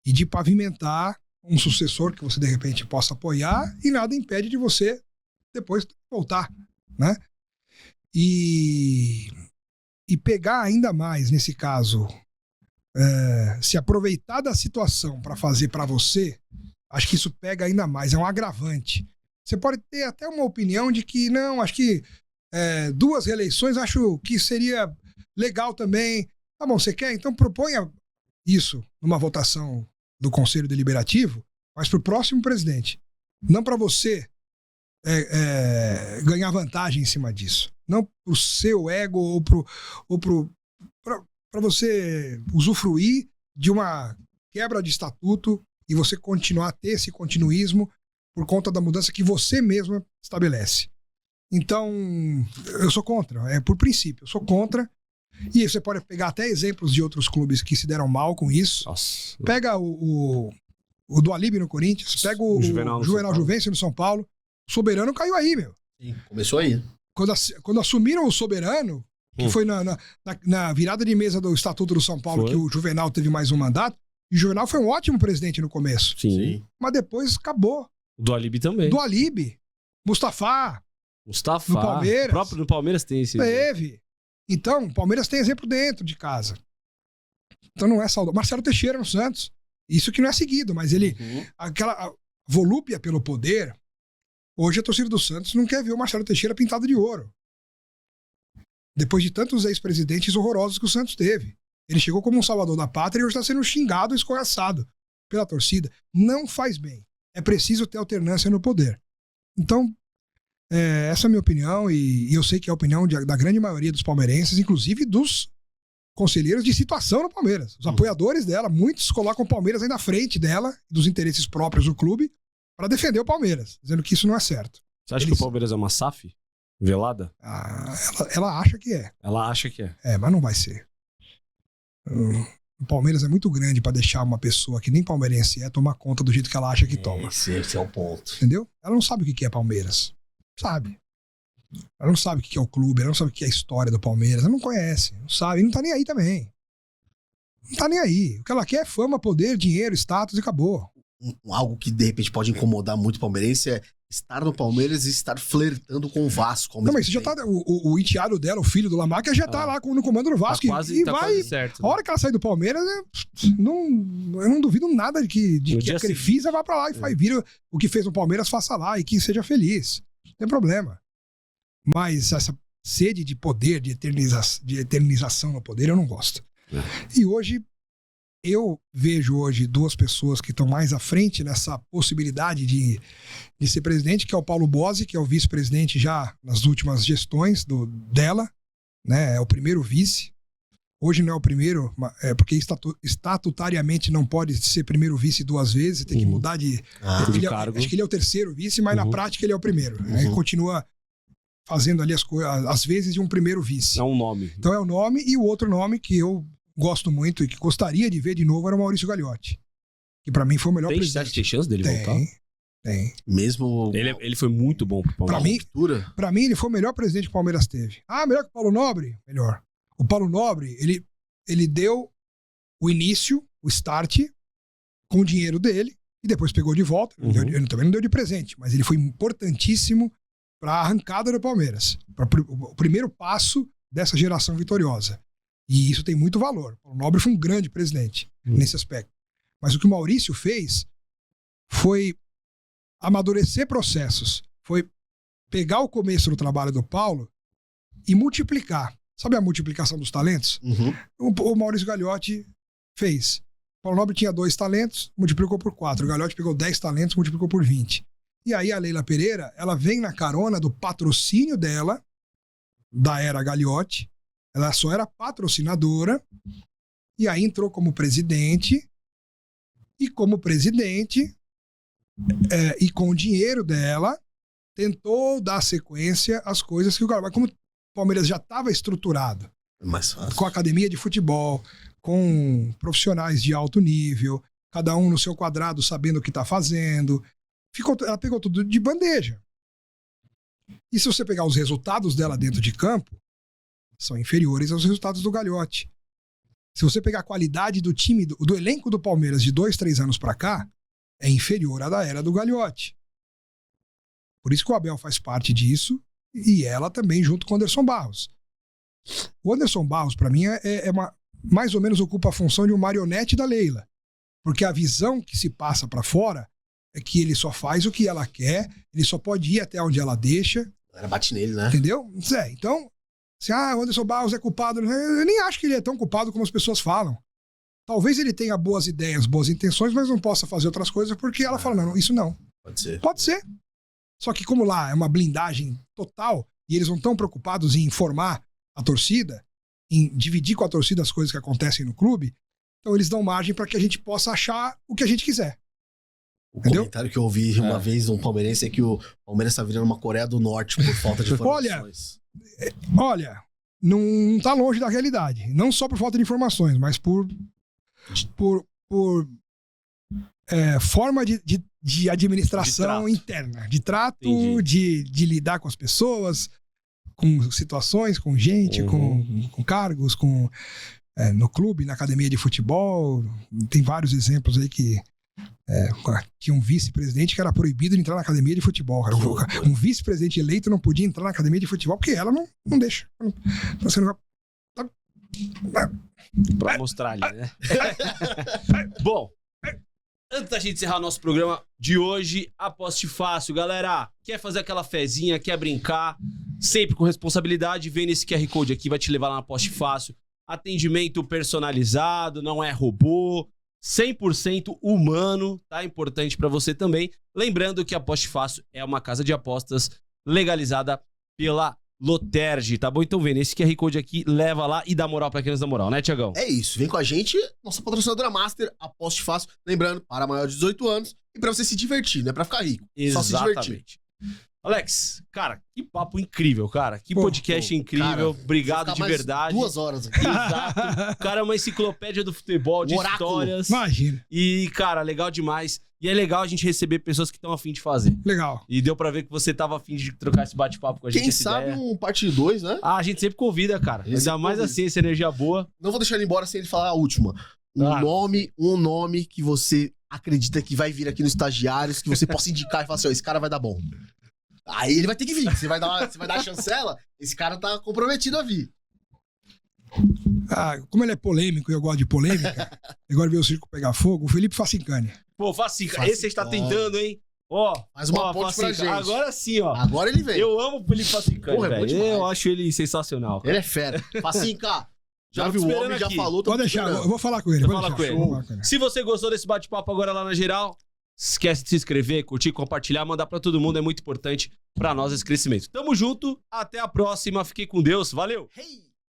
e de pavimentar um sucessor que você de repente possa apoiar, e nada impede de você depois voltar, né? E pegar ainda mais, nesse caso, se aproveitar da situação para fazer para você, acho que isso pega ainda mais, é um agravante. Você pode ter até uma opinião de que, não, acho que 2 reeleições, acho que seria legal também. Tá bom, você quer? Então proponha isso numa votação do Conselho Deliberativo, mas para o próximo presidente. Não para você ganhar vantagem em cima disso. Não para o seu ego ou para você usufruir de uma quebra de estatuto e você continuar a ter esse continuismo por conta da mudança que você mesmo estabelece. Então, eu sou contra, por princípio, eu sou contra. E você pode pegar até exemplos de outros clubes que se deram mal com isso. Nossa. Pega o do Alíbio no Corinthians, pega o Juvenal Juvencio no São Paulo. O Soberano caiu aí, meu.
Sim, começou aí.
Quando assumiram o Soberano, que foi na virada de mesa do Estatuto do São Paulo, que o Juvenal teve mais um mandato, e o Juvenal foi um ótimo presidente no começo.
Sim.
Mas depois acabou.
Do Alíbio também.
Do Alíbio. Mustafa.
No
Palmeiras.
O próprio no Palmeiras tem esse.
Teve. Então, o Palmeiras tem exemplo dentro de casa. Então não é saudável. Marcelo Teixeira no Santos. Isso que não é seguido, mas ele... Aquela volúpia pelo poder... Hoje a torcida do Santos não quer ver o Marcelo Teixeira pintado de ouro. Depois de tantos ex-presidentes horrorosos que o Santos teve. Ele chegou como um salvador da pátria e hoje está sendo xingado e escorraçado pela torcida. Não faz bem. É preciso ter alternância no poder. Então, essa é a minha opinião, e eu sei que é a opinião da grande maioria dos palmeirenses, inclusive dos conselheiros de situação no Palmeiras. Os apoiadores dela, muitos colocam o Palmeiras aí na frente dela, dos interesses próprios do clube, para defender o Palmeiras, dizendo que isso não é certo.
Você acha que o Palmeiras é uma SAF? Velada?
Ela acha que é.
Ela acha que é.
Mas não vai ser. O Palmeiras é muito grande para deixar uma pessoa que nem palmeirense tomar conta do jeito que ela acha que toma.
Esse é o ponto.
Entendeu? Ela não sabe o que é Palmeiras. Sabe. Ela não sabe o que é o clube, ela não sabe o que é a história do Palmeiras, ela não conhece, não sabe, e não tá nem aí também. Não tá nem aí. O que ela quer é fama, poder, dinheiro, status e acabou.
Algo que de repente pode incomodar muito o palmeirense é estar no Palmeiras e estar flertando com o Vasco.
Não, mas já tá. O enteado dela, o filho do Lamarca, já tá lá no comando do Vasco.
Tá quase certo.
Né? A hora que ela sair do Palmeiras, eu não duvido nada de que a Crefisa vá pra lá e vira o que fez no Palmeiras, faça lá e que seja feliz. Não tem problema. Mas essa sede de poder, de eternização no poder, eu não gosto. E hoje, eu vejo hoje duas pessoas que estão mais à frente nessa possibilidade de ser presidente, que é o Paulo Bozzi, que é o vice-presidente já nas últimas gestões dela, né? É o primeiro vice. Hoje não é o primeiro, porque estatutariamente não pode ser primeiro vice duas vezes, tem que mudar de cargo. Acho que ele é o terceiro vice, mas na prática ele é o primeiro. Ele continua fazendo ali as coisas, às vezes, de um primeiro vice.
É um nome.
Então é o nome, e o outro nome que eu gosto muito e que gostaria de ver de novo era o Maurício Gagliotti. Que pra mim foi o melhor presidente.
Tem chance dele voltar?
Tem.
Mesmo...
Ele foi muito bom pro Palmeiras.
Pra mim, ele foi o melhor presidente que o Palmeiras teve. Melhor que o Paulo Nobre? Melhor. O Paulo Nobre, ele deu o início, o start, com o dinheiro dele, e depois pegou de volta. Ele também não deu de presente, mas ele foi importantíssimo para a arrancada do Palmeiras, para o primeiro passo dessa geração vitoriosa. E isso tem muito valor. O Nobre foi um grande presidente nesse aspecto. Mas o que o Maurício fez foi amadurecer processos, foi pegar o começo do trabalho do Paulo e multiplicar. Sabe a multiplicação dos talentos? O Maurício Gagliotti fez. O Paulo Nobre tinha 2 talentos, multiplicou por 4. O Gagliotti pegou 10 talentos, multiplicou por 20. E aí a Leila Pereira, ela vem na carona do patrocínio dela, da era Gagliotti. Ela só era patrocinadora, e aí entrou como presidente, e como presidente, e com o dinheiro dela, tentou dar sequência às coisas que o Gagliotti... Mas como o Palmeiras já estava estruturado, com academia de futebol, com profissionais de alto nível, cada um no seu quadrado sabendo o que está fazendo... Ela pegou tudo de bandeja. E se você pegar os resultados dela dentro de campo, são inferiores aos resultados do Gagliotti. Se você pegar a qualidade do time, do elenco do Palmeiras de 2, 3 anos pra cá, é inferior à da era do Gagliotti. Por isso que o Abel faz parte disso, e ela também junto com o Anderson Barros. O Anderson Barros, pra mim, mais ou menos ocupa a função de um marionete da Leila. Porque a visão que se passa pra fora é que ele só faz o que ela quer, ele só pode ir até onde ela deixa.
Ela bate nele, né?
Entendeu? Então, o Anderson Barros é culpado. Eu nem acho que ele é tão culpado como as pessoas falam. Talvez ele tenha boas ideias, boas intenções, mas não possa fazer outras coisas porque ela fala, não, isso não.
Pode ser.
Pode ser. Só que como lá é uma blindagem total e eles não estão preocupados em informar a torcida, em dividir com a torcida as coisas que acontecem no clube, então eles dão margem para que a gente possa achar o que a gente quiser.
O comentário que eu ouvi uma vez de um palmeirense é que o Palmeiras está virando uma Coreia do Norte por falta de informações.
Olha, não tá longe da realidade. Não só por falta de informações, mas por forma de administração interna. De trato, de lidar com as pessoas, com situações, com gente, com cargos, no clube, na academia de futebol. Tem vários exemplos aí que... tinha um vice-presidente que era proibido de entrar na academia de futebol. Um vice-presidente eleito não podia entrar na academia de futebol porque ela não deixa. Você não vai...
Pra mostrar ali, né? Bom, antes da gente encerrar nosso programa de hoje, aposte fácil, galera. Quer fazer aquela fezinha, quer brincar? sempre com responsabilidade. Vem nesse QR Code aqui, vai te levar lá na Poste Fácil. Atendimento personalizado, não é robô, 100% humano, tá? Importante pra você também. Lembrando que a Poste Fácil é uma casa de apostas legalizada pela Loterge, tá bom? Então vem nesse QR Code aqui, leva lá e dá moral pra quem nos dá moral, né, Tiagão?
É isso, vem com a gente, nossa patrocinadora Master, Aposte Fácil. Lembrando, para maior de 18 anos e pra você se divertir, não é pra ficar rico. Só se divertir.
Exatamente. Alex, cara, que papo incrível, cara. Que
Pô,
podcast incrível.
Cara,
Obrigado
vou
de
ficar mais
verdade.
2 horas aqui.
Exato. O cara é uma enciclopédia do futebol, de
Oráculo.
histórias.
Imagina.
E, cara, legal demais. E é legal a gente receber pessoas que estão afim de fazer.
Legal.
E deu pra ver que você tava afim de trocar esse bate-papo com a gente.
Quem
essa
sabe
ideia.
um parte 2, né?
Ah, a gente sempre convida, cara.
Esse
Ainda mais
convida.
assim, essa energia boa.
Não vou deixar ele embora sem ele falar a última. Um nome que você acredita que vai vir aqui no Estagiários, que você possa indicar e falar assim, ó, esse cara vai dar bom. Aí ele vai ter que vir. Você vai dar a chancela, esse cara tá comprometido a vir.
Ah, como ele é polêmico e eu gosto de polêmica, agora ver o circo pegar fogo, o Felipe Facincani.
Pô, Facinca,
Facinca.
esse você está tentando, hein? Ó,
Faz uma
ó,
ponte pra
Facinca,
gente.
Agora sim, ó.
Agora ele vem.
Eu amo o Felipe Facincani,
Porra, é bom
velho.
demais.
Eu acho ele sensacional. Cara.
Ele é fera. Facinca, já
Tô
viu o
esperando
homem, já
aqui.
falou. tô
Pode deixar,
esperando.
eu vou falar com ele.
Você
Vou
fala
deixar,
com ele.
vou falar com ele.
Se você gostou desse bate-papo agora lá na geral, esquece de se inscrever, curtir, compartilhar, mandar pra todo mundo. É muito importante pra nós esse crescimento. Tamo junto, até a próxima. Fiquem com Deus. Valeu!
Hey!